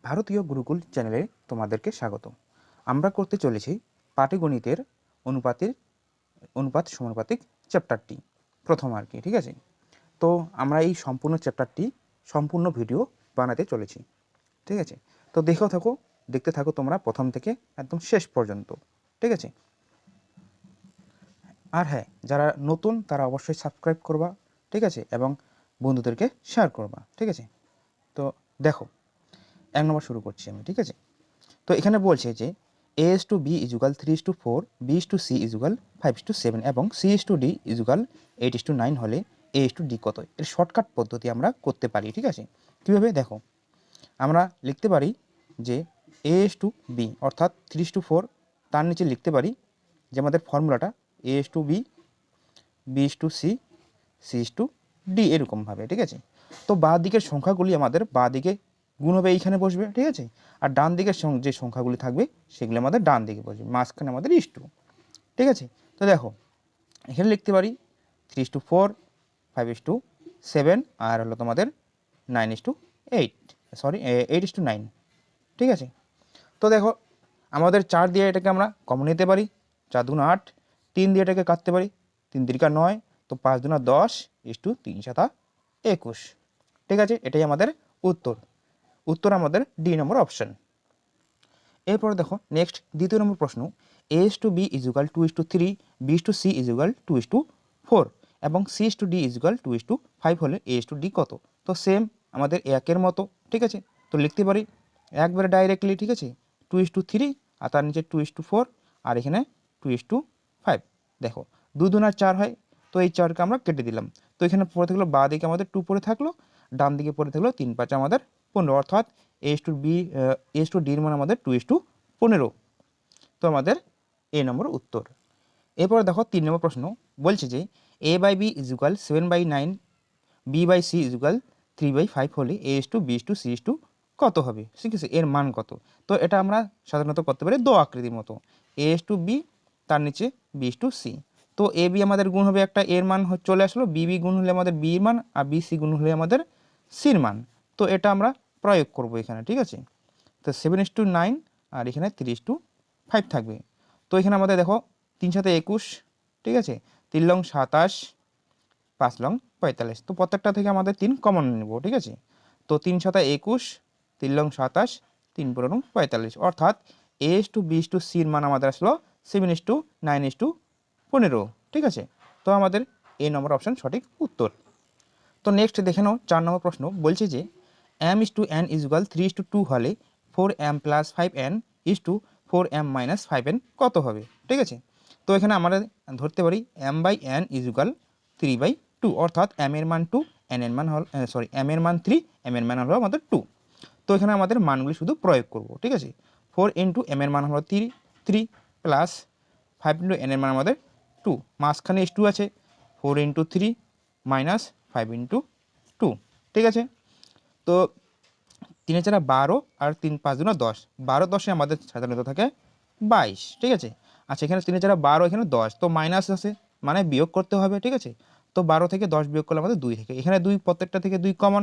ভারতীয় গুরুকুল চ্যানেলে তোমাদেরকে স্বাগত। আমরা করতে চলেছি পাটিগণিতের অনুপাত সমানুপাতিক চ্যাপ্টারটি প্রথম আর কি, ঠিক আছে। তো আমরা এই সম্পূর্ণ চ্যাপ্টারটি সম্পূর্ণ ভিডিও বানাতে চলেছি, ঠিক আছে। তো দেখতে থাকো তোমরা প্রথম থেকে একদম শেষ পর্যন্ত, ঠিক আছে। আর হ্যাঁ, যারা নতুন তারা অবশ্যই সাবস্ক্রাইব করবা, ঠিক আছে, এবং বন্ধুদেরকে শেয়ার করবা, ঠিক আছে। তো দেখো, 1 নম্বর শুরু করছি আমি, ঠিক আছে। তো এখানে বলছে যে a/b = 3:4, b/c = 5:7 এবং c/d = 8:9 হলে a/d কত? এর শর্টকাট পদ্ধতি আমরা করতে পারি, ঠিক আছে। কীভাবে দেখো, আমরা লিখতে পারি যে a/b অর্থাৎ 3:4, তার নিচে লিখতে পারি যে আমাদের ফর্মুলাটা a/b, b/c, c/d এরকমভাবে, ঠিক আছে। তো বাঁ দিকের সংখ্যাগুলি আমাদের বাঁ দিকে গুণ হবে, এইখানে বসবে, ঠিক আছে। আর ডান দিকের যে সংখ্যাগুলি থাকবে সেগুলি আমাদের ডান দিকে বসবে, মাঝখানে আমাদের ইস্টু, ঠিক আছে। তো দেখো, এখানে লিখতে পারি 3:4, 5:7 আর হলো তোমাদের 8:9, ঠিক আছে। তো দেখো, আমাদের 4 দিয়ে এটাকে আমরা কমন নিতে পারি, 4 2 8, 3 দিয়ে এটাকে কাটতে পারি, 3 3 9, তো 5 2 10, 3 7 21, ঠিক আছে। এটাই আমাদের উত্তর আমাদের ডি নম্বর অপশন। এরপরে দেখো নেক্সট দ্বিতীয় নম্বর প্রশ্ন, a/b = 2:3, b/c = 2:4 এবং c/d = 2:5 হলে a/d কত? তো সেম আমাদের একের মতো, ঠিক আছে। তো লিখতে পারি একবারে ডাইরেক্টলি, ঠিক আছে, 2:3 আর তার নিচে 2:4 আর এখানে 2:5। দেখো 2 2 4 হয়, তো এই 4কে আমরা কেটে দিলাম। তো এখানে পড়ে থাকলো বাঁ দিকে আমাদের 2 পড়ে থাকলো, ডান দিকে পড়ে থাকলো 3 5 আমাদের 15, অর্থাৎ a/d এর মান আমাদের 2:15। তো আমাদের এ নম্বর উত্তর। এরপরে দেখো 3 নম্বর প্রশ্ন বলছে যে a/b = 7/9, b/c = 3/5 হলে a/b/c কত হবে, ঠিক আছে, এর মান কত? তো এটা আমরা সাধারণত করতে পারি দ আকৃতির মতো, a/b তার নিচে b/c। তো ab আমাদের গুণ হবে একটা, এর মান চলে আসলো, bb গুণ হলে আমাদের b এর মান, আর bc গুণ হলে আমাদের c এর মান। তো এটা আমরা প্রয়োগ করব এখানে, ঠিক আছে। তো 7:9 আর এখানে 3:5 থাকবে। তো এখানে আমাদের দেখো 3 7 21, ঠিক আছে, 3 লং 27, 5 লং 45। তো প্রত্যেকটা থেকে আমাদের 3 কমন নেব, ঠিক আছে। তো 3 7 21, 3 লং 27, 3 15 45, অর্থাৎ a/b/c এর মান আমাদের আসলো 7:9:15, ঠিক আছে। তো আমাদের এই নম্বর অপশন সঠিক উত্তর। তো নেক্সট দেখে নাও 4 নম্বর প্রশ্ন বলছে যে m/n = 3:2 হলে 4m + 5n 4m - 5n কত হবে, ঠিক আছে। তো এখানে আমরা ধরতে পারি m/n = 3/2, অর্থাৎ m এর মান 2, n এর মান হল m এর মান 3, m এর মান হলো আমাদের 2। তো এখানে আমাদের মানগুলি শুধু প্রয়োগ করব, ঠিক আছে। 4 × m এর মান হলো 3 প্লাস 5 × n এর মান আমাদের 2, মাঝখানে 2 আছে, 4 × 3 মাইনাস 5 × 2, ঠিক আছে। তো 3 4 12 আর 3 5 2 10, 12 10 আমাদের সাধারণত থাকে 22, ঠিক আছে। আচ্ছা, এখানে 3 4 12, এখানে 10, তো মাইনাস আছে মানে বিয়োগ করতে হবে, ঠিক আছে। তো 12 থেকে 10 বিয়োগ করলে আমাদের 2 থেকে, এখানে 2 প্রত্যেকটা থেকে 2 কমন,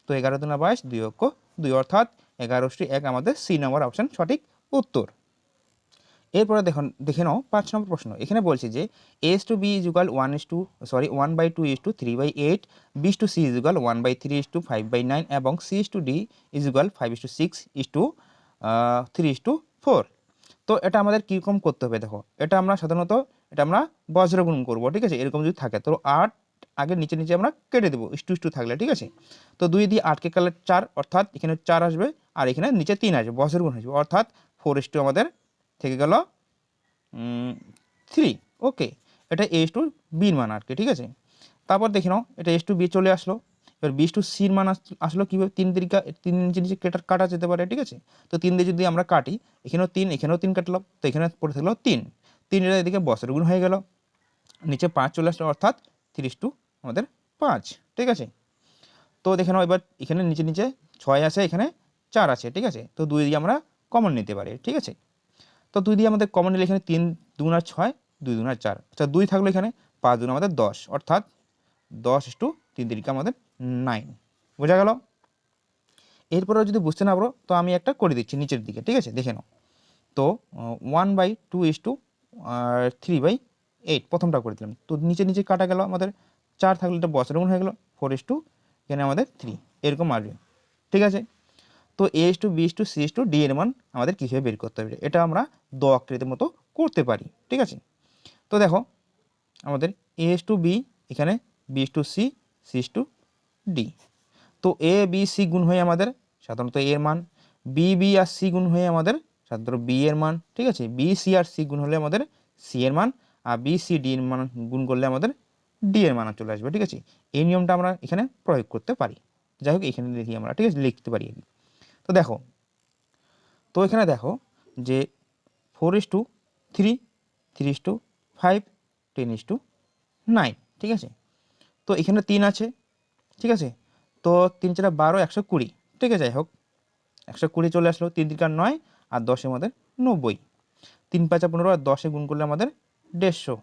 তো 11 2 22, 2 অক্ষ 2, অর্থাৎ 11 আমাদের সি নম্বর অপশন সঠিক উত্তর। এরপরে দেখে নাও 5 নম্বর প্রশ্ন। এখানে বলছে যে a/b = 1/2:3/8, b/c = 1/3:5/9 এবং c/d = 5:6:3:4। তো এটা আমাদের কীরকম করতে হবে, দেখো এটা আমরা সাধারণত আমরা বজ্রগুণ করব, ঠিক আছে। এরকম যদি থাকে তো 8 আগে নিচে আমরা কেটে দেবো ইস্টু থাকলে, ঠিক আছে। তো 2 দিয়ে 8কে কাটলে 4, অর্থাৎ এখানে 4 আসবে আর এখানে নিচে 3 আসবে, বজ্রগুণ আসবে, অর্থাৎ 4:2 আমাদের থেকে গেল 3, ওকে। এটা a/b এর মান আর কি, ঠিক আছে। তারপর দেখে নাও এটা a/b চলে আসলো, এবার b/c এর মান আসলো কীভাবে, 3 নিচে কাটা যেতে পারে, ঠিক আছে। তো 3 দিয়ে যদি আমরা কাটি, এখানেও 3 এখানেও 3 কাটলাম, তো এখানে পড়ে থাকলো 3, এদিকে বজ্রগুণ হয়ে গেল, নিচে 5 চলে আসলো, অর্থাৎ 3:2 আমাদের 5, ঠিক আছে। তো দেখে নাও এবার এখানে নিচে 6 আছে, এখানে 4 আছে, ঠিক আছে। তো 2 দিয়ে আমরা কমন নিতে পারি, ঠিক আছে। তো 2 দিয়ে আমাদের কমন নিলে এখানে 3 2 6, 2 2 4, আচ্ছা 2 থাকলো এখানে, 5 2 আমাদের 10, অর্থাৎ 10:3 আমাদের 9, বোঝা গেল। এরপরেও যদি বুঝতে না পারো তো আমি একটা করে দিচ্ছি নিচের দিকে, ঠিক আছে, দেখে নাও। তো 1/2:3/8 প্রথমটা করে দিলাম। তো নিচে নিচে কাটা গেল, আমাদের 4 থাকলে এটা বছর গুণ হয়ে গেল 4:, এখানে আমাদের 3 এরকম আসবে, ঠিক আছে। তো A:B:C:D এর মান আমাদের কীভাবে বের করতে হবে, এটা আমরা দ আকৃতির মতো করতে পারি, ঠিক আছে। তো দেখো আমাদের A:B, এখানে B:C, C:D। তো A, B, C গুণ হয়ে আমাদের সাধারণত এর মান, B আর C গুণ হয়ে আমাদের সাধারণত B এর মান, ঠিক আছে। B, C আর C গুণ হলে আমাদের C এর মান, আর B, C, D এর মান গুণ করলে আমাদের D এর মান চলে আসবে, ঠিক আছে। এই নিয়মটা আমরা এখানে প্রয়োগ করতে পারি। যাই হোক এখানে লিখি আমরা, ঠিক আছে, লিখতে পারি। তো দেখো, তো এখানে দেখো যে 4:3, 3:5, 10:9, ঠিক আছে। তো এখানে 3 আছে, ঠিক আছে। তো 3 × 4 = 12, 120, ঠিক আছে। যাই হোক 120 চলে আসলো, 3 × 3 = 9 আর 10 আমাদের 90, 3 × 5 = 15 আর 10 গুণ করলে আমাদের 150,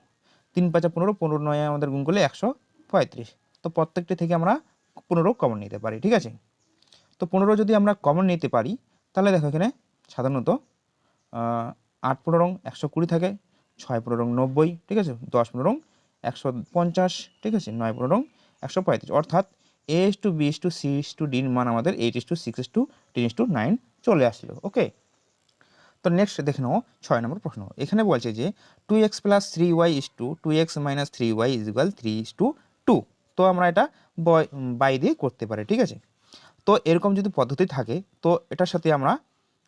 3 × 5 = 15, 15 9 আমাদের গুণ করলে 135। তো প্রত্যেকটি থেকে আমরা 15 কমন নিতে পারি, ঠিক আছে। তো 15 যদি আমরা কমন নিতে পারি তাহলে দেখো এখানে সাধারণত 8 15 120 থাকে, 6 15 90, ঠিক আছে, 10 15 150, ঠিক আছে, 9 15 135, অর্থাৎ A:B:C:D এর মান আমাদের 8:6:10:9 চলে আসলো। ওকে, তো নেক্সট দেখে নাও 6 নম্বর প্রশ্ন। এখানে বলছে যে 2x + 3y = 2x - 3y = 3:2। তো আমরা এটা বাই দিয়ে করতে পারি, ঠিক আছে। তো এরকম যদি পদ্ধতি থাকে তো এটার সাথে আমরা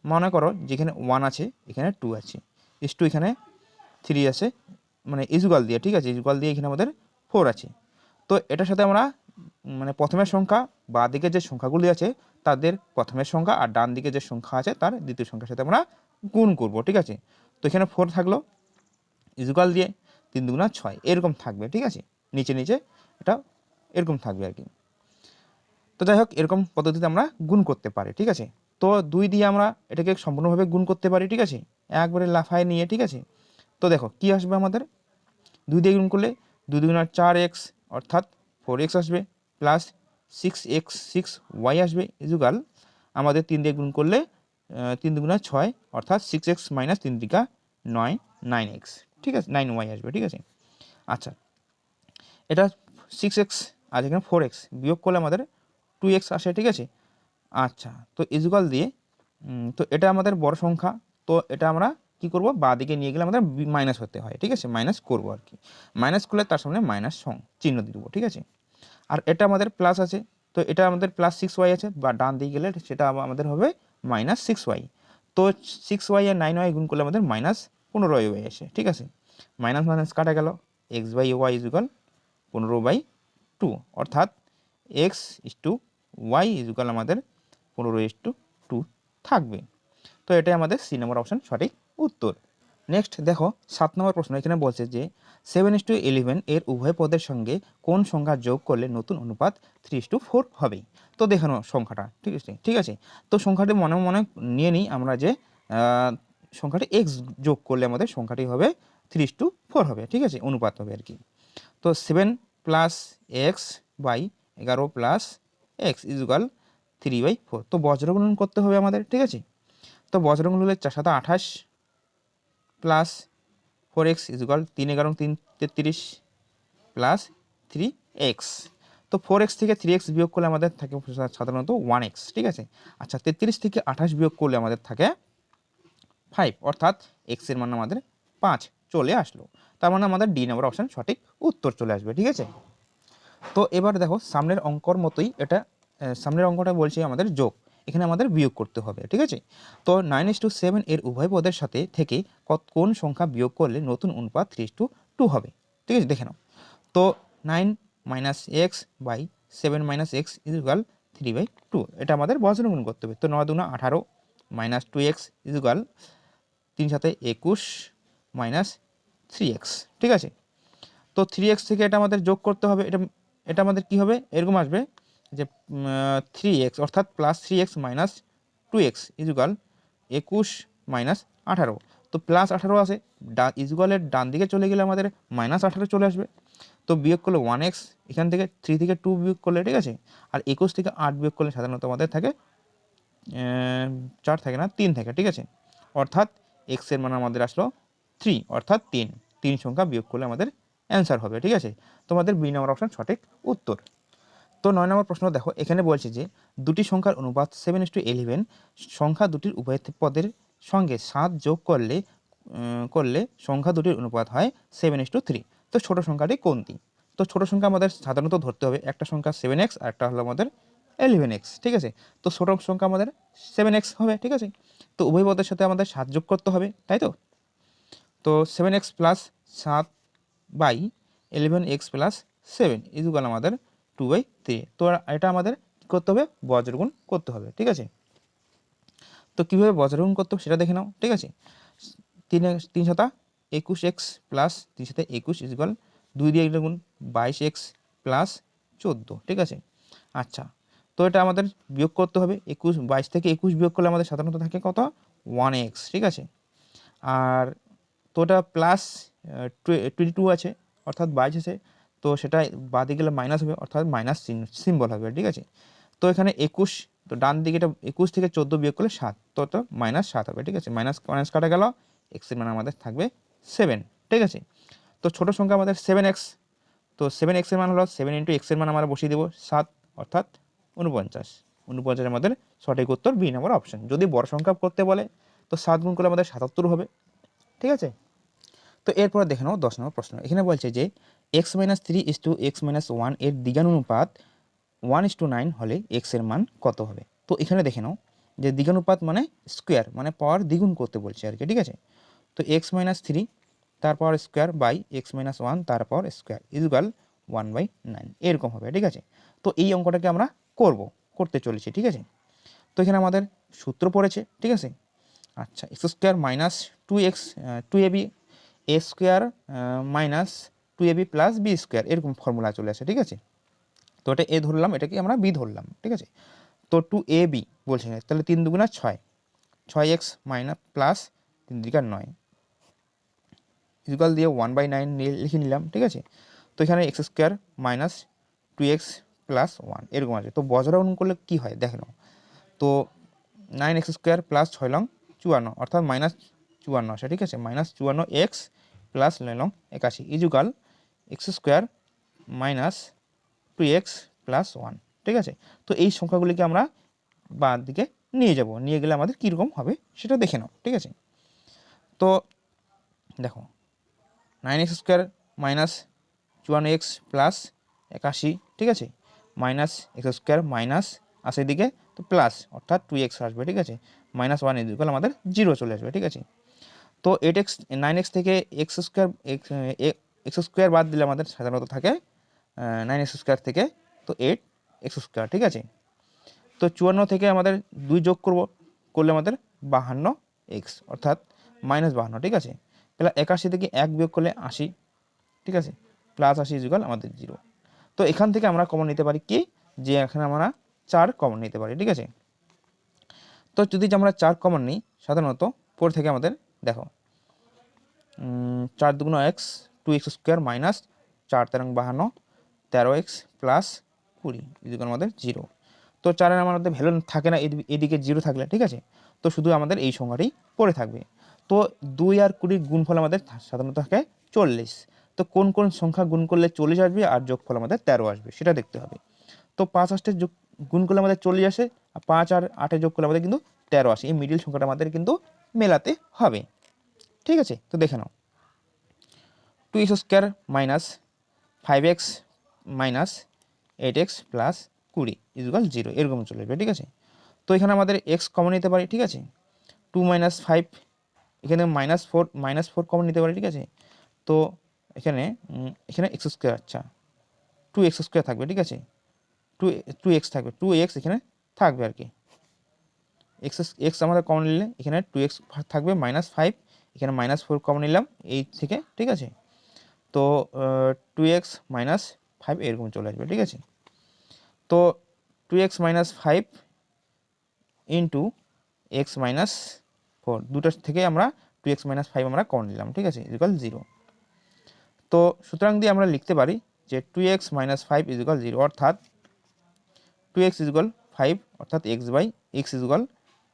মনে করো যেখানে 1 আছে এখানে 2 আছে, ইস টু এখানে 3 আছে, মানে ইজুগাল দিয়ে, ঠিক আছে, ইজুগাল দিয়ে এখানে আমাদের 4 আছে। তো এটার সাথে আমরা মানে প্রথমের সংখ্যা বা দিকে যে সংখ্যাগুলি আছে তাদের প্রথমের সংখ্যা আর ডান দিকে যে সংখ্যা আছে তার দ্বিতীয় সংখ্যার সাথে আমরা গুণ করব, ঠিক আছে। তো এখানে 4 থাকলো, ইজুগাল দিয়ে 3 2 6 এরকম থাকবে, ঠিক আছে, নিচে নিচে এটা এরকম থাকবে আর কি। তো যাই হোক এরকম পদ্ধতিতে আমরা গুণ করতে পারি, ঠিক আছে। তো 2 দিয়ে আমরা এটাকে সম্পূর্ণভাবে গুণ করতে পারি, ঠিক আছে, একবারে লাফায় নিয়ে, ঠিক আছে। তো দেখো কি আসবে আমাদের, 2 দিয়ে গুণ করলে 2 2 4x অর্থাৎ 4x আসবে, প্লাস 6x 6y আসবে, ইজুগাল আমাদের 3 দিয়ে গুণ করলে 3 2 6 অর্থাৎ 6x - 3 3 9 9x, ঠিক আছে, 9y আসবে, ঠিক আছে। আচ্ছা এটা 6x আর এখানে 4x বিয়োগ করলে আমাদের 2x আসে, ঠিক আছে। আচ্ছা তো ইজুগাল দিয়ে তো এটা আমাদের বড় সংখ্যা, তো এটা আমরা কি করব, বাঁ দিকে নিয়ে গেলে আমাদের মাইনাস হতে হয়, ঠিক আছে, মাইনাস করব আর কি, মাইনাস করলে তার সামনে মাইনাস চিহ্ন দিয়ে দেবো, ঠিক আছে। আর এটা আমাদের প্লাস আছে, তো এটা আমাদের প্লাস 6y আছে, বা ডান দিকে গেলে সেটা আমাদের হবে মাইনাস 6y। তো 6y আর 9y গুণ করলে আমাদের মাইনাস 15y আসে, ঠিক আছে। মাইনাস মাইনাস কাটা গেল, x/y = 15/2, অর্থাৎ x/y = আমাদের 15:2 থাকবে। তো এটাই আমাদের সি নম্বর অপশন সঠিক উত্তর। নেক্সট দেখো 7 নম্বর প্রশ্ন। এখানে বলছে যে 7:11 এর উভয় পদের সঙ্গে কোন সংখ্যা যোগ করলে নতুন অনুপাত 3:4 হবে। তো দেখানো সংখ্যাটা, ঠিক আছে, ঠিক আছে। তো সংখ্যাটি মনে মনে নিয়ে নিই আমরা যে সংখ্যাটি x যোগ করলে আমাদের সংখ্যাটি হবে 3:4 হবে, ঠিক আছে, অনুপাত হবে আর কি। তো 7 + x/11 + x = 3/4। তো বজ্রগুণন করতে হবে আমাদের, ঠিক আছে। তো বজ্রগুণ হলে 4 7 28 প্লাস 4x = 3 11 3 33 প্লাস 3x। তো 4x থেকে 3x বিয়োগ করলে আমাদের থাকে সাধারণত 1x, ঠিক আছে। আচ্ছা 33 থেকে 28 বিয়োগ করলে আমাদের থাকে 5, অর্থাৎ x এর মান আমাদের 5 চলে আসলো। তার মানে আমাদের ডি নম্বর অপশন সঠিক উত্তর চলে আসবে, ঠিক আছে। তো এবার দেখো সামনের অঙ্কর মতোই এটা, সামনের অঙ্কটা বলছি আমাদের যোগ, এখানে আমাদের বিয়োগ করতে হবে, ঠিক আছে। তো 9:7 এর উভয় পদের সাথে থেকে কোন সংখ্যা বিয়োগ করলে নতুন অনুপাত 3:2 হবে, ঠিক আছে, দেখে নাও। তো 9 - x/7 - x = 3/2, এটা আমাদের বজ্রগুণ করতে হবে। তো 9 2 18 - 2x = 3 7 21 - 3x, ঠিক আছে। তো 3x থেকে এটা আমাদের যোগ করতে হবে, এটা আমাদের কি হবে, এরকম আসবে যে 3x অর্থাৎ প্লাস 3x - 2x = 21 - 18। তো প্লাস 18 আছে, ইজুগালের ডান দিকে চলে গেলে আমাদের মাইনাস 18 চলে আসবে। তো বিয়োগ করলে 1x, এখান থেকে 3 থেকে 2 বিয়োগ করলে, ঠিক আছে। আর 21 থেকে 8 বিয়োগ করলে সাধারণত আমাদের থাকে 4 থাকে না, 3 থাকে, ঠিক আছে। অর্থাৎ এক্সের মান আমাদের আসলো 3, অর্থাৎ 3 সংখ্যা বিয়োগ করলে আমাদের অ্যান্সার হবে, ঠিক আছে। তোমাদের বি নম্বর অপশন সঠিক উত্তর। তো 9 নম্বর প্রশ্ন দেখো, এখানে বলছে যে দুটি সংখ্যার অনুপাত 7:11, সংখ্যা দুটির উভয় পদের সঙ্গে 7 যোগ করলে সংখ্যা দুটির অনুপাত হয় 7:3। তো ছোট সংখ্যাটি কোনটি? তো ছোট সংখ্যা আমাদের সাধারণত ধরতে হবে একটা সংখ্যা 7x আর একটা হলো আমাদের 11x, ঠিক আছে। তো ছোট সংখ্যা আমাদের 7x হবে, ঠিক আছে। তো উভয় পদের সাথে আমাদের 7 যোগ করতে হবে, তাই তো। তো 7x plus 7 by 11x plus 7 equal আমাদের 2/3। তো এটা আমাদের কী করতে হবে? বজ্রগুণ করতে হবে, ঠিক আছে। তো কীভাবে বজ্রগুণ করতে হবে সেটা দেখে নাও, ঠিক আছে। 3 সাতা 21x প্লাস 3 সাথে 21 ইকুয়াল 2 দিয়ে গুণ 22x প্লাস 14, ঠিক আছে। আচ্ছা, তো এটা আমাদের বিয়োগ করতে হবে। 22 থেকে 21 বিয়োগ করলে আমাদের সাধারণত থাকে কত? 1x, ঠিক আছে। আর তো ওটা প্লাস 22 আছে, অর্থাৎ 22 আছে, তো সেটা বাদে গেলে মাইনাস হবে, অর্থাৎ মাইনাস সিম্বল হবে, ঠিক আছে। তো এখানে 21, তো ডান দিকে এটা 21 থেকে 14 বিয়োগ করলে 7, তো ওটা -7 হবে, ঠিক আছে। মাইনাস মাইনাস কাটা গেল, এক্সের মান আমাদের থাকবে 7, ঠিক আছে। তো ছোট সংখ্যা আমাদের 7x, তো 7x এর মান হলো 7 × x এর মান আমরা বসিয়ে দেবো 7, অর্থাৎ 49 আমাদের সঠিক উত্তর বি নম্বর অপশন। যদি বড় সংখ্যা করতে বলে তো 7 গুণ করলে আমাদের 77 হবে, ঠিক আছে। তো এরপরে দেখে নাও 10 নম্বর প্রশ্ন। এখানে বলছে যে x - 3 = x - 1 এর দ্বিঘানুপাত 1:9 হলে x এর মান কত হবে? তো এখানে দেখে নাও যে দ্বিঘানুপাত মানে স্কোয়ার, মানে পাওয়ার দ্বিগুণ করতে বলছে আর কি, ঠিক আছে। তো x - 3 তার পাওয়ার স্কোয়ার বাই x - 1 তার পাওয়ার স্কোয়ার ইকুয়াল 1/9 এরকম হবে, ঠিক আছে। তো এই অঙ্কটাকে আমরা করতে চলেছি, ঠিক আছে। তো এখানে আমাদের সূত্র পড়েছে, ঠিক আছে। আচ্ছা, x² - 2x 2ab a square minus 2ab plus B square এরকম ফর্মুলা চলে আসে, ঠিক আছে। তো এটা এ ধরলাম, এটাকে আমরা বি ধরলাম, ঠিক আছে। তো 2ab বলছে, তাহলে 3 দুগুণা 6, 6x মাইনাস প্লাস 3 দুগুণা 9 ইকুয়াল দিয়ে 1/9 লিখে নিলাম, ঠিক আছে। তো এখানে x² মাইনাস 2x প্লাস 1 এরকম আছে। তো বজ্রগুণ করলে কী হয় দেখে নাও। তো 9x² প্লাস 6 লং 54, অর্থাৎ -54 আসে, ঠিক আছে। -54x plus 9 long 81 equal x² minus 2x plus 1, ঠিক আছে। তো এই সংখ্যাগুলিকে আমরা বাঁ দিকে নিয়ে গেলে আমাদের কীরকম হবে সেটা দেখে নাও, ঠিক আছে। তো দেখো 9x² মাইনাস 54x প্লাস 81, ঠিক আছে, মাইনাস x² মাইনাস আসে দিকে তো প্লাস, অর্থাৎ 2x আসবে, ঠিক আছে। -1 ইকুয়াল আমাদের 0 চলে আসবে, ঠিক আছে। তো 8x 9x থেকে x² বাদ দিলে আমাদের সাধারণত থাকে 9x² থেকে তো 8x², ঠিক আছে। তো 54 থেকে আমাদের 2 যোগ করলে আমাদের 52x, অর্থাৎ -52, ঠিক আছে। তাহলে 81 থেকে 1 বিয়োগ করলে 80, ঠিক আছে, প্লাস 80 ইকুয়াল আমাদের 0। তো এখান থেকে আমরা কমন নিতে পারি কি, যে এখানে আমরা 4 কমন নিতে পারি, ঠিক আছে। তো যদি আমরা 4 কমন নিই সাধারণত পরে থেকে আমাদের দেখো 4 দুগুণ x 2x² minus 4 তেরং 52 13x plus 20 equal আমাদের 0। তো 4-এর আমাদের ভ্যালু থাকে না এদিকে 0 থাকলে, ঠিক আছে। তো শুধু আমাদের এই সংখ্যাটি পড়ে থাকবে। তো 2 আর 20 গুণফল আমাদের সাধারণত থাকে 40। তো কোন কোন সংখ্যা গুণ করলে 40 আসবে আর যোগফল আমাদের 13 আসবে সেটা দেখতে হবে। তো 5 8 গুণ করলে আমাদের 40 আসে, আর 5 আর 8 যোগ করলে আমাদের কিন্তু 13 আসে। এই মিডিল সংখ্যাটা আমাদের কিন্তু মেলাতে হবে, ঠিক আছে। তো দেখে নাও 2x² minus 5x minus 8x plus 20 equal 0 এরকম চলে যাবে, ঠিক আছে। তো এখানে আমাদের x কমন নিতে পারি, ঠিক আছে। 2 - 5 এখানে -4 কমন নিতে পারি, ঠিক আছে। তো এখানে x², আচ্ছা 2x² থাকবে, ঠিক আছে। 2x থাকবে, 2x এখানে থাকবে আর কি। x আমাদের কমন নিলে এখানে 2x থাকবে, -5 এখানে -4 কমন নিলাম এই থেকে, ঠিক আছে। তো 2x - 5 এরকম চলে আসবে, ঠিক আছে। তো 2x - 5 ইন্টু x - 4 দুটোর থেকে আমরা 2x - 5 আমরা কমন নিলাম, ঠিক আছে, ইকুয়াল 0। তো সুতরাং দিয়ে আমরা লিখতে পারি যে 2x - 5 ইকুয়াল 0, অর্থাৎ 2x ইকুয়াল 5, অর্থাৎ x/, এক্স ইজুগাল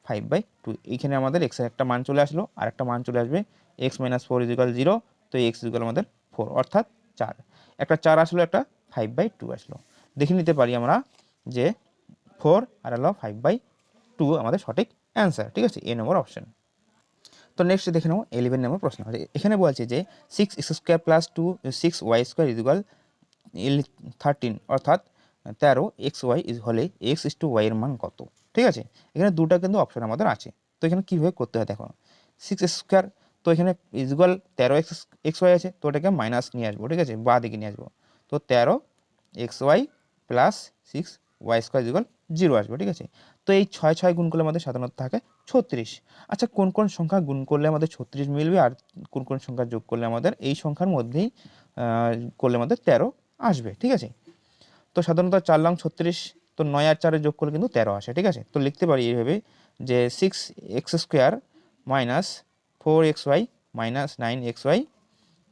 5/2। এইখানে আমাদের এক্সের একটা মান চলে আসলো, আর একটা মান চলে আসবে এক্স মাইনাস 4 ইজুগাল 0। তো এক্স ইজুগাল আমাদের 4 অর্থাৎ 4। একটা 4 আসলো, একটা 5/2 আসলো। দেখে নিতে পারি আমরা যে 4 আর হলো 5/2 আমাদের সঠিক অ্যান্সার। ঠিক আছে, এ নম্বর অপশন। তো নেক্সট দেখে নাও 11 নম্বর প্রশ্ন। এখানে বলছে যে 6x² প্লাস 6y² ইজুগাল 13 অর্থাৎ 13xy হলে x/y এর মান কত। ঠিক আছে, এখানে দুটো কিন্তু অপশন আমাদের আছে। তো এখানে কীভাবে করতে হয় দেখো, 6x², তো এখানে ইজুগাল 13xy আছে, তো ওটাকে মাইনাস নিয়ে আসবো। ঠিক আছে, বা দিকে নিয়ে আসবো। তো 13xy প্লাস 6y² ইজুগাল 0 আসবে। ঠিক আছে, তো এই 6 গুণ করলে আমাদের সাধারণত থাকে 36। আচ্ছা, কোন কোন সংখ্যা গুণ করলে আমাদের 36 মিলবে, আর কোন কোন সংখ্যা যোগ করলে আমাদের এই সংখ্যার মধ্যেই করলে আমাদের 13 আসবে। ঠিক আছে, তো সাধারণত 4 লং 36, তো 9 আর 4 যোগ করলে কিন্তু 13 আসে। ঠিক আছে, তো লিখতে পারি এইভাবে যে 6x² minus 4xy minus 9xy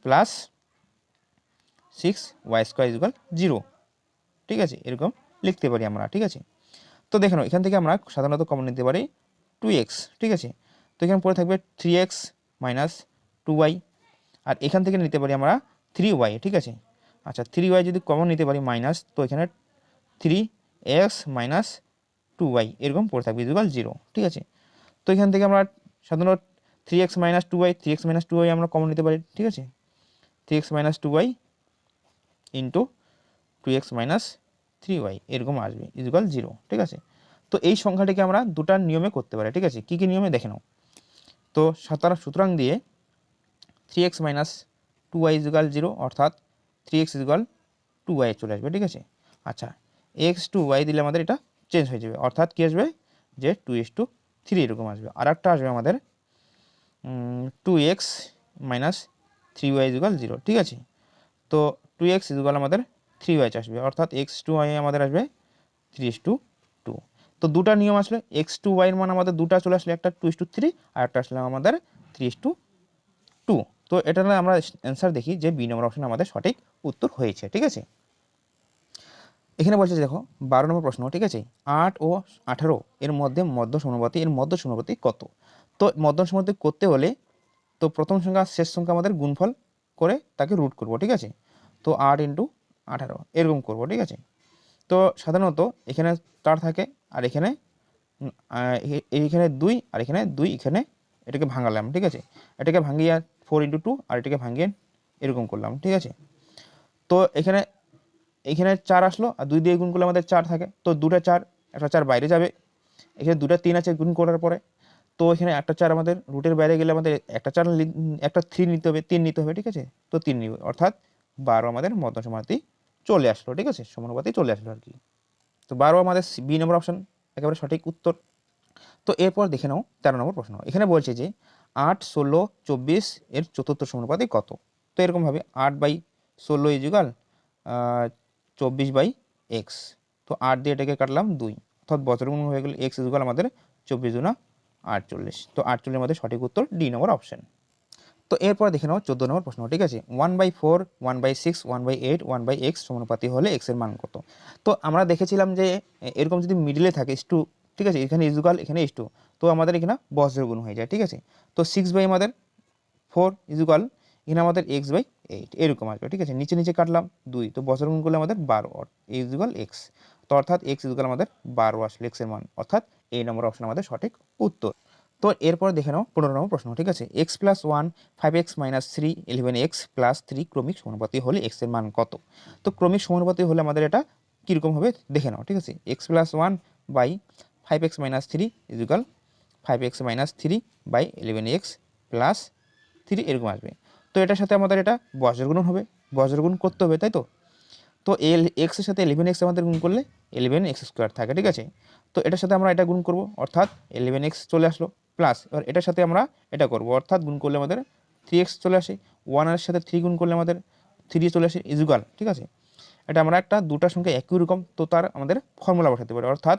plus 6y² ইজুগাল 0। ঠিক আছে, এরকম লিখতে পারি আমরা। ঠিক আছে, তো দেখে নাও এখান থেকে আমরা সাধারণত কমন নিতে পারি 2x। ঠিক আছে, তো এখানে পরে থাকবে 3x মাইনাস 2y, আর এখান থেকে নিতে পারি আমরা 3y। ঠিক আছে, আচ্ছা 3y যদি কমন নিতে পারি মাইনাস, তো এখানে 3x মাইনাস 2y এরকম পড়ে থাকবে ইজুগাল 0। ঠিক আছে, তো এখান থেকে আমরা সাধারণত 3x মাইনাস 2y আমরা কমন নিতে পারি। ঠিক আছে, 3x minus 2y into 2x minus 3y এরকম আসবে ইজুগাল 0। ঠিক আছে, তো এই সংখ্যাটিকে আমরা দুটার নিয়মে করতে পারি। ঠিক আছে, কী কী নিয়মে দেখে নাও। তো সুতরাং দিয়ে 3x মাইনাস 2y ইজুগাল 0 অর্থাৎ 3x ইজুগাল 2y চলে আসবে। ঠিক আছে, আচ্ছা x/y দিলে আমাদের এটা চেঞ্জ হয়ে যাবে, অর্থাৎ কী আসবে যে 2:3 এরকম আসবে। আর একটা আসবে আমাদের 2x মাইনাস 3y ইজুগাল 0। ঠিক আছে, তো 2x ইজুগাল আমাদের 3y আসবে, অর্থাৎ x/y আমাদের আসবে 3:2। তো দুটা নিয়ম আসলে x/y এর মান আমাদের দুটা চলে আসলে, একটা 2:3 আর একটা আসলে আমাদের 3:2। তো এটা আমরা অ্যান্সার দেখি যে বি নম্বর অপশন আমাদের সঠিক উত্তর হয়েছে। ঠিক আছে, এখানে বলছে দেখো 12 নম্বর প্রশ্ন। ঠিক আছে, 8 ও 18 এর মধ্যে মধ্য সমানুপাতি কত। তো মধ্য সমানুপাতি করতে হলে তো প্রথম সংখ্যা শেষ সংখ্যা আমাদের গুণফল করে তাকে রুট করব। ঠিক আছে, তো 8 ইন্টু 18 এরকম করব। ঠিক আছে, তো সাধারণত এখানে 4 থাকে, আর এখানে এইখানে 2, আর এখানে 2, এখানে এটাকে ভাঙালাম। ঠিক আছে, এটাকে ভাঙিয়ে 4 ইন্টু 2, আর এটাকে ভাঙিয়ে এরকম করলাম। ঠিক আছে, তো এখানে 4 আসলো, আর 2 দিয়ে গুণ করলে আমাদের 4 থাকে, তো দুটা 4, একটা 4 বাইরে যাবে। এখানে দুটা 3 আছে গুণ করার পরে, তো এখানে একটা 4 আমাদের রুটের বাইরে গেলে আমাদের একটা 4 একটা 3 নিতে হবে, 3 নিতে হবে। ঠিক আছে, তো 3 নিবে, অর্থাৎ 12 আমাদের মধ্য সমানুপাতি চলে আসলো। ঠিক আছে, সমানুপাতি চলে আসলো আর কি। তো 12 আমাদের বি নম্বর অপশন একেবারে সঠিক উত্তর। তো এরপর দেখে নাও 13 নম্বর প্রশ্ন। এখানে বলছে যে 8, 16, 24 এর চতুর্থ সমানুপাতি কত। তো এরকমভাবে 8/16 ইজুগাল 24/x। তো 8 দিয়ে এটাকে কাটলাম 2, অর্থাৎ বজ্রগুণ হয়ে গেল x ইজুগাল আমাদের 24 × 48। তো 48 আমাদের সঠিক উত্তর ডি নম্বর অপশন। তো এরপর দেখে নাও 14 নম্বর প্রশ্ন। ঠিক আছে, 1/4, 1/6, 1/8, 1/x সমানুপাতি হলে x এর মান কত। তো আমরা দেখেছিলাম যে এরকম যদি মিডিলে থাকে s2, ঠিক আছে, এখানে ইজুগাল এখানে s2, তো আমাদের এখানে বজ্রগুণ হয়ে যায়। ঠিক আছে, তো 6 আমাদের 4 ইজুগাল এখানে আমাদের x/8 এরকম আসবে। ঠিক আছে, নিচে নিচে কাটলাম 2, তো বজ্রগুণ করলে আমাদের 12 ইজুগাল x, তো অর্থাৎ x ইজুগাল আমাদের 12 আসলে x এর মান, অর্থাৎ এই নম্বর অপশন আমাদের সঠিক উত্তর। তো এরপর দেখে নাও 15 নম্বর প্রশ্ন। ঠিক আছে, x + 1, 5x - 3, 11x + 3 ক্রমিক সমানুপাতি হলে x এর মান কত। তো ক্রমিক সমানুপাতি হলে আমাদের এটা কীরকম হবে দেখে নাও। ঠিক আছে, x + 1 by 5x - 3 ইজুগাল 5x - 3 by 11x + 3 এরকম আসবে। তো এটার সাথে আমাদের এটা বজ্রগুণ হবে, বজ্রগুণ করতে হবে, তাই তো। তো x এর সাথে 11x আমাদের গুণ করলে 11x² থাকে। ঠিক আছে, তো এটার সাথে আমরা এটা গুণ করব, অর্থাৎ 11x চলে আসলো, প্লাস এবার এটার সাথে আমরা এটা করব, অর্থাৎ গুণ করলে আমাদের 3x চলে আসে, 1 এর সাথে 3 গুণ করলে আমাদের 3 চলে আসে ইজুগাল। ঠিক আছে, এটা আমরা একটা দুটা সংখ্যা একই রকম, তো তার আমাদের ফর্মুলা বসাতে পারি, অর্থাৎ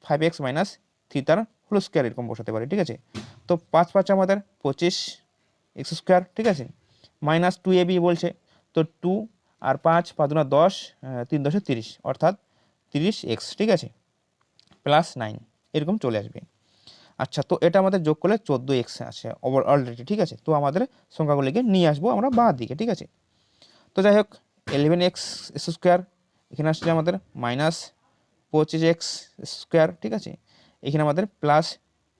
5x - 3 তার হোল স্কোয়ার এরকম বসাতে পারি। ঠিক আছে, তো 5 5 আমাদের 25x²। ঠিক আছে, মাইনাস 2ab বলছে, তো 2 আর 5 5 × 10, 3 × 10 30, অর্থাৎ 30x। ঠিক আছে, প্লাস 9 এরকম চলে আসবে। আচ্ছা, তো এটা আমাদের যোগ করলে 14x আছে অলরেডি, ঠিক আছে। তো আমাদের সংখ্যাগুলিকে নিয়ে আসবো আমরা বাঁ দিকে, ঠিক আছে। তো যাই হোক 11x স্কোয়ার, এখানে আসলে আমাদের মাইনাস 25x স্কোয়ার, ঠিক আছে। এখানে আমাদের প্লাস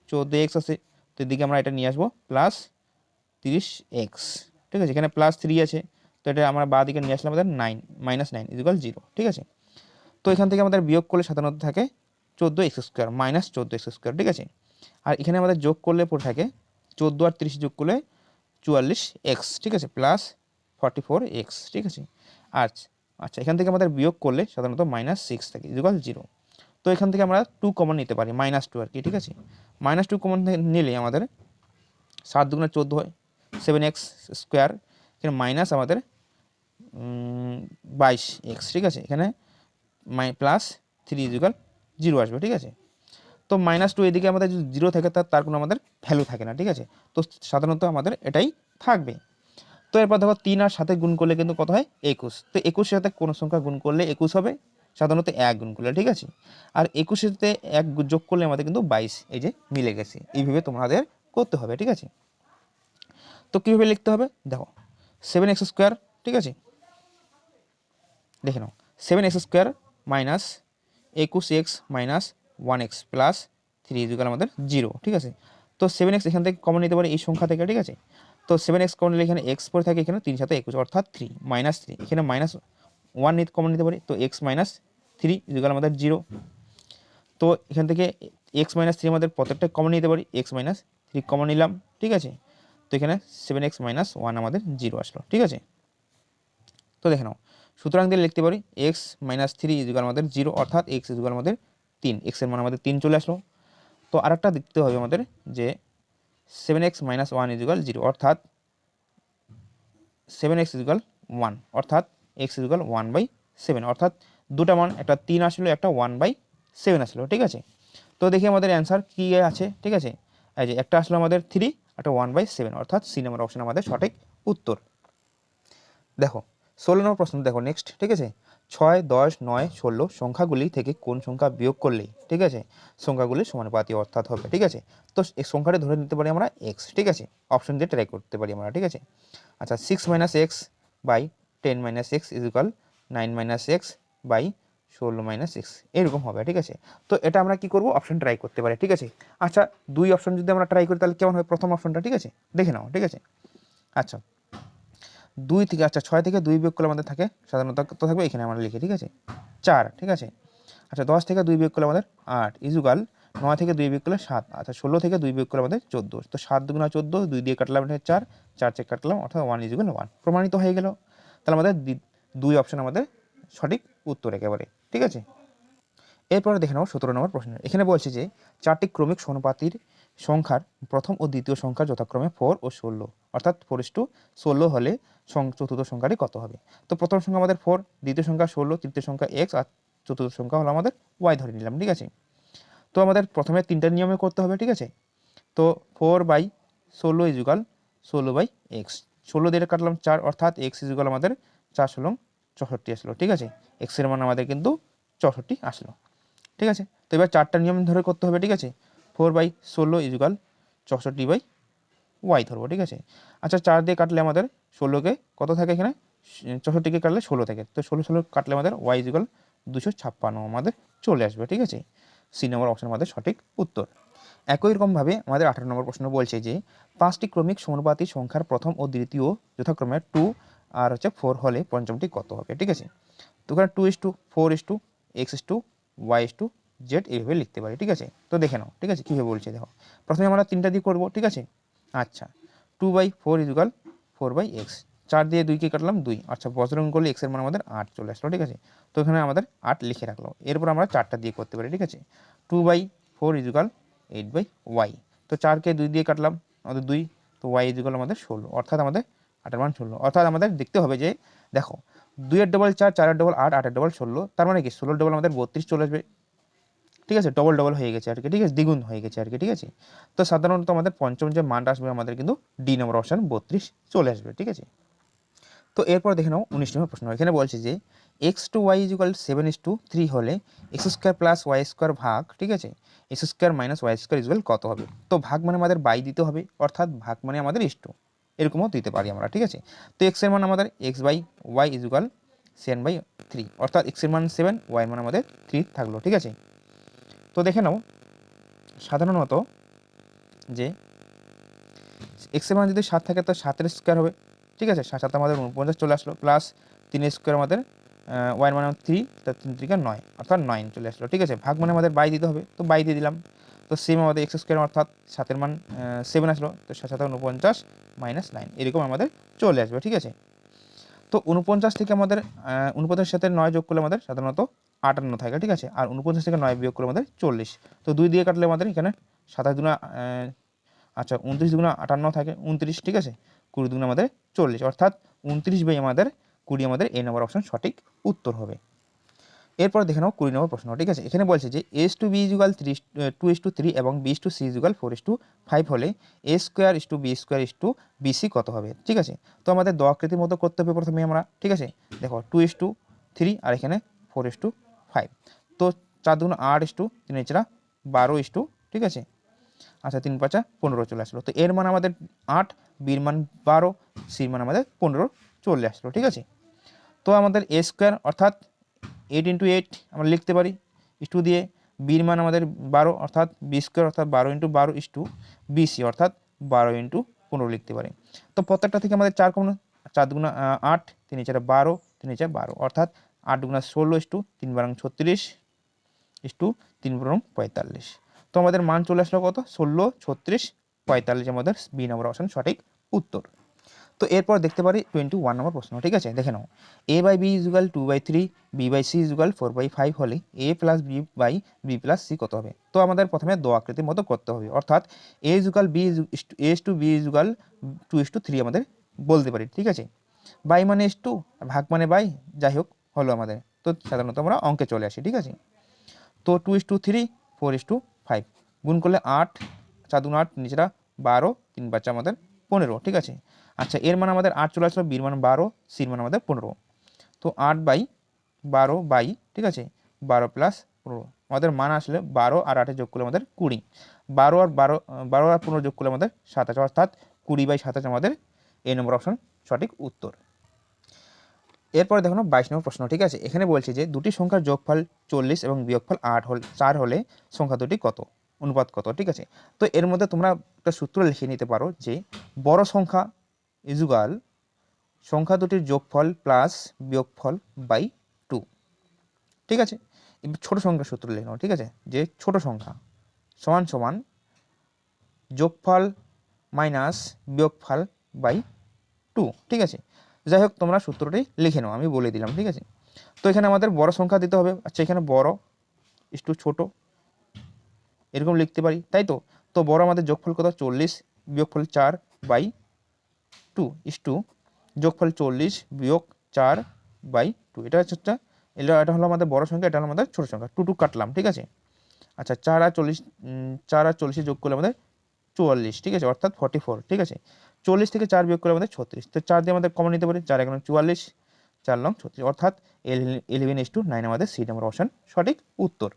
14x আছে, তো এদিকে আমরা এটা নিয়ে আসবো প্লাস 30x, ঠিক আছে। এখানে প্লাস 3 আছে, তো এটা আমরা বাঁ দিকে নিয়ে আসলে আমাদের 9 -9 = 0, ঠিক আছে। তো এখান থেকে আমাদের বিয়োগ করলে সাধারণত থাকে 14x square minus 14x square, ঠিক আছে। আর এখানে আমাদের যোগ করলে পড়ে থাকে 14 আর 30 যোগ করলে 44x, ঠিক আছে, প্লাস 44x, ঠিক আছে। আচ্ছা, এখান থেকে আমাদের বিয়োগ করলে সাধারণত -6 থাকে = 0। তো এখান থেকে আমরা 2 কমন নিতে পারি, -2 আর কি, ঠিক আছে। -2 কমন নিলে আমাদের 7 × 14 হয় 7x স্কোয়ার, এখানে মাইনাস আমাদের 22x, ঠিক আছে। এখানে প্লাস 3 = 0 আসবে, ঠিক আছে। তো -2 এদিকে আমাদের যদি 0 থাকে তার কোনো আমাদের ভ্যালু থাকে না, ঠিক আছে। তো সাধারণত আমাদের এটাই থাকবে। তো এরপর দেখো 3 আর 7 গুণ করলে কিন্তু কত হয় 21। তো 21 এর সাথে কোনো সংখ্যা গুণ করলে 21 হবে, সাধারণত 1 গুণ করলে, ঠিক আছে। আর 21 এর সাথে 1 যোগ করলে আমাদের কিন্তু 22, এই যে মিলে গেছে। এইভাবে তোমাদের করতে হবে, ঠিক আছে। তো কীভাবে লিখতে হবে দেখো 7x স্কোয়ার, ঠিক আছে, দেখে নাও 7x square minus 21x minus 1x plus 3 = আমাদের 0, ঠিক আছে। তো 7x এখান থেকে কমন নিতে পারি এই সংখ্যা থেকে, ঠিক আছে। তো 7x কমন নিলে এখানে x পরে থাকে, এখানে 3 × 7 = 21, অর্থাৎ 3 -3, এখানে -1 কমন নিতে পারি, তো x - 3 = আমাদের 0। তো এখান থেকে x - 3 আমাদের প্রত্যেকটা কমন নিতে পারি, x - 3 কমন নিলাম, ঠিক আছে। তো এখানে 7x - 1 আমাদের 0 আসলো, ঠিক আছে। তো দেখে নাও, সুতরাং দিয়ে লিখতে পারি x - 3 = আমাদের 0, অর্থাৎ x = আমাদের 3, x এর মান আমাদের 3 চলে আসলো। তো আরেকটা দেখতে হবে আমাদের যে 7x - 1 = 0, অর্থাৎ 7x = 1, অর্থাৎ x = 1/7, অর্থাৎ দুটা মান, একটা 3 আসলো, একটা 1/7 আসলো, ঠিক আছে। তো দেখি আমাদের অ্যান্সার কী আছে, ঠিক আছে। এই যে একটা আসলো আমাদের 3, একটা 1/7, অর্থাৎ সি নম্বর অপশন আমাদের সঠিক উত্তর। দেখো 16 নম্বর প্রশ্ন দেখো নেক্সট, ঠিক আছে। 6, 10, 9, 16 সংখ্যাগুলি থেকে কোন সংখ্যা বিয়োগ করলেই, ঠিক আছে, সংখ্যাগুলি সমানুপাতি অর্থাৎ হবে, ঠিক আছে। তো এই সংখ্যাটা ধরে নিতে পারি আমরা x, ঠিক আছে, অপশন দিয়ে ট্রাই করতে পারি আমরা, ঠিক আছে। আচ্ছা 6 - x by 10 - x = 9 - x by 16 - x, এরকম হবে, ঠিক আছে। তো এটা আমরা কি করব, অপশন ট্রাই করতে পারি, ঠিক আছে। আচ্ছা 2 অপশন যদি আমরা ট্রাই করি তাহলে কেমন হবে প্রথম অপশনটা, ঠিক আছে, দেখে নাও, ঠিক আছে। আচ্ছা 2 থেকে, আচ্ছা 6 থেকে 2 বিয়োগ করলে আমাদের থাকে সাধারণত তো থাকবে এখানে আমরা লিখি, ঠিক আছে, 4, ঠিক আছে। আচ্ছা 10 থেকে 2 বিয়োগ করলে আমাদের 8 = 9 থেকে 2 বিয়োগ করলে 7, আচ্ছা 16 থেকে 2 বিয়োগ করলে আমাদের 14, তো 7 × 14, 2 দিয়ে কাটলাম এটা 4, 4 চেক কাটলাম, অর্থাৎ 1 = 1 প্রমাণিত হয়ে গেল। তাহলে আমাদের 2 অপশন আমাদের সঠিক উত্তর একেবারে, ঠিক আছে। এরপরে দেখে নাও 17 নম্বর প্রশ্ন। এখানে বলছে যে 4টি ক্রমিক সমানুপাতির সংখ্যার প্রথম ও দ্বিতীয় সংখ্যা যথাক্রমে 4 ও 16, অর্থাৎ 4:16 হলে চতুর্থ সংখ্যাটি কত হবে। তো প্রথম সংখ্যা আমাদের 4, দ্বিতীয় সংখ্যা 16, তৃতীয় সংখ্যা x, আর চতুর্থ সংখ্যা হলো আমাদের y ধরে নিলাম, ঠিক আছে। তো আমাদের প্রথমে 3টা নিয়মে করতে হবে, ঠিক আছে। তো 4/16 = 16/x, 16 দিয়ে কাটলাম 4, অর্থাৎ x = আমাদের 4 × 64 আসলো, ঠিক আছে। x এর মান আমাদের কিন্তু 64 আসলো, ঠিক আছে। তো এবার 4টা নিয়ম ধরে করতে হবে, ঠিক আছে। 4/16 = 64/y ধরবো, ঠিক আছে। আচ্ছা 4 দিয়ে কাটলে আমাদের 16কে কত থাকে, এখানে 64কে কাটলে 16 থাকে, তো 16 কাটলে আমাদের y = 256 আমাদের চলে আসবে, ঠিক আছে। সি নম্বর অপশন আমাদের সঠিক উত্তর। একই রকমভাবে আমাদের 18 নম্বর প্রশ্ন বলছে যে 5টি ক্রমিক সমানুপাতিক সংখ্যার প্রথম ও দ্বিতীয় যথাক্রমে 2 আর 4 হলে পঞ্চমটি কত হবে, ঠিক আছে। তো এখানে 2:4, x:y:z এইভাবে লিখতে পারি, ঠিক আছে। তো দেখে নাও, ঠিক আছে, কীভাবে বলছে দেখো। প্রথমে আমরা 3টা দিয়ে করবো, ঠিক আছে। আচ্ছা 2/4 = 4/x, 4 দিয়ে 2কে কাটলাম 2, আচ্ছা বজ্রং করলে x এর মান আমাদের 8 চলে আসলো, ঠিক আছে। তো এখানে আমাদের 8 লিখে রাখলো। এরপর আমরা 4টা দিয়ে করতে পারি, ঠিক আছে। 2/4 = 8/y, তো 4কে 2 দিয়ে কাটলাম আমাদের 2, তো y = আমাদের 16, অর্থাৎ আমাদের 8 এর মান 16, অর্থাৎ আমাদের দেখতে হবে যে দেখো 2 এর ডবল 4, 4 এর ডবল 8, 8 এর ডবল 16, তার মানে কি 16 এর ডবল আমাদের 32 চলে আসবে, ঠিক আছে। ডবল হয়ে গেছে আর কি, ঠিক আছে, দ্বিগুণ হয়ে গেছে আর কি, ঠিক আছে। তো সাধারণত আমাদের পঞ্চম যে মানটা আসবে আমাদের কিন্তু ডি নম্বর অপশন 32 চলে আসবে, ঠিক আছে। তো এরপর দেখে নাও 19 নম্বর প্রশ্ন। এখানে বলছে যে এক্স টু ওয়াই ইকুয়াল 7:3 হলে x square plus y square ভাগ, ঠিক আছে, x square minus Y square equal কত হবে? তো ভাগ মানে আমাদের বাই দিতে হবে, অর্থাৎ ভাগ মানে আমাদের ইস্টু, এরকমও দিতে পারি আমরা, ঠিক আছে। তো এক্সের মান আমাদের এক্স বাই ওয়াই ইকুয়াল 7/3, অর্থাৎ এক্সের মান 7, ওয়াই মান আমাদের 3 থাকলো, ঠিক আছে। তো দেখে নাও সাধারণত যে এক্সের মান যদি 7 থাকে তো 7-এর স্কোয়ার হবে, ঠিক আছে, 7 আমাদের 49 চলে আসলো, প্লাস 3 স্কোয়ার আমাদের ওয়াই মানে 3, তার 3 3 9, অর্থাৎ 9 চলে আসলো, ঠিক আছে। ভাগ মানে আমাদের বাই দিতে হবে, তো বাই দিয়ে দিলাম। তো সেম আমাদের এক্স স্কোয়ার অর্থাৎ 7-এর মান 7 আসলো, তো 7 7 49 মাইনাস 9 এরকম আমাদের চলে আসবে, ঠিক আছে। তো 49 থেকে আমাদের 49 সাথে 9 যোগ করলে আমাদের সাধারণত 58 থাকে, ঠিক আছে। আর 49 থেকে 9 বিয়োগ করলে আমাদের 40, তো 2 দিয়ে কাটলে আমাদের এখানে 27 দুগুণা আচ্ছা 29 দুগুণা 58 থাকে 29, ঠিক আছে, 20 দুগুণা আমাদের 40, অর্থাৎ 29 বাই আমাদের 20 আমাদের এই নম্বর অপশন সঠিক উত্তর হবে। এরপর দেখে নাও 20 নম্বর প্রশ্ন, ঠিক আছে। এখানে বলছে যে এস টু বি ইকুয়াল 2:3 এবং বি টু সি ইকুয়াল 4:5 হলে A square to B square to BC কত হবে, ঠিক আছে। তো আমাদের দোয়াকৃতির মতো করতে হবে প্রথমে আমরা, ঠিক আছে। দেখো 2:3 আর এখানে 4:5, তো 4 দুগুণ 8 3 4 12, ঠিক আছে। আচ্ছা 3 5 15 চলে আসলো, তো এর মান আমাদের 8, বির মান 12, সির মান আমাদের 15 চলে আসলো, ঠিক আছে। তো আমাদের এ স্কোয়ার অর্থাৎ 8 × 8 আমরা লিখতে পারি ইস্টু দিয়ে, বির মান আমাদের 12 অর্থাৎ বি স্কোয়ার অর্থাৎ 12 × 12 ইস্টু বিসি অর্থাৎ 12 × 15 লিখতে পারি। তো প্রত্যেকটা থেকে আমাদের 4 কমন, 4 দুগুণা 8, 3 4 12, 3 4 12, অর্থাৎ 8 দুগুণা 16 3 12 36 3 12 45। তো আমাদের মান চলে আসলো কত? 16, 36, 45 আমাদের বি নম্বর অপশন সঠিক উত্তর। তো এরপর দেখতে পারি 21 নম্বর প্রশ্ন, ঠিক আছে। দেখে নাও A by B equal 2/3, B by C equal 4/5 হলে A plus B by B plus C কত হবে? তো আমাদের প্রথমে দোয়াকৃতির মতো করতে হবে, অর্থাৎ এ equal B A two B equal 2:3 আমাদের বলতে পারি, ঠিক আছে। বাই মানে টু, ভাগ মানে বাই, যাই হোক হলো আমাদের। তো সাধারণত আমরা অঙ্কে চলে আসি, ঠিক আছে। তো 2:3, 4:5 গুণ করলে 8, 4 দুগুণ 8, নিচেরা 12, 3 5 আমাদের 15, ঠিক আছে। আচ্ছা এর মান আমাদের 8 চলে আসলো, বির মান 12, সির মান আমাদের 15, তো 8/12 বাই, ঠিক আছে, 12 প্লাস 15 আমাদের মান আসলে 12 আর 8 যোগ করলে আমাদের 20, 12 আর 15 যোগ করলে আমাদের 27, অর্থাৎ 20/27 আমাদের এই নম্বর অপশন সঠিক উত্তর। এরপরে দেখো 22 নম্বর প্রশ্ন, ঠিক আছে। এখানে বলছে যে দুটি সংখ্যার যোগফল 40 এবং বিয়োগফল 4 হলে সংখ্যা দুটি কত, অনুপাত কত, ঠিক আছে। তো এর মধ্যে তোমরা একটা সূত্র লিখে নিতে পারো যে বড় সংখ্যা ইজুগাল সংখ্যা দুটির যোগফল প্লাস বিয়োগফল বাই 2, ঠিক আছে। এবার ছোট সংখ্যার সূত্র লিখে নাও, ঠিক আছে, যে ছোট সংখ্যা সমান সমান যোগফল মাইনাস বিয়োগফল বাই 2, ঠিক আছে। যাই হোক তোমরা সূত্রটি লিখে নাও, আমি বলে দিলাম, ঠিক আছে। তো এখানে আমাদের বড় সংখ্যা দিতে হবে, আচ্ছা এখানে বড় ইস্টু ছোট এরকম লিখতে পারি, তাই তো। তো বড় আমাদের যোগফল কত? 40 বিয়োগফল 4/2 ইস্টু যোগফল 40 বিয়োগ 4/2, এটা হচ্ছে এটা হলো আমাদের বড় সংখ্যা, এটা হলো আমাদের ছোট সংখ্যা, 2 কাটলাম, ঠিক আছে। আচ্ছা 4 আর 40 যোগ করলে আমাদের 44, ঠিক আছে, অর্থাৎ 44, ঠিক আছে। 40 থেকে 4 বিয়োগ করলে আমাদের 36, তো 4 দিয়ে আমাদের কমন নিতে পারি, 4 1 44, 4 লং 36, অর্থাৎ 11:9 আমাদের সি নম্বর অপশন সঠিক উত্তর।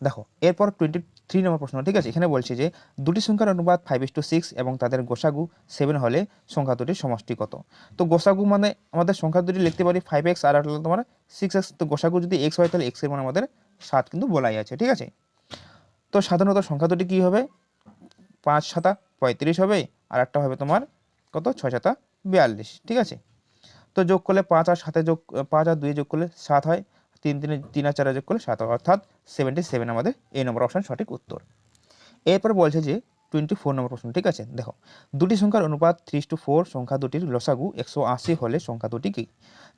দেখো এরপর 23 নম্বর প্রশ্ন, ঠিক আছে। এখানে বলছে যে দুটি সংখ্যার অনুপাত 5:6 এবং তাদের গোসাগু 7 হলে সংখ্যা দুটির সমষ্টি কত? তো গোসাগু মানে আমাদের সংখ্যা দুটি লিখতে পারি 5x আর হলো তোমার 6x, তো গোসাগু যদি x হয় তাহলে x এর মান আমাদের 7 কিন্তু বলাই আছে, ঠিক আছে। তো সাধারণত সংখ্যা দুটি কী হবে? 5 7 35 হবে, আর একটা হবে তোমার কত? 6 7 42, ঠিক আছে। তো যোগ করলে 5 আর 7 যোগ 5 আর 2 যোগ করলে 7 হয়, 3 আর 4 যোগ করলে 7 হয়, অর্থাৎ 77 আমাদের এই নম্বর অপশন সঠিক উত্তর। এরপর বলছে যে 24 নম্বর প্রশ্ন, ঠিক আছে। দেখো দুটি সংখ্যার অনুপাত 3:4 সংখ্যা দুটির লসাগু 180 হলে সংখ্যা দুটি কি?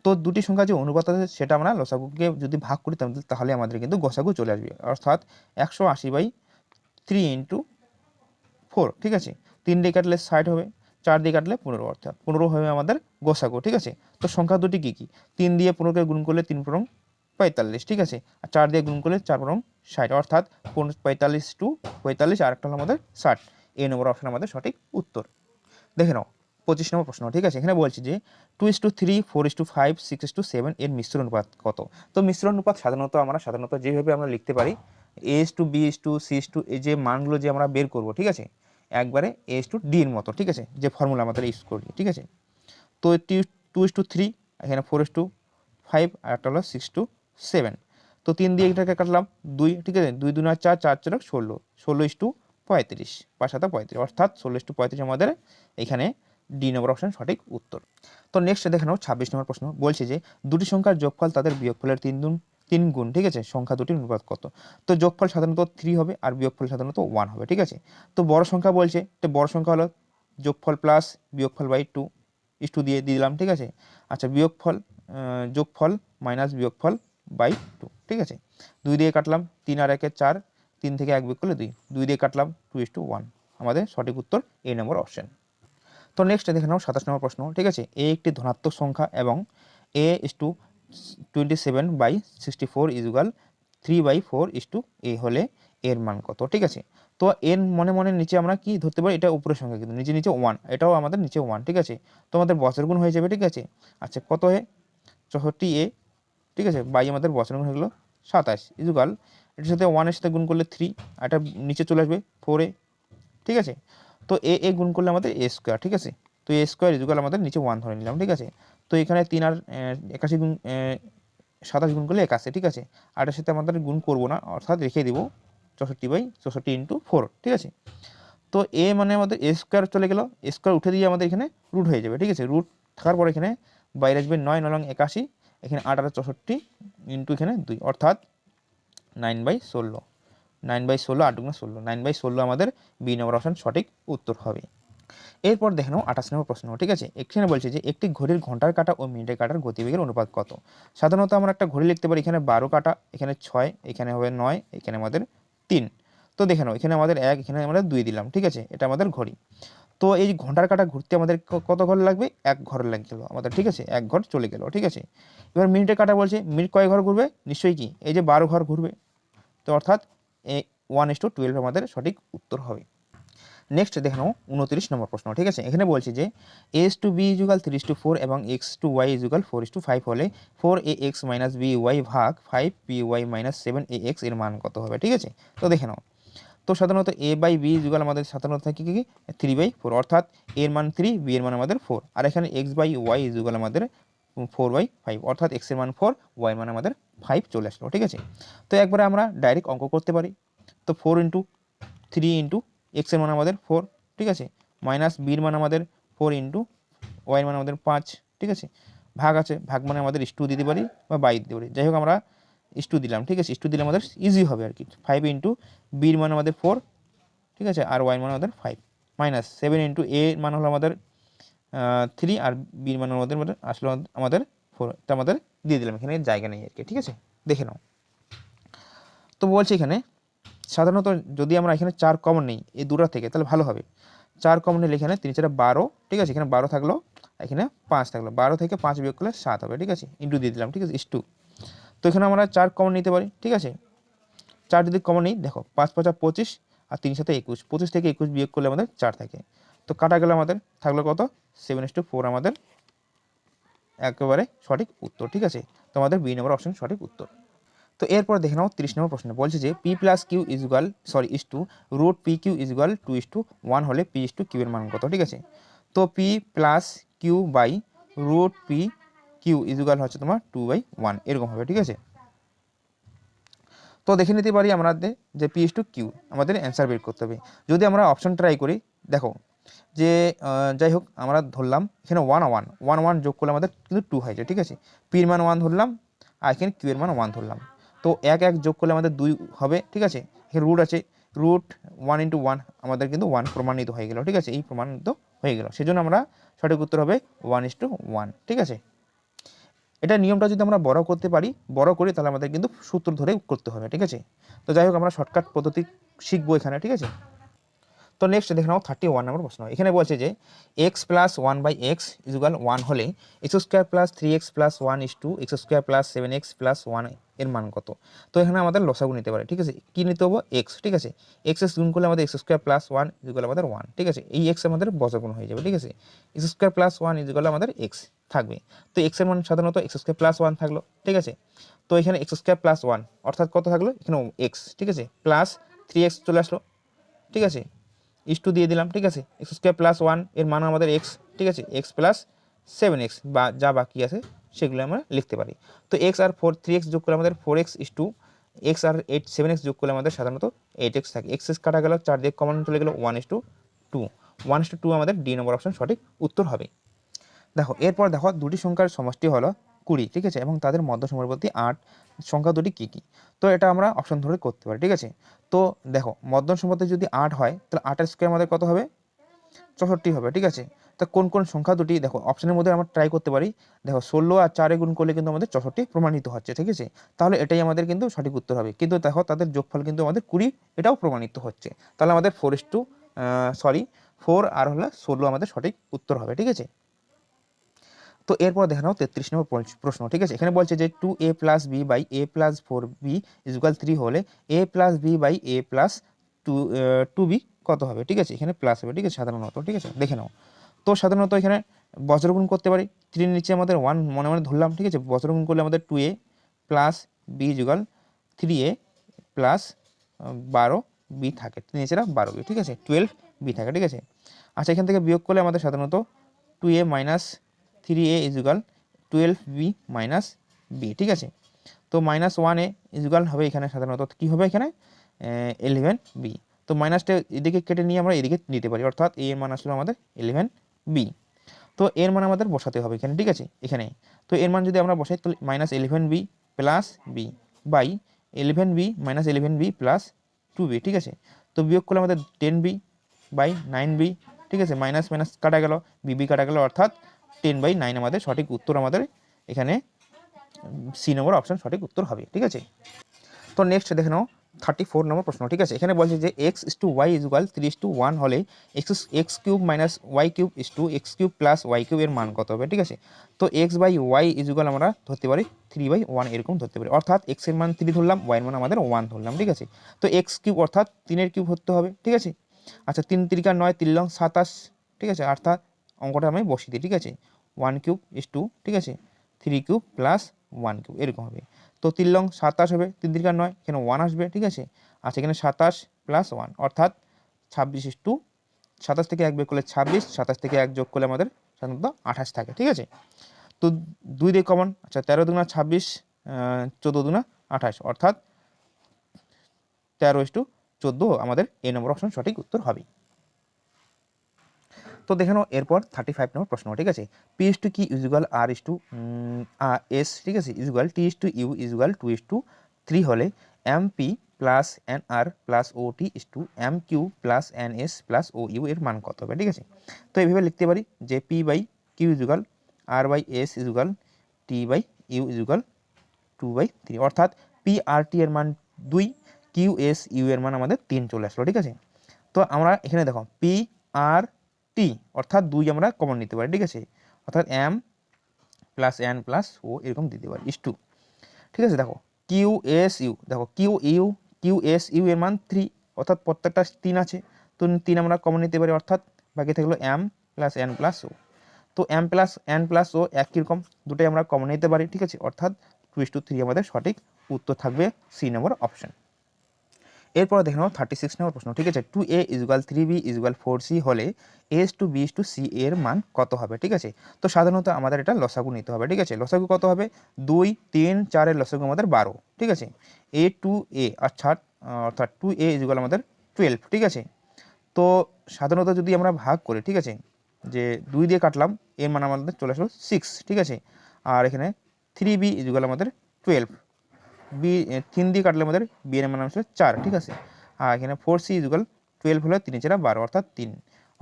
তো দুটি সংখ্যা যে অনুপাত আছে সেটা আমরা লসাগুকে যদি ভাগ করি তাহলে আমাদের কিন্তু গোসাগু চলে আসবে, অর্থাৎ 180/3 × 4, ঠিক আছে। 3 দিয়ে কাটলে 60 হবে, 4 দিয়ে কাটলে 15, অর্থাৎ 15 হবে আমাদের গোসাগু, ঠিক আছে। তো সংখ্যা দুটি কী কী? 3 দিয়ে 15কে গুণ করলে 3 পরং 45, ঠিক আছে, আর 4 দিয়ে গুণ করলে 4 পরং 60, অর্থাৎ 45 টু 45 আর একটা হলো আমাদের 60, এই নম্বর অপশন আমাদের সঠিক উত্তর। দেখে নাও 25 নম্বর প্রশ্ন, ঠিক আছে। এখানে বলছি যে 2:3, 4:5, 6:7 এর মিশ্র অনুপাত কত? তো মিশ্র অনুপাত সাধারণত যেভাবে আমরা লিখতে পারি A:B:C: এই যে মানগুলো যে আমরা বের করব, ঠিক আছে, একবারে A:D এর মতো, ঠিক আছে, যে ফর্মুলা আমাদের ইউজ করি, ঠিক আছে। তো 2:3, এখানে 4:5, আর একটা হলো 6:7। তো 3 দিয়ে এটাকে কাটলাম 2, ঠিক আছে, 2 2 4, 4 4 16, 16:35, 5 7 35, অর্থাৎ 16:35 আমাদের এখানে ডি নম্বর অপশন সঠিক উত্তর। তো নেক্সট দেখে নাও 26 নম্বর প্রশ্ন, বলছে যে দুটি সংখ্যার যোগফল তাদের বিয়োগফলের 3 গুণ, ঠিক আছে, সংখ্যা দুটির অনুপাত কত? তো যোগফল সাধারণত 3 হবে আর বিয়োগফল সাধারণত 1 হবে, ঠিক আছে। তো বড় সংখ্যা বলছে, তো বড় সংখ্যা হলো যোগফল প্লাস বিয়োগফল বাই 2 দিয়ে দিলাম, ঠিক আছে। আচ্ছা, বিয়োগফল যোগফল মাইনাস বিয়োগফল বাই 2, ঠিক আছে। 2 দিয়ে কাটলাম, 3 আর 1 4, 3 থেকে 1 বিয়োগ করলে 2, 2 দিয়ে কাটলাম 2:1, আমাদের সঠিক উত্তর এই নম্বর অপশন। তো নেক্সট দেখে নাও 27 নম্বর প্রশ্ন, ঠিক আছে। এ একটি ধনাত্মক সংখ্যা এবং A:27/64 3/4 হলে এর মান কত? ঠিক আছে। তো এর মনে মনে নিচে আমরা কি ধরতে পারি, এটা উপরের সংখ্যা, কিন্তু নিচে নিচে 1, এটাও আমাদের নিচে 1, ঠিক আছে। তো আমাদের বছর গুণ হয়ে যাবে, ঠিক আছে। আচ্ছা, কত এ 64A, ঠিক আছে, বাই আমাদের বছর গুণ হয়ে গেলো 27 ইজুগাল, এটার সাথে 1 এর সাথে গুণ করলে 3, আর এটা নিচে চলে আসবে 4A, ঠিক আছে। তো এ গুণ করলে আমাদের A স্কোয়ার, ঠিক আছে। তো A স্কোয়ার ইজুগাল আমাদের নিচে 1 ধরে নিলাম, ঠিক আছে। তো এখানে 3 আর 81 গুণ 27 গুণ করলে 81, ঠিক আছে। আর এর সাথে আমাদের গুণ করবো না, অর্থাৎ রেখে দিব 64/64 ঠিক আছে। তো এ মানে আমাদের A স্কোয়ার চলে গেল, A স্কোয়ার উঠে দিয়ে আমাদের এখানে রুট হয়ে যাবে, ঠিক আছে। রুট থাকার পর এখানে বাইরে আসবে 9 9 81, এখানে 8 আর 64 ইন্টু এখানে 2, অর্থাৎ 9/16, 9/16, 8 গুণ 16, 9/16 আমাদের বি নম্বর অপশন সঠিক উত্তর হবে। এরপর দেখে নাও 28 নম্বর প্রশ্ন, ঠিক আছে। এখানে বলছে যে একটি ঘড়ির ঘন্টার কাঁটা ও মিনিটের কাঁটার গতিবেগের অনুপাত কত? সাধারণত আমরা একটা ঘড়ি লিখতে পারি, এখানে 12 কাঁটা, এখানে 6, এখানে হবে 9, এখানে আমাদের 3। তো দেখে নাও, এখানে আমাদের 1, এখানে আমরা 2 দিলাম, ঠিক আছে, এটা আমাদের ঘড়ি। তো এই ঘন্টার কাঁটা ঘুরতে আমাদের কত ঘর লাগবে? 1 ঘর লাগবে আমাদের, ঠিক আছে, 1 ঘর চলে গেল, ঠিক আছে। এবার মিনিটের কাঁটা বলছে মিনিট কয় ঘর ঘুরবে? নিশ্চয়ই কি এই যে 12 ঘর ঘুরবে, তো অর্থাৎ 1:12 আমাদের সঠিক উত্তর হবে। নেক্সট দেখে নাও 29 নম্বর প্রশ্ন, ঠিক আছে। এখানে বলছে যে A:B = 3:4 এবং X:Y = 4:5 হলে 4AX - BY ভাগ 5BY - 7AX এর মান কত হবে? ঠিক আছে। তো দেখে নাও, তো সাধারণত A/B যুগল আমাদের সাধারণত থাকে কি 3/4, অর্থাৎ এর মান 3, B এর মান আমাদের 4, আর এখানে X/Y যুগল আমাদের 4/5, অর্থাৎ X এর মান 4, Y এর মান আমাদের 5 চলে আসলো, ঠিক আছে। তো একবারে আমরা ডাইরেক্ট অঙ্ক করতে পারি। তো 4 × 3 × X এর মান আমাদের 4, ঠিক আছে, মাইনাস B এর মান আমাদের 4 × Y এর মান আমাদের 5, ঠিক আছে। ভাগ আছে, ভাগ মানে আমাদের ইস্টু দিতে পারি বা বাই দিতে পারি, যাই হোক আমরা ইস্টু দিলাম, ঠিক আছে। ইস্টু দিলে আমাদের ইজি হবে আর কি। 5 × B এর মান আমাদের 4, ঠিক আছে, আর Y এর মান আমাদের 5, মাইনাস 7 × A এর মান হলো আমাদের 3, আর B এর মান আমাদের আসলো আমাদের 4, এটা আমাদের দিয়ে দিলাম, এখানে জায়গা নেই আর কি, ঠিক আছে। দেখে নাও, তো বলছি এখানে সাধারণত যদি আমরা এখানে 4 কমন নিই এই দুটো থেকে, তাহলে ভালো হবে। 4 কমন নিলে এখানে 3 4 12, ঠিক আছে, এখানে 12 থাকলো, এখানে 5 থাকলো, 12 থেকে 5 বিয়োগ করলে 7 হবে, ঠিক আছে, ইন্টু দিয়ে দিলাম, ঠিক আছে, ইস্টু। তো এখানে আমরা 4 কমন নিতে পারি, ঠিক আছে। 4 যদি কমন নিই, দেখো 5 5 25, আর 3 7 21, 25 থেকে 21 বিয়োগ করলে আমাদের 4 থাকে, তো কাটা গেল, আমাদের থাকলো কত? 7:4 আমাদের একেবারে সঠিক উত্তর, ঠিক আছে। তো আমাদের বি নম্বর অপশন সঠিক উত্তর। তো এরপর দেখে নাও 30 নম্বর প্রশ্ন, বলছে যে P + Q = √PQ = 2:1 হলে P/Q এর মান কত? ঠিক আছে। তো P + Q / √PQ = হচ্ছে তোমার 2/1 এরকম হবে, ঠিক আছে। তো দেখে নিতে পারি আমরা যে P/Q আমাদের অ্যান্সার বের করতে হবে। যদি আমরা অপশন ট্রাই করি, দেখো যে যাই হোক আমরা ধরলাম এখানে 1 1 যোগ করলে আমাদের কিন্তু 2 হয়ে যায়, ঠিক আছে। P এর মান 1 ধরলাম, আর এখানে Q এর মান 1 ধরলাম, তো 1 1 যোগ করলে আমাদের 2 হবে, ঠিক আছে। এখানে রুট আছে, √1 × 1 আমাদের কিন্তু 1 প্রমাণিত হয়ে গেল, ঠিক আছে, এই প্রমাণিত হয়ে গেল, সেজন্য আমরা সঠিক উত্তর হবে 1:1, ঠিক আছে। এটা নিয়মটা যদি আমরা বড় করতে পারি, বড় করি, তাহলে আমাদের কিন্তু সূত্র ধরে করতে হবে, ঠিক আছে। তো যাই হোক আমরা শর্টকাট পদ্ধতি শিখবো এখানে, ঠিক আছে। তো নেক্সট দেখে নাও 31 নম্বর প্রশ্ন, এখানে বলছে যে x + 1/x = 1 হলে x² + 3x + 1 = x² + 7x + 1 এর মান কত। তো এখানে আমাদের লসাগু নিতে পারে, ঠিক আছে। কী নিতে হবো, এক্স, ঠিক আছে। এক্স গুণ করলে আমাদের এক্স স্কোয়ার প্লাস ওয়ান ইজুগাল আমাদের ওয়ান, ঠিক আছে। এই এক্স আমাদের বজ্রগুণ হয়ে যাবে, ঠিক আছে। এক্স স্কোয়ার প্লাস ওয়ান ইজুগাল আমাদের এক্স থাকবে। তো এক্সের মান সাধারণত এক্স স্কোয়ার প্লাস ওয়ান থাকলো, ঠিক আছে। তো এখানে এক্স স্কোয়ার প্লাস ওয়ান অর্থাৎ কত থাকলো, এখানে এক্স, ঠিক আছে, প্লাস 3x চলে আসলো, ঠিক আছে। ইস টু দিয়ে দিলাম, ঠিক আছে। এক্স স্কোয়ার প্লাস ওয়ান এর মান আমাদের এক্স, ঠিক আছে। এক্স প্লাস 7x বা যা বাকি আছে সেগুলো আমরা লিখতে পারি। তো এক্স আর 3x যোগ করলে আমাদের 4x is to x R 7x যোগ করলে আমাদের সাধারণত 8x থাকে। এক্স কাটা গেল, 4 দিয়ে কমন চলে গেল, 1:2, 1:2 আমাদের ডি নম্বর অপশন সঠিক উত্তর হবে। দেখো এরপর দেখো দুটি সংখ্যার সমষ্টি হলো 20, ঠিক আছে, এবং তাদের মধ্য সীমাবর্তী 8, সংখ্যা দুটি কী কী। তো এটা আমরা অপশন ধরে করতে পারি, ঠিক আছে। তো দেখো মধ্য সীমাবর্তী যদি 8 হয় তাহলে 8 স্কোয়ার আমাদের কত হবে, 64 হবে, ঠিক আছে। তো কোন কোন সংখ্যা দুটি, দেখো অপশনের মধ্যে আমরা ট্রাই করতে পারি। দেখো 16 আর 4 গুণ করলে কিন্তু আমাদের 64 প্রমাণিত হচ্ছে, ঠিক আছে। তাহলে এটাই আমাদের কিন্তু সঠিক উত্তর হবে। কিন্তু দেখো তাদের যোগফল কিন্তু আমাদের 20, এটাও প্রমাণিত হচ্ছে। তাহলে আমাদের 4 আর হলো 16 আমাদের সঠিক উত্তর হবে, ঠিক আছে। তো এরপর দেখে নাও 33 নম্বর প্রশ্ন, ঠিক আছে। এখানে বলছে যে 2a plus B by a plus 4b equal 3 হলে a plus B by a plus 2b কত হবে, ঠিক আছে। এখানে প্লাস হবে, ঠিক আছে, সাধারণত, ঠিক আছে। দেখে নাও তো সাধারণত এখানে বজ্রগুণ করতে পারি। 3 নিচে আমাদের 1 মনে মনে ধরলাম, ঠিক আছে। বজ্রগুণ করলে আমাদের 2a plus B equal 3a plus 12b থাকে, নিচেরা 12b, ঠিক আছে, 12b থাকে, ঠিক আছে। আচ্ছা এখান থেকে বিয়োগ করলে আমাদের সাধারণত 2a minus 3a ইজুগাল 12b minus b, ঠিক আছে। তো মাইনাস 1a ইজুগাল হবে এখানে সাধারণত কী হবে, এখানে 11b। তো মাইনাসটা এদিকে কেটে নিয়ে আমরা এদিকে নিতে পারি, অর্থাৎ a এর মান আসলে আমাদের 11b। তো এর মান আমাদের বসাতে হবে এখানে, ঠিক আছে, এখানে। তো এর মান যদি আমরা বসাই তাহলে minus 11b plus B by 11b minus 11b plus 2b, ঠিক আছে। তো বিয়োগ করলে আমাদের 10b বাই 9b, ঠিক আছে। মাইনাস মাইনাস কাটা গেল, বিবি কাটা গেল, অর্থাৎ 10/9 আমাদের সঠিক উত্তর আমাদের এখানে সি নম্বর অপশন সঠিক উত্তর হবে, ঠিক আছে। তো নেক্সট দেখে নাও 34 নম্বর প্রশ্ন, ঠিক আছে। এখানে বলছে যে x is to y equal 3:1 হলে x cube minus y cube is to x cube plus y cube এর মান কত হবে, ঠিক আছে। তো এক্স বাই ওয়াই ইজুগাল আমরা ধরতে পারি 3/1 এরকম ধরতে পারি, অর্থাৎ এক্স এর মান 3 ধরলাম, ওয়াই এর মান আমাদের 1 ধরলাম, ঠিক আছে। তো এক্স কিউব অর্থাৎ 3 কিউব হতে হবে, ঠিক আছে। আচ্ছা 3 3 9 3 লং 27, ঠিক আছে। অর্থাৎ অঙ্কটা আমি বসিয়ে দিই, ঠিক আছে। 1 কিউব ইস টু, ঠিক আছে, 3 কিউব প্লাস 1 কিউব এরকম হবে। তো 3 লং 27 হবে, 3 3 9, এখানে 1 আসবে, ঠিক আছে। আচ্ছা এখানে 27 প্লাস 1 অর্থাৎ 26 ইস টু 27 থেকে 1 বের করলে 26, 27 থেকে 1 যোগ করলে আমাদের সাধারণত 28 থাকে, ঠিক আছে। তো 2 দিয়ে কমন, আচ্ছা 13 দুগুণা 26, 14 দুগুণা 28, অর্থাৎ 13:14 আমাদের এ নম্বর অপশন সঠিক উত্তর হবে। তো দেখে নাও এরপর 35 নম্বর প্রশ্ন, ঠিক আছে। পি ইস টু কি ইজুগাল আর ইস টু এস, ঠিক আছে, ইজুগাল টি ইস টু ইউ ইজুগাল 2:3 হলে m p plus n r plus o t is to m q plus n s plus o u এর মান কত হবে, ঠিক আছে। তো এইভাবে লিখতে পারি যে p by q equal r by s equal t by u equal 2/3, অর্থাৎ পি আর টি এর মান 2, কিউ এস ইউ এর মান আমাদের 3 চলে আসলো, ঠিক আছে। তো আমরা এখানে দেখো পি আর টি অর্থাৎ 2 আমরা কমন নিতে পারি, ঠিক আছে, অর্থাৎ এম প্লাস এন প্লাস ও এরকম দিতে পারি ইস টু, ঠিক আছে। দেখো কিউ এস ইউ, দেখো কিউ এস ইউ এর মান 3, অর্থাৎ প্রত্যেকটা 3 আছে, তো 3 আমরা কমন নিতে পারি, অর্থাৎ বাকি থাকলো এম প্লাস এন প্লাস ও। তো এম প্লাস এন প্লাস ও একই রকম, দুটোই আমরা কমন নিতে পারি, ঠিক আছে, অর্থাৎ 2:3 আমাদের সঠিক উত্তর থাকবে সি নম্বর অপশন। এরপর দেখে নাও 36 নম্বর প্রশ্ন, ঠিক আছে। 2a ইজুগাল 3b ইজুগাল 4c হলে a to b to c এর মান কত হবে, ঠিক আছে। তো সাধারণত আমাদের এটা লসাগু নিতে হবে, ঠিক আছে। লসাগু কত হবে, 2 3 4 এর লসাগু আমাদের 12, ঠিক আছে। a টু a অর্থাৎ 2a ইজুগাল আমাদের 12, ঠিক আছে। তো সাধারণত যদি আমরা ভাগ করি, ঠিক আছে, যে 2 দিয়ে কাটলাম এর মান আমাদের চলে আসলো 6, ঠিক আছে। আর এখানে 3b ইজুগাল আমাদের 12, বি 3 দিয়ে কাটলে আমাদের বি এর মান আসলে 4, ঠিক আছে। আর এখানে 4c ইজুগাল 12 হলে 3 4 12, অর্থাৎ 3,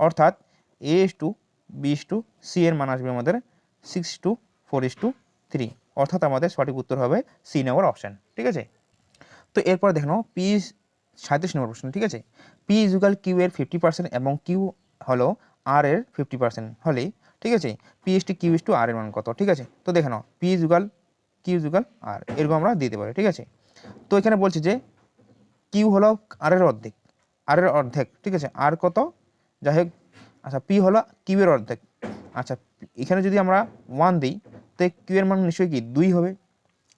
অর্থাৎ a is to b is to c এর মান আসবে আমাদের 6:4:3, অর্থাৎ আমাদের সঠিক উত্তর হবে সি নম্বর অপশান, ঠিক আছে। তো এরপর দেখে নাও পি 37 নম্বর প্রশ্ন, ঠিক আছে। পি ইজুগাল কিউ এর 50% এবং কিউ হলো আর এর 50% হলে, ঠিক আছে, P is to Q is to R এর মান কত, ঠিক আছে। তো দেখে নাও P equal Q equal R, এরকম আমরা দিতে পারি, ঠিক আছে। তো এখানে বলছি যে কিউ হলো আর এর অর্ধেক, ঠিক আছে। আর কত, যাই হোক, আচ্ছা পি হলো কিউ এর অর্ধেক। আচ্ছা এখানে যদি আমরা 1 দিই তো কিউ এর মান নিশ্চয়ই কি 2 হবে,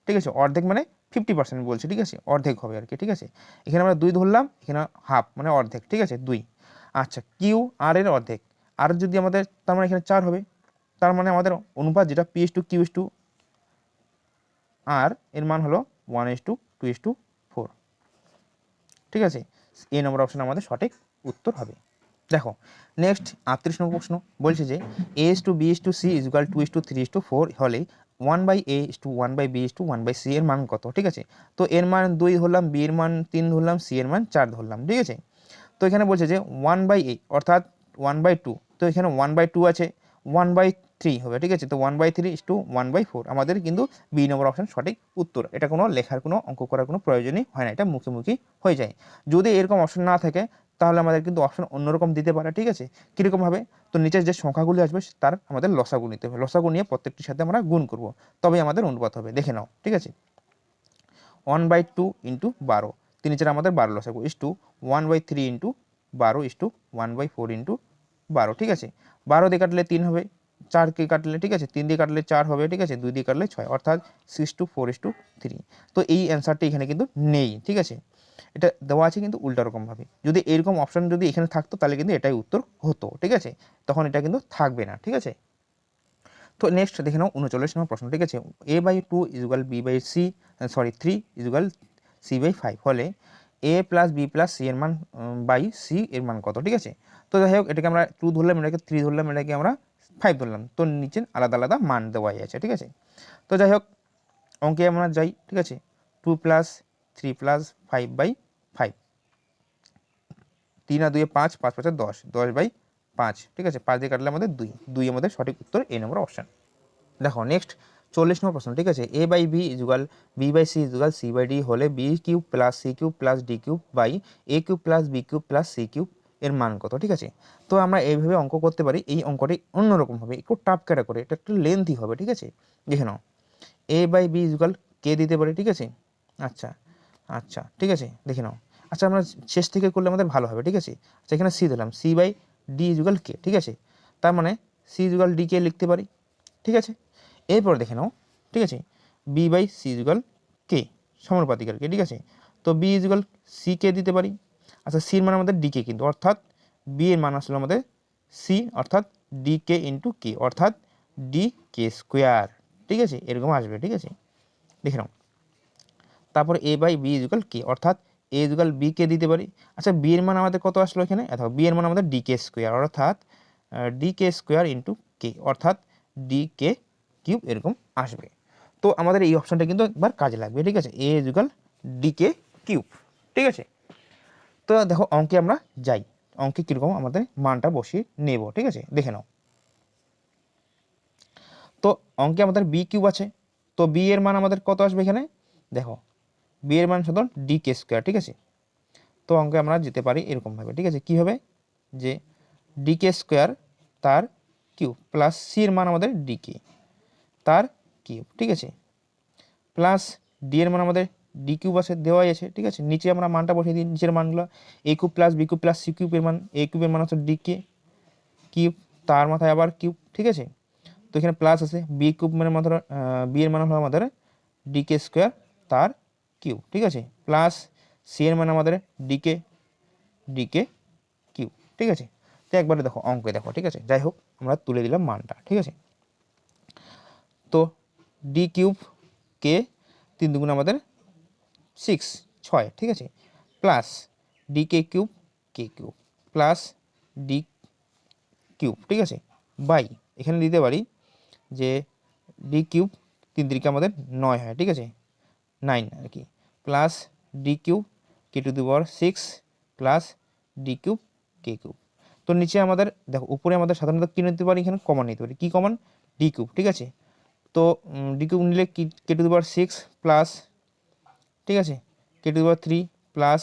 ঠিক আছে। অর্ধেক মানে 50% বলছি, ঠিক আছে, অর্ধেক হবে আর কি, ঠিক আছে। এখানে আমরা 2 ধরলাম, এখানে হাফ মানে অর্ধেক, ঠিক আছে, 2। আচ্ছা কিউ আর এর অর্ধেক, আর যদি আমাদের তার মানে এখানে 4 হবে, তার মানে আমাদের অনুপাত যেটা P/Q/2 আর এর মান হলো 1:2:4, ঠিক আছে। এ নম্বর অপশন আমাদের সঠিক উত্তর হবে। দেখো নেক্সট 38 নম্বর প্রশ্ন বলছে যে A/B/C = 2:3:4 হলে 1/A/1/B/1/C এর মান কত, ঠিক আছে। তো এর মান 2 ধরলাম, বি এর মান 3 ধরলাম, সি এর মান 4 ধরলাম, ঠিক আছে। তো এখানে বলছে যে 1/A অর্থাৎ 1/2, তো এখানে 1/2 আছে, 1/3 হবে, ঠিক আছে। তো 1/3:1/4 আমাদের কিন্তু বি নম্বর অপশন সঠিক উত্তর। এটা কোনো লেখার কোনো অঙ্ক করার কোনো প্রয়োজনই হয় না, এটা মুখোমুখি হয়ে যায়। যদি এরকম অপশন না থাকে তাহলে আমাদের কিন্তু অপশন অন্যরকম দিতে পারে, ঠিক আছে। কীরকমভাবে, তো নিচের যে সংখ্যাগুলি আসবে তার আমাদের লসাগু নিতে হবে, লসাগু নিয়ে প্রত্যেকটির সাথে আমরা গুণ করব, তবেই আমাদের অনুপাত হবে। দেখে নাও, ঠিক আছে। 1/2 × 12, 3 4 আমাদের 12 লসাগু, = 1/3 × 12 = 1/4 × 12, ঠিক আছে। 12 দিয়ে কাটলে 3 হবে, 4 কে কাটলে, ঠিক আছে, 3 দিয়ে কাটলে 4 হবে, ঠিক আছে, 2 দিয়ে কাটলে 6, অর্থাৎ 6:4:3। তো এই অ্যান্সারটি এখানে কিন্তু নেই, ঠিক আছে। এটা দেওয়া আছে কিন্তু উল্টা রকমভাবে। যদি এরকম অপশন যদি এখানে থাকতো তাহলে কিন্তু এটাই উত্তর হতো, ঠিক আছে। তখন এটা কিন্তু থাকবে না, ঠিক আছে। তো নেক্সট দেখে নাও 39 নম্বর প্রশ্ন, ঠিক আছে। A/2 = B/C, 3 = C/5 হলে A + B + C এর মান বাই C এর মান কত, ঠিক আছে। তো যাই হোক, এটাকে আমরা 2 ধরলাম, এটাকে 3 ধরলাম, এটাকে আমরা 5 ধরলাম, তো নিচে আলাদা আলাদা মান দেওয়াই আছে, ঠিক আছে। তো যাই হোক, অঙ্কে আমরা যাই, ঠিক আছে। 2 + 3 + 5/5, 3 আর 2 5, 5 5 10, 10/5, ঠিক আছে। 5 দিয়ে কাটলে আমাদের 2 আমাদের সঠিক উত্তর, এই নম্বর অপশন। দেখো নেক্সট 40 নম্বর প্রশ্ন, ঠিক আছে। A/B = B/C = C/D হলে B³ + C³ + D³ A³ + B³ + C³ এর মান কত, ঠিক আছে। তো আমরা এইভাবে অঙ্ক করতে পারি, এই অঙ্কটি অন্যরকম হবে, একটু টাফ ক্যাটাগরি, এটা একটু লেন্থি হবে, ঠিক আছে। দেখে নাও, A/B = K দিতে পারি, ঠিক আছে। আচ্ছা আচ্ছা, ঠিক আছে, দেখে নাও। আচ্ছা আমরা শেষ থেকে করলে আমাদের ভালো হবে, ঠিক আছে। আচ্ছা এখানে সি দিলাম, C/D = K, ঠিক আছে। তার মানে C = DK লিখতে পারি, ঠিক আছে। এরপর দেখে নাও, ঠিক আছে, B/C = K সমানুপাতিক আর কি, ঠিক আছে। তো B = CK দিতে পারি। আচ্ছা সি এর মান আমাদের DK কিন্তু, অর্থাৎ B এর মান আসলে আমাদের C, অর্থাৎ DK × K, অর্থাৎ DK², ঠিক আছে, এরকম আসবে, ঠিক আছে। দেখে নাও, তারপর A/B = K, অর্থাৎ A = B কে দিতে পারি। আচ্ছা B এর মান আমাদের কত আসলো এখানে, দেখো B এর মান আমাদের DK², অর্থাৎ DK² × K, অর্থাৎ DK³ এরকম আসবে। তো আমাদের এই অপশনটা কিন্তু একবার কাজে লাগবে, ঠিক আছে। A = DK³, ঠিক আছে। তো দেখো অঙ্কে আমরা যাই, অঙ্কে কীরকম আমাদের মানটা বসিয়ে নেব, ঠিক আছে, দেখে নাও। তো অঙ্কে আমাদের B³ আছে, তো B এর মান আমাদের কত আসবে এখানে, দেখো B এর মান শুধু DK², ঠিক আছে। তো অঙ্কে আমরা যেতে পারি এরকমভাবে, ঠিক আছে। কী হবে, যে DK² তার কিউব প্লাস সি এর মান আমাদের DK তার কিউব, ঠিক আছে, প্লাস ডি এর মান আমাদের D³ আছে, দেওয়াই আছে, ঠিক আছে। নিচে আমরা মানটা বসিয়ে দিই, নিচের মানগুলো A³ + B³ + C³ এর মান, A³ এর মান হচ্ছে DK কিউব, তার মাথায় আবার কিউব, ঠিক আছে। তো এখানে প্লাস আছে, B³ মানে মাত্র B এর মান হলো আমাদের DK² তার কিউব, ঠিক আছে, প্লাস সি এর মান আমাদের DK কিউব, ঠিক আছে। তো একবারে দেখো অঙ্কে দেখো, ঠিক আছে। যাই হোক, আমরা তুলে দিলাম মানটা, ঠিক আছে। তো D³ কে 3 দুগুণ আমাদের 6, ঠিক আছে, plus DK³ K³ plus D³ ঠিক আছে, বাই এখানে দিতে পারি যে D³ 3 3 আমাদের 9 হয়, ঠিক আছে, 9 আর কি, plus D³ K⁶ plus D³ K³। তো নিচে আমাদের দেখো, উপরে আমাদের সাধারণত কী নিতে পারি, এখানে কমন নিতে পারি, কি কমন, D³, ঠিক আছে। তো D³ নিলে K⁶ প্লাস, ঠিক আছে, K⁵ প্লাস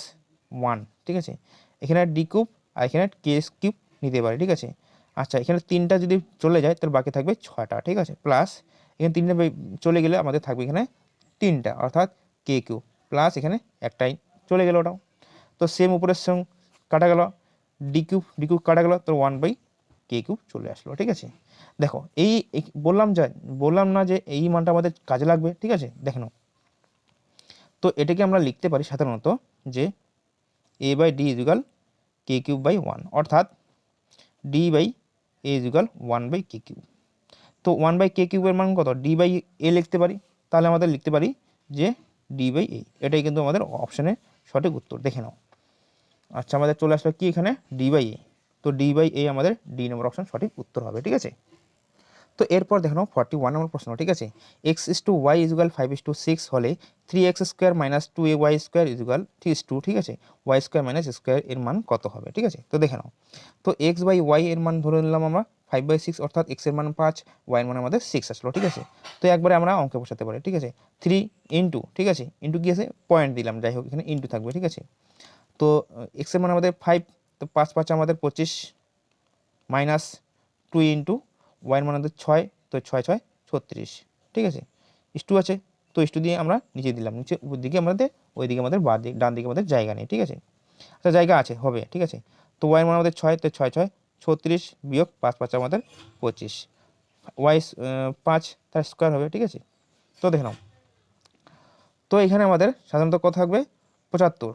1, ঠিক আছে। এখানে D³ আর এখানে K³ নিতে পারি, ঠিক আছে। আচ্ছা এখানে 3টা যদি চলে যায় তাহলে বাকি থাকবে 6টা, ঠিক আছে, প্লাস এখানে 3টা চলে গেলে আমাদের থাকবে এখানে 3টা, অর্থাৎ কে কিউব প্লাস এখানে একটাই চলে গেল ওটাও। তো সেম উপরের সঙ্গে কাটা গেল, ডি কিউব কাটা গেল, তো 1/কে কিউব চলে আসলো। ঠিক আছে, দেখো এই বললাম না যে এই মানটা আমাদের কাজে লাগবে। ঠিক আছে, দেখে নাও। তো এটাকে আমরা লিখতে পারি সাধারণত যে a/d equal K cube by 1, অর্থাৎ d/a ইকুয়াল 1/কে কিউব। তো 1/কে কিউবের মান কত? d/a লিখতে পারি, তাহলে আমাদের লিখতে পারি যে d/a, এটাই কিন্তু আমাদের অপশানের সঠিক উত্তর। দেখে নাও। আচ্ছা, আমাদের চলে আসলো কি এখানে d/a, তো d/a আমাদের ডি নম্বর অপশন সঠিক উত্তর হবে। ঠিক আছে, তো এরপর দেখো 41 নম্বর প্রশ্ন। ঠিক আছে, x/y = 5/6 হলে 3x² - 2ay² = 3:2। ঠিক আছে, y² - x² এর মান কত হবে? ঠিক আছে, তো দেখে নাও। তো x/y এর মান ধরে নিলাম আমরা 5/6, অর্থাৎ x এর মান 5, y এর মান আমাদের 6 আসলো। ঠিক আছে, তো একবারে আমরা অঙ্কে বসাতে পারি। ঠিক আছে, 3 ইন্টু, ঠিক আছে, ইন্টু কি আছে পয়েন্ট দিলাম, যাই হোক এখানে ইন্টু থাকবে। ঠিক আছে, তো x এর মান আমাদের 5, তো 5 5 আমাদের 25 মাইনাস 2 ইন্টু y এর মান আমাদের 6, তো 6 6 36। ঠিক আছে, ইস্টু আছে, তো ইস্টু দিয়ে আমরা নিচে দিলাম, নিচে দিকে আমাদের, ওইদিকে আমাদের ডান দিকে আমাদের জায়গা নেই। ঠিক আছে, আচ্ছা জায়গা আছে, হবে। ঠিক আছে, তো y এর মান আমাদের 6, তো 6 6 36 বিয়োগ 5 5 আমাদের 25, y 5 তার স্কোয়ার হবে। ঠিক আছে, তো দেখে নাও। তো এখানে আমাদের সাধারণত কত থাকবে? 75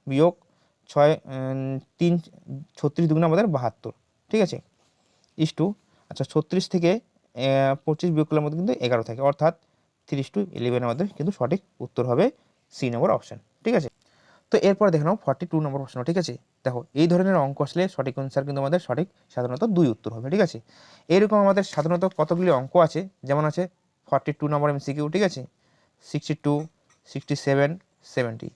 বিয়োগ 6 3 36 দুগুণে আমাদের 72। ঠিক আছে, ইস্টু, আচ্ছা 36 থেকে 25 বিয়োগ করলে আমাদের কিন্তু 11 থাকে, অর্থাৎ 3:11 আমাদের কিন্তু সঠিক উত্তর হবে সি নম্বর অপশান। ঠিক আছে, তো এরপর দেখে নাও 42 নম্বর প্রশ্ন। ঠিক আছে, দেখো এই ধরনের অঙ্ক আসলে সঠিক অ্যান্সার কিন্তু আমাদের সাধারণত 2 উত্তর হবে। ঠিক আছে, এরকম আমাদের সাধারণত কতগুলি অঙ্ক আছে, যেমন আছে 42 নম্বর এমসিকিউ। ঠিক আছে, 62, 67, 70,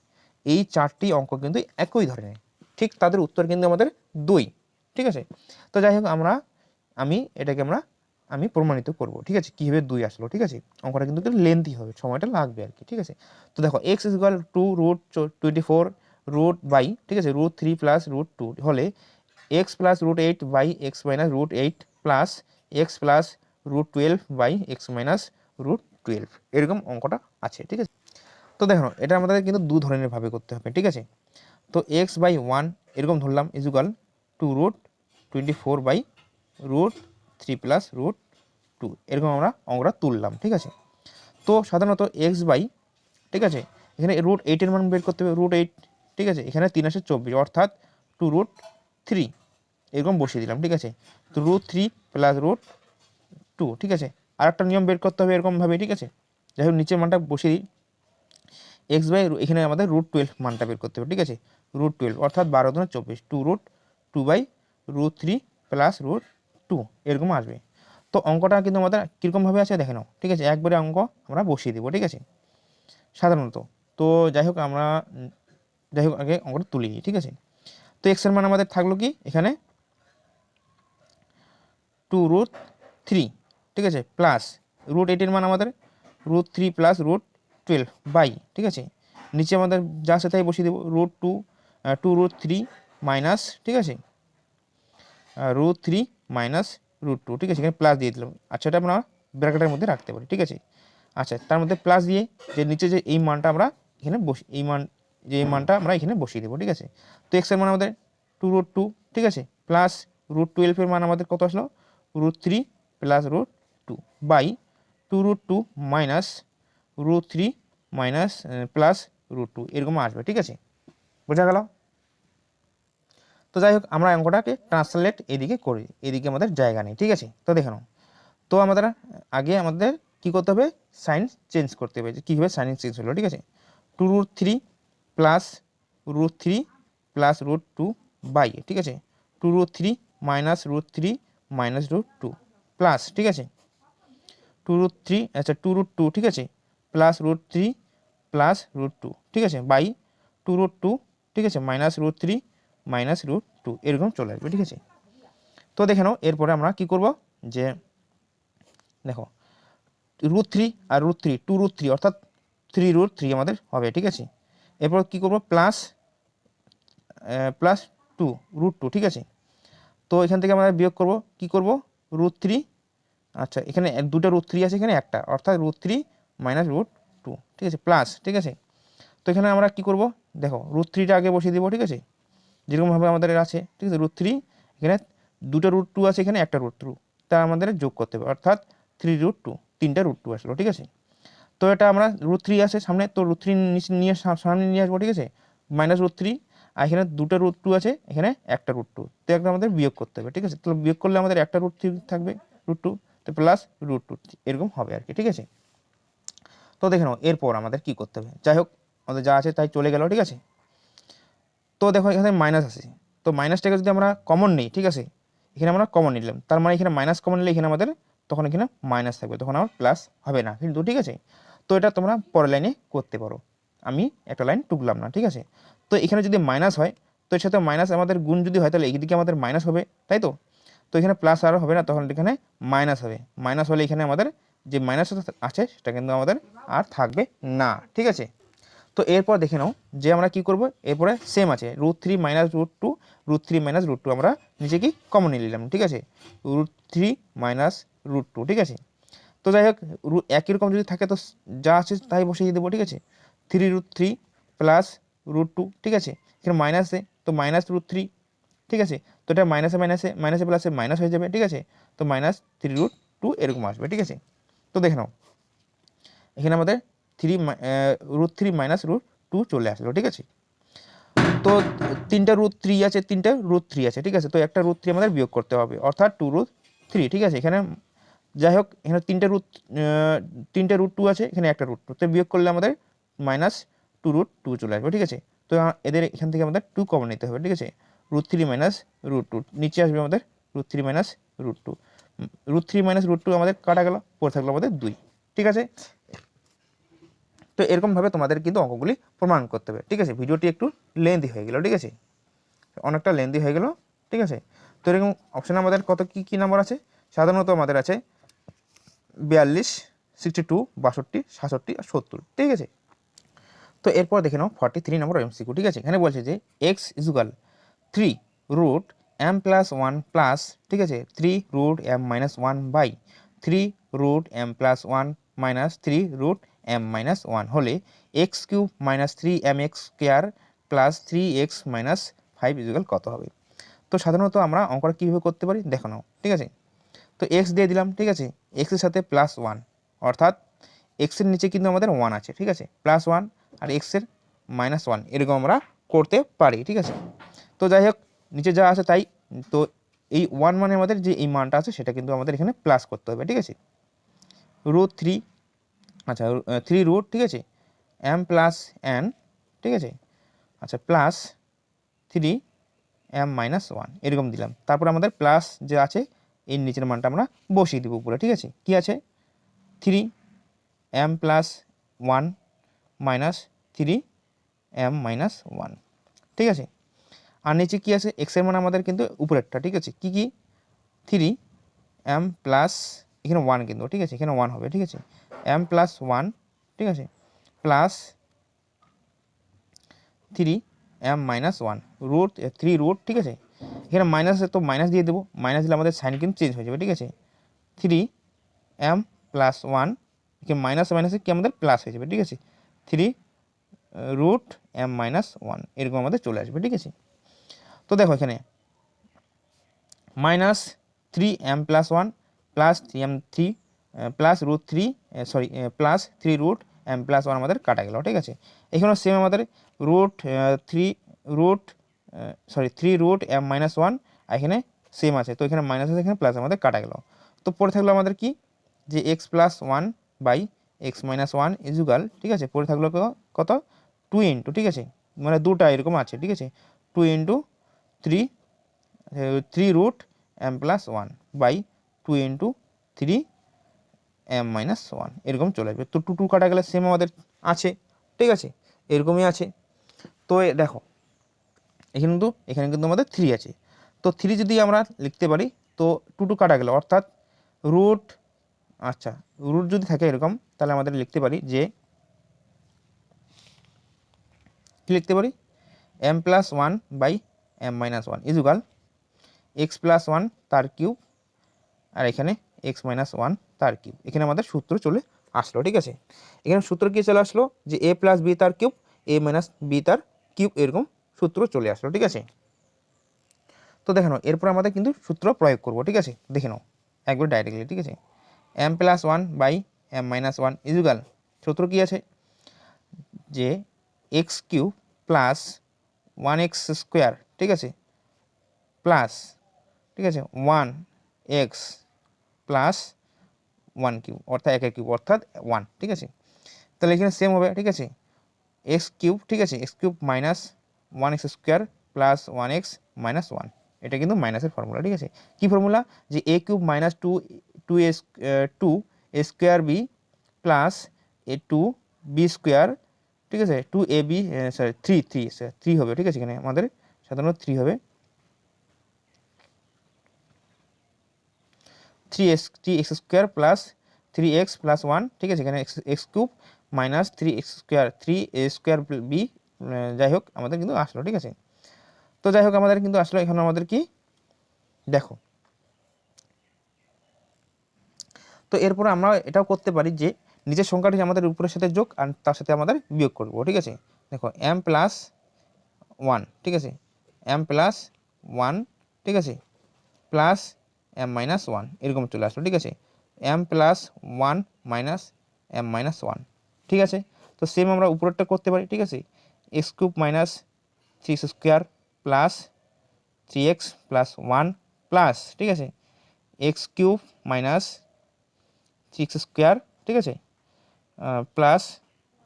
এই 4টি অঙ্ক কিন্তু একই ধরনের, ঠিক তাদের উত্তর কিন্তু আমাদের 2। ঠিক আছে, তো যাই হোক এটাকে আমি প্রমাণিত করব। ঠিক আছে, কীভাবে 2 আসলো। ঠিক আছে, অঙ্কটা কিন্তু লেন্থি হবে, সময়টা লাগবে আর কি। ঠিক আছে, তো দেখো x = 2√24 রুট বাই, ঠিক আছে, √3 + √2 হলে x + √8 by x - √8 plus x + √12 by x - √12, এরকম অঙ্কটা আছে। ঠিক আছে, তো দেখো এটা আমাদের কিন্তু 2 ধরনের ভাবে করতে হবে। ঠিক আছে, তো x/1 এরকম ধরলাম ইকুয়াল 2√24 বাই √3 + √2, এরকম আমরা অঙ্কটা তুললাম। ঠিক আছে, তো সাধারণত ঠিক আছে, এখানে √8 এর মান বের করতে হবে, √8। ঠিক আছে, এখানে 3 আসে 24, অর্থাৎ 2√3 এরকম বসিয়ে দিলাম। ঠিক আছে, তো √3 + √2। ঠিক আছে, আর একটা নিয়ম বের করতে হবে এরকমভাবে। ঠিক আছে, যাই হোক নিচের মানটা বসিয়ে দিই, এখানে আমাদের √12 মানটা বের করতে হবে। ঠিক আছে, √12 অর্থাৎ 12 × 24, 2√2/√3 + √2 এরকম আসবে। তো অঙ্কটা কিন্তু আমাদের কীরকমভাবে আছে দেখে নাও। ঠিক আছে, একবারে অঙ্ক আমরা বসিয়ে দেবো। ঠিক আছে, সাধারণত তো যাই হোক আগে অঙ্কটা তুলে নিই। ঠিক আছে, তো x এর মান আমাদের থাকলো কি এখানে 2√3। ঠিক আছে, প্লাস √8 এর মান আমাদের √3 + √12 বাই, ঠিক আছে, নিচে আমাদের যা আছে তাই বসিয়ে দেবো, √3 মাইনাস, ঠিক আছে, √3 মাইনাস √2। ঠিক আছে, এখানে প্লাস দিয়ে দিলাম। আচ্ছা, এটা আমরা ব্র্যাকেটের মধ্যে রাখতে পারি। ঠিক আছে, আচ্ছা তার মধ্যে প্লাস দিয়ে যে নিচে যে এই মানটা আমরা এখানে এই মানটা আমরা এখানে বসিয়ে দেবো। ঠিক আছে, তো x এর মান আমাদের 2√2। ঠিক আছে, প্লাস √12 এর মান আমাদের কত আসলো? √3 + √2 বাই 2√2 মাইনাস √3 মাইনাস প্লাস √2 এরকম আসবে। ঠিক আছে, বোঝা গেল? তো যাই হোক আমরা অঙ্কটাকে ট্রান্সলেট এদিকে করি, এদিকে আমাদের জায়গা নেই। ঠিক আছে, তো দেখে নাও। তো আমাদের কী করতে হবে? সাইন চেঞ্জ করতে হবে। যে কীভাবে সাইন চেঞ্জ হলো? ঠিক আছে, 2√3 প্লাস √3 প্লাস √2 বাই, ঠিক আছে, 2√3 মাইনাস √3 মাইনাস √2 প্লাস, ঠিক আছে, 2√3, আচ্ছা 2√2, ঠিক আছে, প্লাস √3 প্লাস √2, ঠিক আছে, বাই 2√2, ঠিক আছে, মাইনাস √3 মাইনাস √2 এরকম চলে আসবে। ঠিক আছে, তো দেখে নাও এরপরে আমরা কি করব, যে দেখো √3 আর √3, 2√3 অর্থাৎ 3√3 আমাদের হবে। ঠিক আছে, এরপর কি করব, প্লাস 2 √2, ঠিক আছে, তো এখান থেকে আমরা বিয়োগ করব, কি করব, √3 আচ্ছা এখানে দুটো √3 আছে, এখানে একটা, অর্থাৎ √3 মাইনাস √2, ঠিক আছে, প্লাস, ঠিক আছে। তো এখানে আমরা কি করব, দেখো √3টা আগে বসিয়ে দেবো, ঠিক আছে, যেরকমভাবে আমাদের আছে, ঠিক আছে। √3 এখানে দুটো √2 আছে, এখানে একটা √2, তা আমাদের যোগ করতে হবে, অর্থাৎ 3√2, তিনটা √2 আসলো, ঠিক আছে। তো এটা আমরা √3 আছে সামনে, তো √3 নিয়ে সামনে নিয়ে আসবো, ঠিক আছে, মাইনাস √3, আর এখানে দুটো √2 আছে, এখানে একটা √2, তো একটা আমাদের বিয়োগ করতে হবে, ঠিক আছে। তো বিয়োগ করলে আমাদের একটা √3 থাকবে, √2, তো প্লাস √2 এরকম হবে আর কি, ঠিক আছে। তো দেখে নাও এরপর আমাদের কি করতে হবে, যাই হোক আমাদের যা আছে তাই চলে গেল, ঠিক আছে। তো দেখো এখানে মাইনাস আছে, তো মাইনাসটাকে যদি আমরা কমন নিই, ঠিক আছে, এখানে আমরা কমন নিলাম, তার মানে এখানে মাইনাস কমন নিলে এখানে আমাদের তখন এখানে মাইনাস থাকবে, তখন আমার প্লাস হবে না কিন্তু, ঠিক আছে। তো এটা তোমরা পরের লাইনে করতে পারো, আমি একটা লাইন টুকলাম না, ঠিক আছে। তো এখানে যদি মাইনাস হয়, তো এর সাথে মাইনাস আমাদের গুণ যদি হয়, তাহলে এইদিকে আমাদের মাইনাস হবে, তাই তো। তো এখানে প্লাস আর হবে না, তখন এখানে মাইনাস হবে, মাইনাস হলে এখানে আমাদের যে মাইনাস আছে সেটা কিন্তু আমাদের আর থাকবে না, ঠিক আছে। তো এরপর দেখে নাও যে আমরা কি করব, এরপরে সেম আছে √3 মাইনাস √2, √3 মাইনাস √2 আমরা নিচে কি কমন নিয়ে নিলাম, ঠিক আছে, √3 মাইনাস √2, ঠিক আছে। তো যাই হোক একই রকম যদি থাকে তো যা আছে তাই বসিয়ে দেবো, ঠিক আছে, 3√3 প্লাস √2, ঠিক আছে, এখানে মাইনাসে তো মাইনাস √3, ঠিক আছে। তো এটা মাইনাসে মাইনাসে মাইনাসে প্লাসে মাইনাস হয়ে যাবে, ঠিক আছে, তো মাইনাস 3√2 এরকম আসবে, ঠিক আছে। তো দেখে নাও এখানে আমাদের √3 মাইনাস √2 চলে আসলো, ঠিক আছে। তো তিনটা √3 আছে, তিনটা √3 আছে, ঠিক আছে, তো একটা √3 আমাদের বিয়োগ করতে হবে, অর্থাৎ 2√3, ঠিক আছে। এখানে যাই হোক এখানে তিনটে √2 আছে, এখানে একটা √2, তো বিয়োগ করলে আমাদের মাইনাস 2√2 চলে আসবে, ঠিক আছে। তো এদের এখান থেকে আমাদের 2 কমন নিতে হবে, ঠিক আছে, √3 মাইনাস √2 নিচে আসবে আমাদের √3 মাইনাস √2, √3 মাইনাস √2 আমাদের কাটা গেল, পরে থাকলো আমাদের 2, ঠিক আছে। তো এরকমভাবে তোমাদের কিন্তু অঙ্কগুলি প্রমাণ করতে হবে, ঠিক আছে। ভিডিওটি একটু লেন্দি হয়ে গেল, ঠিক আছে, অনেকটা লেন্দি হয়ে গেল, ঠিক আছে। তো এরকম অপশানে আমাদের কত কী নাম্বার আছে, সাধারণত আমাদের আছে 42, 62, 62, 67 আর 70, ঠিক আছে। তো এরপর দেখে নাও 43 নম্বর এমসিকিউ, ঠিক আছে। এখানে বলছে যে x ইকুয়াল 3√m+1 প্লাস, ঠিক আছে, 3√m-1 by 3√m+1 minus 3√m-1 হলে x³ minus 3mx² plus 3x minus 5 equal কত হবে। তো সাধারণত আমরা অঙ্কটা কীভাবে করতে পারি দেখো নাও, ঠিক আছে। তো এক্স দিয়ে দিলাম, ঠিক আছে, এক্সের সাথে +1, অর্থাৎ এক্সের নিচে কিন্তু আমাদের 1 আছে, ঠিক আছে, +1 আর এক্সের -1 এরকম আমরা করতে পারি, ঠিক আছে। তো যাই হোক নিচে যা আছে তাই, তো এই 1 মানে আমাদের যে এই মানটা আছে সেটা কিন্তু আমাদের এখানে প্লাস করতে হবে, ঠিক আছে, √3, আচ্ছা 3 ঠিক আছে, m+n, ঠিক আছে, আচ্ছা প্লাস 3m-1 এরকম দিলাম, তারপর আমাদের প্লাস যে আছে এর নিচের মানটা আমরা বসিয়ে দেবো উপরে, ঠিক আছে। কি আছে 3m+1 মাইনাস 3m-1, ঠিক আছে। আর নিচে কি আছে এক্সের মান আমাদের কিন্তু উপরেরটা, ঠিক আছে, কি 3m প্লাস এখানে 1 কিন্তু, ঠিক আছে, এখানে 1 হবে, ঠিক আছে, m+1, ঠিক আছে, প্লাস 3m-1 3 ঠিক আছে। এখানে মাইনাস আছে তো মাইনাস দিয়ে দেবো, মাইনাস দিলে আমাদের সাইন কিন্তু চেঞ্জ হয়ে যাবে, ঠিক আছে, 3m+1 এখানে মাইনাস মাইনাসে কি আমাদের প্লাস হয়ে যাবে, ঠিক আছে, 3√m-1 এরকম আমাদের চলে আসবে, ঠিক আছে। তো দেখো এখানে minus 3m+1 plus 3m3 plus √3 sorry plus 3√m+1 আমাদের কাটা গেল, ঠিক আছে। এখানেও সেম আমাদের √3√m-1 এখানে সেম আছে, তো এখানে মাইনাস আছে, এখানে প্লাস আমাদের কাটা গেল। তো পরে থাকলো আমাদের কি যে x+1 বাই x-1 ইজুগাল, ঠিক আছে, পরে থাকলো কত 2 ইন্টু, ঠিক আছে, মানে দুটা এরকম আছে, ঠিক আছে, 2 into 3√m+1 by 2 into 3m-1 এরকম চলে আসবে। তো 2 কাটা গেলে সেম আমাদের আছে, ঠিক আছে, এরকমই আছে। তো দেখো এখানে কিন্তু আমাদের 3 আছে, তো 3 যদি আমরা লিখতে পারি তো 2 কাটা গেল, অর্থাৎ রুট, আচ্ছা রুট যদি থাকে এরকম তাহলে আমাদের লিখতে পারি যে কি লিখতে পারি m+1 বাই m-1 ইজুগাল x+1 তার কিউব আর এখানে এক্স মাইনাস ওয়ান তার কিউব। এখানে আমাদের সূত্র চলে আসলো, ঠিক আছে। এখানে সূত্র কি চলে আসলো যে এ প্লাস বি তার কিউব এ মাইনাস বি তার কিউব, এরকম সূত্র চলে আসলো, ঠিক আছে। তো দেখে নাও এরপর আমাদের কিন্তু সূত্র প্রয়োগ করব, ঠিক আছে। দেখে নাও একবার ডাইরেক্টলি, ঠিক আছে। M plus one by m minus one equal, সূত্র কি আছে যে x cube plus one x square, ঠিক আছে, প্লাস, ঠিক আছে, one x plus one cube অর্থাৎ একের কিউব অর্থাৎ ওয়ান, ঠিক আছে। তাহলে এখানে সেম হবে, ঠিক আছে, এক্স কিউব, ঠিক আছে, x cube minus one x square plus one x minus one, এটা কিন্তু মাইনাসের ফর্মুলা, ঠিক আছে। কি ফর্মুলা যে এ কিউব মাইনাস টু টু এ স্কোয়ার বি প্লাস এ টু বি স্কোয়ার, ঠিক আছে, two A B sorry three হবে, ঠিক আছে। এখানে আমাদের সাধারণত থ্রি হবে, three x square plus three x plus one, ঠিক আছে। এখানে x cube minus three x square three এ স্কোয়ার বি, যাই হোক আমাদের কিন্তু আসলো, ঠিক আছে। তো যাই হোক আমাদের কিন্তু আসলো এখানে আমাদের কি দেখো। তো এরপর আমরা এটাও করতে পারি যে নিচের সংখ্যাটি আমাদের উপরের সাথে যোগ আর তার সাথে আমাদের বিয়োগ করব, ঠিক আছে। দেখো এম প্লাস ওয়ান, ঠিক আছে, এম প্লাস ওয়ান, ঠিক আছে, প্লাস এম মাইনাস ওয়ান, এরকম চলে আসলো, ঠিক আছে। M plus one minus m minus one, ঠিক আছে। তো সেম আমরা উপরেরটা করতে পারি, ঠিক আছে, x cube minus three x square plus three x plus one plus, ঠিক আছে, x cube minus three x square, ঠিক আছে, plus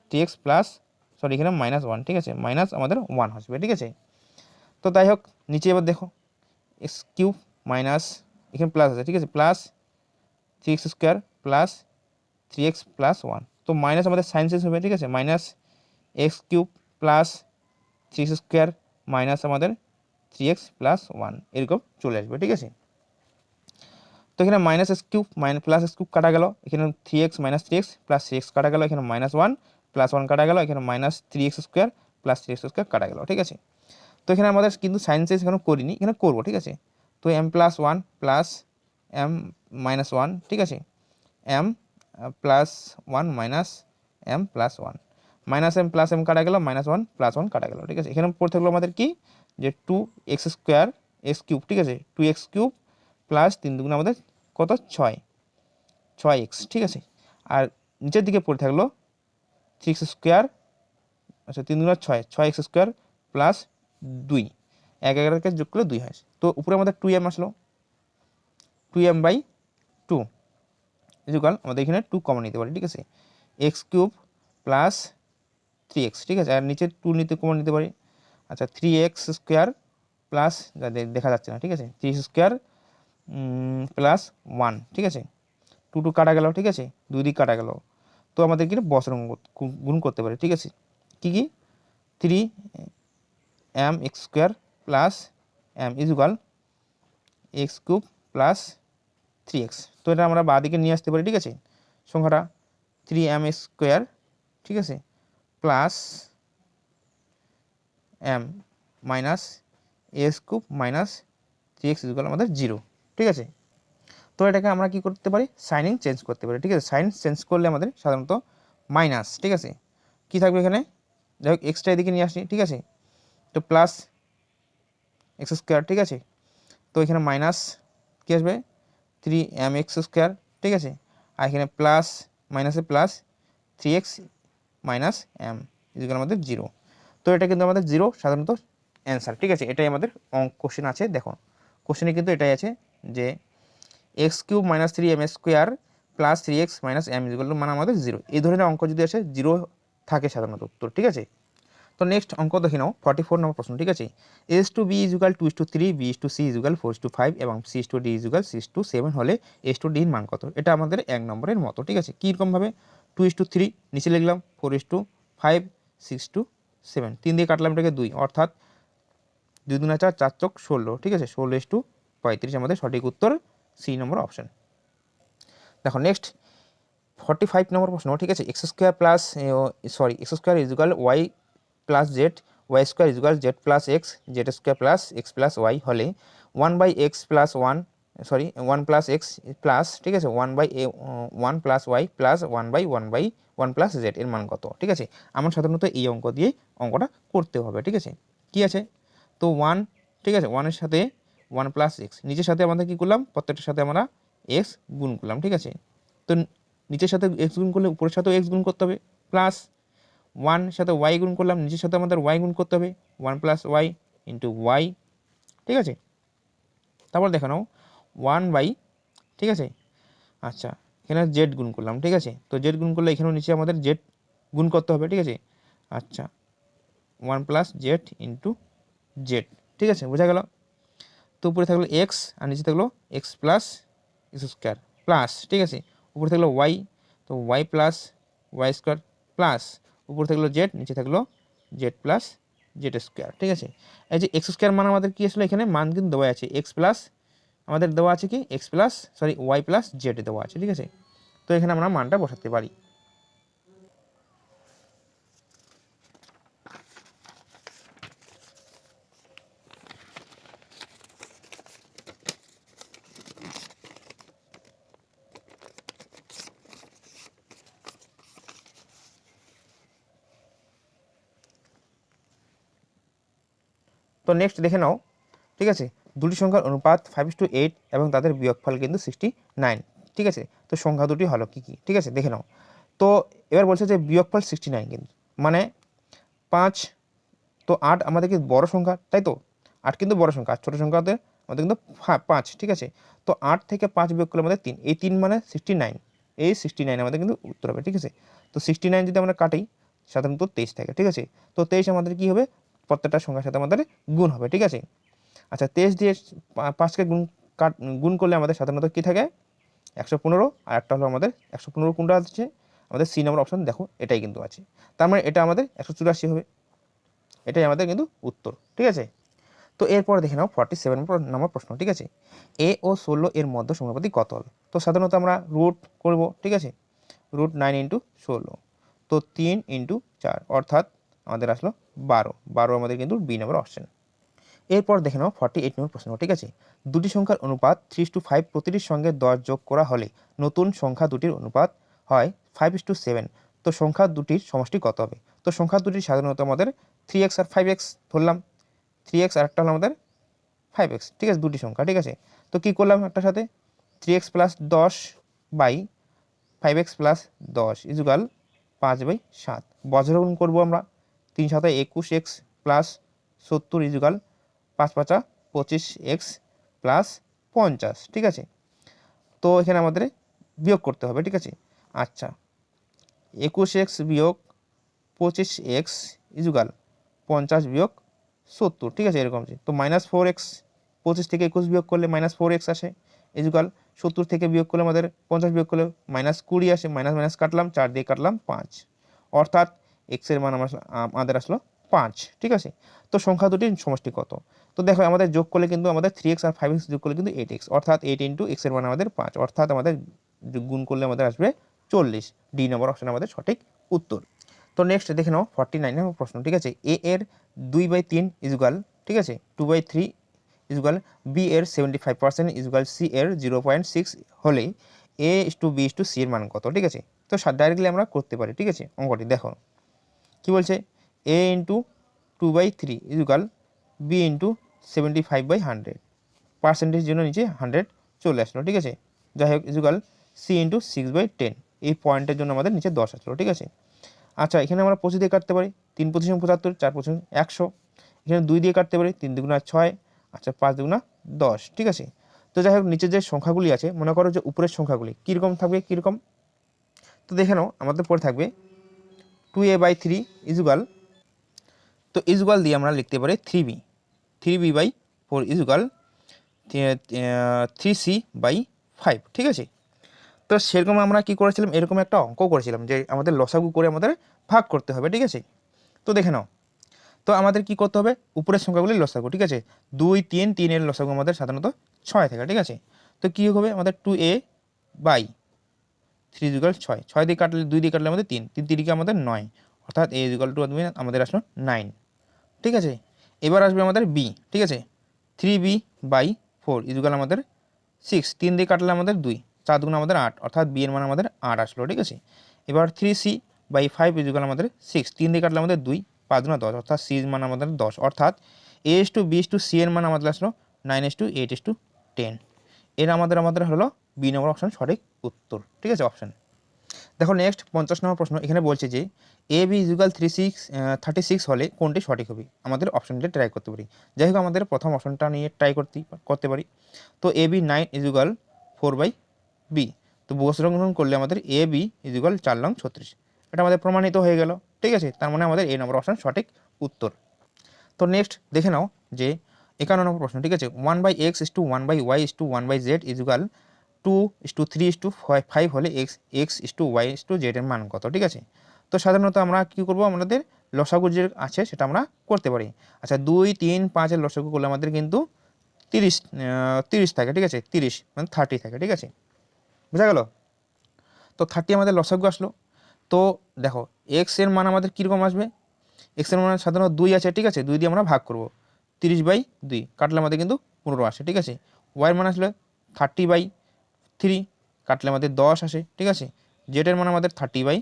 three x plus sorry এখানে মাইনাস ওয়ান, ঠিক আছে, মাইনাস আমাদের ওয়ান আসবে, ঠিক আছে। তো যাই হোক নিচে এবার দেখো এক্স কিউব মাইনাস এখানে প্লাস আছে, ঠিক আছে, plus three x square plus three x plus one, তো মাইনাস আমাদের সাইন চেঞ্জ হবে, ঠিক আছে, minus x cube plus three x square minus আমাদের থ্রি এক্স প্লাস ওয়ান, এরকম চলে আসবে, ঠিক আছে। তো এখানে minus x cube plus x cube কাটা গেল, এখানে three x minus three x plus three x কাটা গেল, এখানে মাইনাস ওয়ান প্লাস ওয়ান কাটা গেল, এখানে minus three x square plus three x square কাটা গেল, ঠিক আছে। তো এখানে আমাদের কিন্তু সাইন চেঞ্জ এখানে করিনি, এখানে করবো, ঠিক আছে। তো m plus one plus m minus one, ঠিক আছে, m plus one minus m plus one, minus m plus m কাটা গেল, মাইনাস ওয়ান প্লাস ওয়ান কাটা গেল, ঠিক আছে। এখানে পড়ে থাকলো আমাদের কি যে two x square x cube, ঠিক আছে, টু এক্স কিউব প্লাস তিন দুগুণ আমাদের কত ছয়, ছয় এক্স, ঠিক আছে। আর নিচের দিকে পড়ে থাকলো থ্রি এক্স স্কোয়ার, আচ্ছা তিন দুগুণ ছয়, ছয় এক্স স্কোয়ার প্লাস দুই, এক এগারোকে যোগ করলে দুই হয়। তো উপরে আমাদের টু এম আসলো, two m by two equal আমাদের এখানে টু কমন নিতে পারি, ঠিক আছে, x cube plus three x, ঠিক আছে, আর নিচে টু নিতে কমন নিতে পারি, আচ্ছা থ্রি এক্স স্কোয়ার প্লাস দেখা যাচ্ছে না, ঠিক আছে, three x square plus one, ঠিক আছে, টু টু কাটা গেল, ঠিক আছে, দুই দিক কাটা গেল। তো আমাদের কিন্তু বছর গুণ করতে পারি, ঠিক আছে, কী কী three M X square plus M equal X cube plus three X. তো এটা আমরা বাঁ দিকে নিয়ে আসতে পারি, ঠিক আছে, সংখ্যাটা থ্রি এম স্কোয়ার, ঠিক আছে, plus m minus x cube minus three x equal আমাদের জিরো, ঠিক আছে। তো এটাকে আমরা কি করতে পারি সাইনিং চেঞ্জ করতে পারি, ঠিক আছে, সাইন চেঞ্জ করলে আমাদের সাধারণত মাইনাস, ঠিক আছে, কী থাকবে এখানে যাই হোক এক্সট্রা এদিকে নিয়ে আসি, ঠিক আছে, তো প্লাস এক্স স্কোয়ার, ঠিক আছে, তো এখানে মাইনাস কী আসবে থ্রি এম এক্স স্কোয়ার, ঠিক আছে, আর এখানে প্লাস মাইনাসে plus three x minus m equal আমাদের জিরো। তো এটা কিন্তু আমাদের জিরো সাধারণত অ্যান্সার, ঠিক আছে, এটাই আমাদের কোশ্চেন আছে। দেখো কোশ্চেনে কিন্তু এটাই আছে যে x cube minus three m square plus three x minus m equal মানে আমাদের জিরো, এই ধরনের অঙ্ক যদি আসে জিরো থাকে সাধারণত উত্তর, ঠিক আছে। তো নেক্সট অঙ্ক দেখে নাও 44 নম্বর প্রশ্ন, ঠিক আছে, as to B equal two is to three B is to C equal four is to five এবং C is to D equal six two seven হলে এস টু ডির মান কত। এটা আমাদের এক নম্বরের মতো, ঠিক আছে, কীরকমভাবে টু ইস টু থ্রি নিচে লিখলাম, four is to five six two সেভেন, তিন দিয়ে কাটলাম এটাকে দুই, অর্থাৎ দুই দুনা চার, চার চোখ ষোলো, ঠিক আছে, ষোলো ইস টু পঁয়ত্রিশ আমাদের সঠিক উত্তর সি নম্বর অপশান। দেখো নেক্সট 45 নম্বর প্রশ্ন, ঠিক আছে, x square plus x square equal Y plus Z Y square equal Z plus X Z square plus X plus Y হলে one by X plus one sorry 1 plus X plus, ঠিক আছে, 1 plus Y plus 1 plus Z এর মান কত, ঠিক আছে। আমার সাধারণত এই অঙ্ক দিয়ে অঙ্কটা করতে হবে, ঠিক আছে। কি আছে, তো 1, ঠিক আছে, 1 এর সাথে 1 প্লাস এক্স, নিচের সাথে আমাদের কী করলাম, প্রত্যেকটার সাথে আমরা এক্স গুণ করলাম, ঠিক আছে। তো নিচের সাথে এক্স গুণ করলে উপরের সাথেও এক্স গুণ করতে হবে, প্লাস 1 সাথে ওয়াই গুণ করলাম, নিচের সাথে আমাদের ওয়াই গুণ করতে হবে, 1 প্লাস ওয়াই ইন্টু ওয়াই, ঠিক আছে। তারপর দেখে নাও 1 বাই, ঠিক আছে, আচ্ছা এখানে জেড গুণ করলাম, ঠিক আছে। তো জেড গুণ করলে এখানেও নিচে আমাদের জেড গুণ করতে হবে, ঠিক আছে। আচ্ছা 1 প্লাস জেড ইন্টু জেড, ঠিক আছে, বোঝা গেল। তো উপরে থাকলো এক্স আর নিচে থাকলো x plus x square plus, ঠিক আছে, উপরে থাকলো ওয়াই, তো y plus y square plus উপরে থাকলো জেড, নিচে থাকলো জেড প্লাস জেড স্কোয়ার, ঠিক আছে। এই যে এক্স স্কোয়ার মান আমাদের কি আসলে এখানে মান কিন্তু দেওয়া আছে, এক্স প্লাস আমাদের দেওয়া আছে কি x plus sorry y plus z দেওয়া আছে, ঠিক আছে। তো এখানে আমরা মানটা বসাতে পারি। তো নেক্সট দেখে নাও, ঠিক আছে, দুটি সংখ্যার অনুপাত 5:8 এবং তাদের বিয়োগফল কিন্তু 69, ঠিক আছে। তো সংখ্যা দুটি হলো কি কি, ঠিক আছে, দেখে নাও। তো এবার বলছে যে বিয়োগফল 69 কিন্তু মানে 5, তো 8 আমাদের কি বড় সংখ্যা, তাই তো 8 কিন্তু বড় সংখ্যা, আর ছোটো সংখ্যাতে আমাদের কিন্তু 5, ঠিক আছে। তো 8 থেকে 5 বিয়োগ করলে আমাদের 3, এই 3 মানে 69, এই 69 আমাদের কিন্তু উত্তর হবে, ঠিক আছে। তো 69 যদি আমরা কাটি সাধারণত 23 থাকে, ঠিক আছে। তো 23 আমাদের কি হবে, প্রত্যেকটা সংখ্যার সাথে আমাদের গুণ হবে, ঠিক আছে। আচ্ছা 23 দিয়ে 5কে গুণ করলে আমাদের সাধারণত কী থাকে 115, আর একটা হলো আমাদের 115 কোনটা আছে আমাদের সি নম্বর অপশন, দেখো এটাই কিন্তু আছে, তার মানে এটা আমাদের 184 হবে, এটাই আমাদের কিন্তু উত্তর, ঠিক আছে। তো এরপর দেখে নাও 47 নম্বর প্রশ্ন, ঠিক আছে, এ ও 16 এর মধ্যে সমানুপাতিক কত হল। তো সাধারণত আমরা রুট করব, ঠিক আছে, রুট 9 ইন্টু 16, তো 3 ইন্টু 4 অর্থাৎ আমাদের আসলো 12 আমাদের কিন্তু বি নম্বর অপশন। এরপর দেখে নাও 48 নম্বর প্রশ্ন, ঠিক আছে, দুটি সংখ্যার অনুপাত 3:5, প্রতিটির সঙ্গে 10 যোগ করা হলে নতুন সংখ্যা দুটির অনুপাত হয় 5:7, তো সংখ্যা দুটির সমষ্টি কত হবে। তো সংখ্যা দুটি সাধারণত আমাদের 3x আর 5x ধরলাম, 3x আর একটা হলো আমাদের 5x, ঠিক আছে, দুটি সংখ্যা, ঠিক আছে। তো কী করলাম একটার সাথে 3x plus 10 by 5x plus 10 equal 5/7, বজ্রগুণ করবো আমরা, 3 7 21x প্লাস 70 ইজুগাল 5 5 25x প্লাস 50, ঠিক আছে। তো এখানে আমাদের বিয়োগ করতে হবে, ঠিক আছে। আচ্ছা 21x বিয়োগ 25x ইজুগাল 50 বিয়োগ 70, ঠিক আছে, এরকম। তো -4x, 25 থেকে 21 বিয়োগ করলে -4x আসে, ইজুগাল 70 থেকে বিয়োগ করলে আমাদের 50 বিয়োগ করলে -20 আসে, মাইনাস মাইনাস কাটলাম, 4 দিয়ে কাটলাম 5, অর্থাৎ x এর মান আমাদের আসলো 5, ঠিক আছে। তো সংখ্যা দুটির সমষ্টি কত, তো দেখো আমাদের যোগ করলে কিন্তু আমাদের 3x আর 5x যোগ করলে কিন্তু 8x, অর্থাৎ 8 ইন্টু x এর মান আমাদের 5, অর্থাৎ আমাদের গুণ করলে আমাদের আসবে 40, ডি নম্বর অপশন আমাদের সঠিক উত্তর। তো নেক্সট দেখে নাও 49 নম্বর প্রশ্ন, ঠিক আছে, এ এর 2/3 ইজুগাল, ঠিক আছে, 2/3 ইজুগাল বি এর 75% ইজুগাল সি এর 0.6 হলে a:b:c এর মান কত, ঠিক আছে। তো ডাইরেক্টলি আমরা করতে পারি, ঠিক আছে, অঙ্কটি দেখো কি বলছে, a into 2/3 equal b into 75/100, percentage জন্য নিচে 100 চলে আসলো, ঠিক আছে, যাই হোক ইজুগাল সি ইন্টু 6/10, এই পয়েন্টের জন্য আমাদের নিচে 10 আসলো, ঠিক আছে। আচ্ছা এখানে আমরা 25 দিয়ে কাটতে পারি, 3 25 75, 4 25 100, এখানে 2 দিয়ে কাটতে পারি, 3 2 6, আচ্ছা 5 2 10, ঠিক আছে। তো যাই হোক নিচে যে সংখ্যাগুলি আছে মনে করো যে উপরের সংখ্যাগুলি কীরকম থাকবে, কীরকম, তো দেখে নাও আমাদের পরে থাকবে 2a/3 ইজুগাল, তো ইজুগাল দিয়ে আমরা লিখতে পারি 3b/4 ইজুগাল 3c/5, ঠিক আছে। তো সেরকম আমরা কি করেছিলাম, এরকম একটা অঙ্ক করেছিলাম যে আমাদের লসাগু করে আমাদের ভাগ করতে হবে, ঠিক আছে। তো দেখে নাও, তো আমাদের কি করতে হবে, উপরের সংখ্যাগুলির লসাগু, ঠিক আছে, 2 3 3 এর লসাগু আমাদের সাধারণত 6 থাকে, ঠিক আছে। তো কী হবে আমাদের 2a/3 ইজুগাল 6, 6 দিয়ে কাটলে 2 দিয়ে কাটলে আমাদের 3 3 তিরিকে আমাদের 9, অর্থাৎ a ইজুগাল টু আমাদের আসলো 9, ঠিক আছে। এবার আসবে আমাদের বি, ঠিক আছে, 3b/4 ইজুগাল আমাদের 6, 3 দিয়ে কাটলে আমাদের 2, 4 দুগুণ আমাদের 8, অর্থাৎ বি এর মান আমাদের 8 আসলো, ঠিক আছে। এবার 3c/5 ইকুয়াল আমাদের 6, 3 দিয়ে কাটলে আমাদের 2, 5 দুগুণ 10, অর্থাৎ সি এর মান আমাদের 10, অর্থাৎ a/b/c এর মান আমাদের আসলো 9:8:10। এর আমাদের হলো বি নম্বর অপশন সঠিক উত্তর, ঠিক আছে, অপশন। দেখো নেক্সট 50 নম্বর প্রশ্ন, এখানে বলছে যে এ বি ইকুয়াল 36 হলে কোনটি সঠিক হবে, আমাদের অপশনটা ট্রাই করতে পারি। যাই হোক আমাদের প্রথম অপশনটা নিয়ে ট্রাই করতে পারি। তো এ বি 9 ইকুয়াল 4/b, তো বস্তুগ্রহণ করলে আমাদের এ বি ইকুয়াল 4×36, এটা আমাদের প্রমাণিত হয়ে গেল, ঠিক আছে। তার মানে আমাদের এই নম্বর অপশন সঠিক উত্তর। তো নেক্সট দেখে নাও যে 51 নম্বর প্রশ্ন, ঠিক আছে। 1/x/1/y/1/z ইকুয়াল 2:3:5 হলে x/y/z এর মান কত, ঠিক আছে। তো সাধারণত আমরা কি করব, আমাদের লসাগু যে আছে সেটা আমরা করতে পারি। আচ্ছা 2, 3, 5 এর লসাগু করলে আমাদের কিন্তু 30 থাকে, ঠিক আছে, 30 মানে 30 থাকে, ঠিক আছে, বুঝা গেল। তো 30 আমাদের লসাগু আসলো। তো দেখো এক্স এর মান আমাদের কীরকম আসবে, এক্স এর মান সাধারণত 2 আছে, ঠিক আছে, 2 দিয়ে আমরা ভাগ করব, 30/2 কাটলে আমাদের কিন্তু 15 আসে, ঠিক আছে। ওয়াইয়ের মান আসলে 30/3 কাটলে আমাদের 10 আসে, ঠিক আছে। জেডের মান আমাদের 30/5,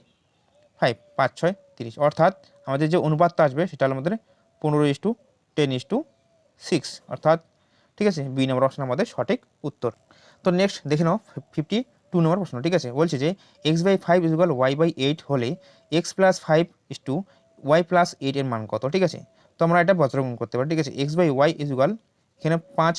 5, 6, 30, অর্থাৎ আমাদের যে অনুপাতটা আসবে সেটা হলো আমাদের 15:10:6, অর্থাৎ, ঠিক আছে, বি নম্বর অপশন আমাদের সঠিক উত্তর। তো নেক্সট দেখে নাও 52 নম্বর প্রশ্ন, ঠিক আছে। বলছে যে x/5 ইকুয়াল y/8 হলে x+5:y+8 এর মান কত, ঠিক আছে। তো আমরা এটা বজ্রগুণ করতে পারি, ঠিক আছে। x/y ইকুয়াল এখানে 5,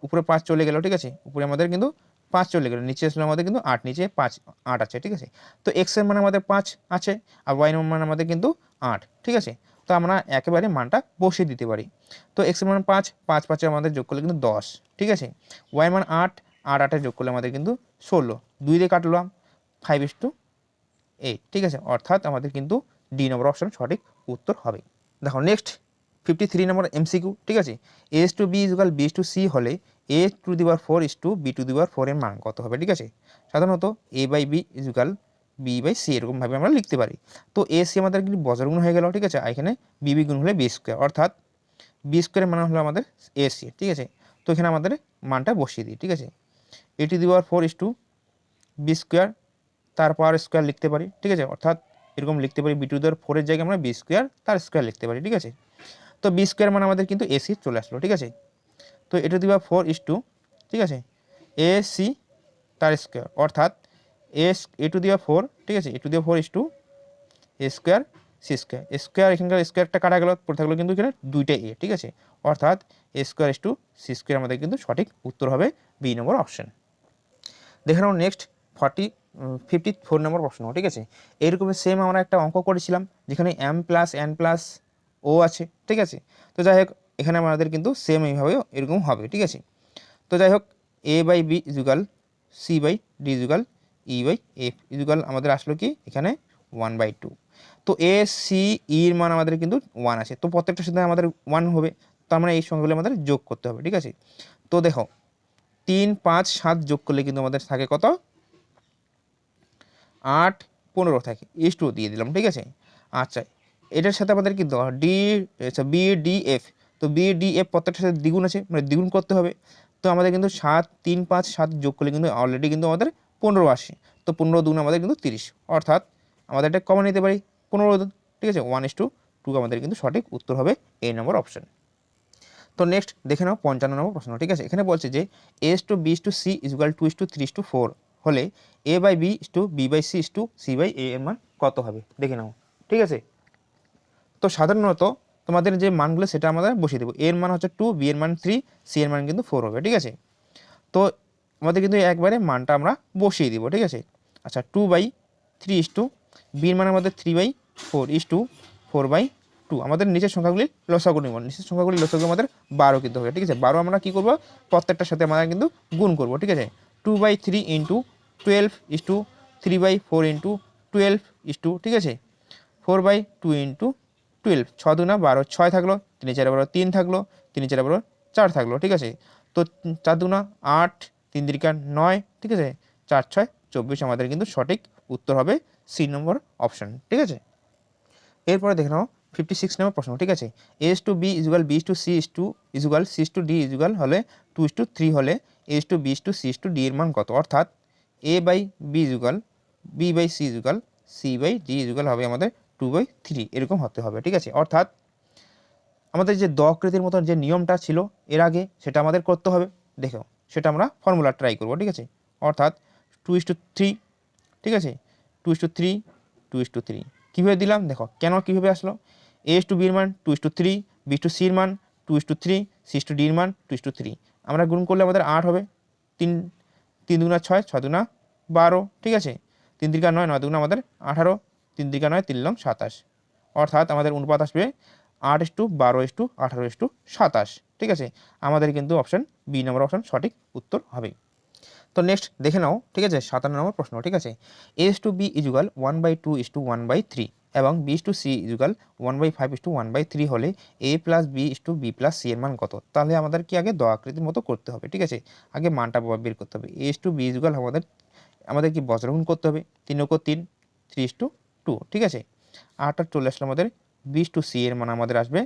উপরে 5 চলে গেল, ঠিক আছে, উপরে আমাদের কিন্তু 5 চলে গেল, নিচে আসলে আমাদের কিন্তু 8, নিচে 5, 8 আছে, ঠিক আছে। তো x এর মান আমাদের 5 আছে আর y এর মান আমাদের কিন্তু 8, ঠিক আছে। তো আমরা একেবারে মানটা বসিয়ে দিতে পারি। তো x এর মান 5, 5, 5 আমাদের যোগ করলে কিন্তু 10, ঠিক আছে। y এর মান 8, 8, 8 যোগ করলে আমাদের কিন্তু 16, 2 দিয়ে কাটলাম 5:8, ঠিক আছে, অর্থাৎ আমাদের কিন্তু ডি নম্বর অপশন সঠিক উত্তর হবে। দেখো নেক্সট 53 নম্বর এমসিকিউ, ঠিক আছে। a/b ইকুয়াল b/c হলে a⁴ এর মান কত হবে, ঠিক আছে। সাধারণত a/b ইকুয়াল b/c এরকমভাবে আমরা লিখতে পারি। তো ac আমাদের কিন্তু বজ্রগুণ হয়ে গেল, ঠিক আছে, আর এখানে bb গুণ হলে b স্কোয়ার, অর্থাৎ b স্কোয়ারের মান হলো আমাদের ac, ঠিক আছে। তো এখানে আমাদের মানটা বসিয়ে দিই, ঠিক আছে। a⁴ b স্কোয়ার তার পাওয়ার স্কোয়ার লিখতে পারি, ঠিক আছে, অর্থাৎ এরকম লিখতে পারি b⁴ এর জায়গায় আমরা b স্কোয়ার তার স্কোয়ার লিখতে পারি, ঠিক আছে। তো বি স্কোয়ার মানে আমাদের কিন্তু এসি চলে আসলো, ঠিক আছে। তো a⁴, ঠিক আছে, ac তার স্কোয়ার, অর্থাৎ a⁴, ঠিক আছে, a⁴ a square c square, square এখানকার স্কোয়ারটা কাটা গেল, পড়ে থাকলো কিন্তু এখানে দুইটা এ, ঠিক আছে, অর্থাৎ a² সি স্কোয়ার আমাদের কিন্তু সঠিক উত্তর হবে বি নম্বর অপশন। দেখে নাও নেক্সট 54 নম্বর প্রশ্ন, ঠিক আছে। এইরকমের সেম আমরা একটা অঙ্ক করেছিলাম যেখানে m+n+o আছে, ঠিক আছে। তো যাই হোক এখানে আমাদের কিন্তু সেম এইভাবে এরকম হবে, ঠিক আছে। তো যাই হোক a/b equal c/d equal e/f equal আমাদের আসলো কি এখানে 1/2। তো a c e এর মান আমাদের কিন্তু 1 আছে, তো প্রত্যেকটার সাথে আমাদের 1 হবে, তার মানে এই সংখ্যাগুলো আমাদের যোগ করতে হবে, ঠিক আছে। তো দেখো 3, 5, 7 যোগ করলে কিন্তু আমাদের থাকে কত, 8, 15 থাকে, ইস টু দিয়ে দিলাম, ঠিক আছে। আচ্ছা এটার সাথে আমাদের কি বি ডি এফ, তো বি ডি এফ প্রত্যেকটার সাথে দ্বিগুণ আছে, মানে দ্বিগুণ করতে হবে। তো আমাদের কিন্তু 7, 3, 5, 7 যোগ করলে কিন্তু অলরেডি কিন্তু আমাদের 15 আসে, তো 15 দুগুণ আমাদের কিন্তু 30, অর্থাৎ আমাদের এটা কমন নিতে পারি 15, ঠিক আছে, 1:2 আমাদের কিন্তু সঠিক উত্তর হবে এই নম্বর অপশন। তো নেক্সট দেখে নাও 55 নম্বর প্রশ্ন, ঠিক আছে। এখানে বলছে যে a/b/c ইকুয়াল 2:3:4 হলে a/b/b/c/c/a এর মান কত হবে, দেখে নাও, ঠিক আছে। তো সাধারণত তোমাদের যে মানগুলো সেটা আমরা বসিয়ে দেবো, এর মান হচ্ছে 2, বি এর মান 3, সি এর মান কিন্তু 4 হবে, ঠিক আছে। তো আমাদের কিন্তু একবারে মানটা আমরা বসিয়ে দিব, ঠিক আছে। আচ্ছা 2/3 বি এর মান আমাদের 3/4 আমাদের নিচের সংখ্যাগুলি লসাগু নিব, নিচের সংখ্যাগুলি লসাগু আমাদের 12 কিন্তু হবে, ঠিক আছে। 12 আমরা কি করব, প্রত্যেকটার সাথে আমরা কিন্তু গুণ করব, ঠিক আছে। 2/3 × 12 3/4 × 12 ঠিক আছে, 4/2 × 12, 6 2 12, 6 থাকলো, 3 4 12, 3 থাকলো, 3 4 12, 4 থাকলো, ঠিক আছে। তো 4 2 8, 3 3 9, ঠিক আছে, 4 6 24 আমাদের কিন্তু সঠিক উত্তর হবে সি নম্বর অপশন, ঠিক আছে। এরপরে দেখে নাও 56 নম্বর প্রশ্ন, ঠিক আছে। a/b equal b/c equal c/d equal হলে 2:3 হলে as to B to C to D এর মান কত, অর্থাৎ A by B equal B by C equal C by D equal হবে আমাদের 2/3 এরকম হতে হবে। ঠিক আছে, অর্থাৎ আমাদের যে দ আকৃতির মতন যে নিয়মটা ছিল এর আগে সেটা আমাদের করতে হবে। দেখো সেটা আমরা ফর্মুলা ট্রাই করব। ঠিক আছে, অর্থাৎ 2:3, ঠিক আছে, 2:3 2:3 কীভাবে দিলাম দেখো, কেন কীভাবে আসলো, এস টু বির মান 2:3, বি টু সির মান 2:3, সি টু ডির মান 2:3, আমরা গুণ করলে আমাদের 8 হবে, 3 3 দুগুণা 6, 6 দুগুণা 12, ঠিক আছে, 3 3 9, 9 দুগুণা আমাদের 18, 3 3 9, 3 লং 27, অর্থাৎ আমাদের অনুপাত আসবে 8:12:18:27। ঠিক আছে, আমাদের কিন্তু অপশান বি নম্বর অপশান সঠিক উত্তর হবে। তো নেক্সট দেখে নাও, ঠিক আছে, 57 নম্বর প্রশ্ন। ঠিক আছে, এস টু বি ইজুগাল 1/2:1/3 এবং বি টু সি ইজুগাল 1/5:1/3 হলে A plus B to B plus C এর মান কত। তাহলে আমাদের কি আগে দ আকৃতির মতো করতে হবে। ঠিক আছে, আগে মানটা বের করতে হবে। এস টু বি ইজুগাল আমাদের কি বজ্রগুণ করতে হবে, 3 3:2, ঠিক আছে, আটটা চলে আসলে আমাদের বি টু সি এর মান আমাদের আসবে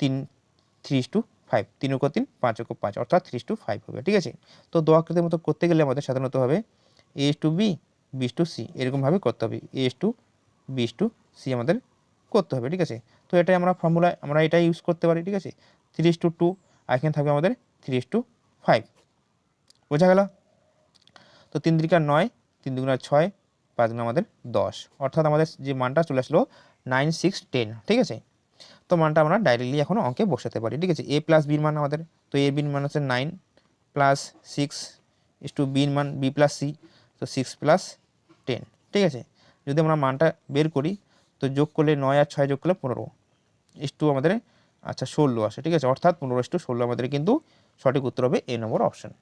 3:5, 3 5 অর্থাৎ 3:5 হবে। ঠিক আছে, তো দ আকৃতির মতো করতে গেলে আমাদের সাধারণত হবে s to b b to c এরকমভাবে করতে হবে, s to B to c আমাদের করতে হবে। ঠিক আছে, তো এটাই আমরা ফর্মুলায় আমরা এটাই ইউজ করতে পারি। ঠিক আছে, 3:2 আর এখানে থাকবে আমাদের 3:5, বোঝা গেল। তো 3 3 9, 3 2 6, 5 আমাদের 10, অর্থাৎ আমাদের যে মানটা চলে আসলো 9 6 10। ঠিক আছে, তো মানটা আমরা ডাইরেক্টলি এখন অঙ্কে বসাতে পারি। ঠিক আছে, এ প্লাস বির মান আমাদের, তো এ বির মান হচ্ছে 9 প্লাস 6 ইস টু বির মান বি প্লাস সি, তো 6 প্লাস 10। ঠিক আছে, যদি আমরা মানটা বের করি তো যোগ করলে 9 আর 6 যোগ করলে 15 ইস টু আমাদের 16 আসে। ঠিক আছে, অর্থাৎ 15:16 আমাদের কিন্তু সঠিক উত্তর হবে এ নম্বর অপশান।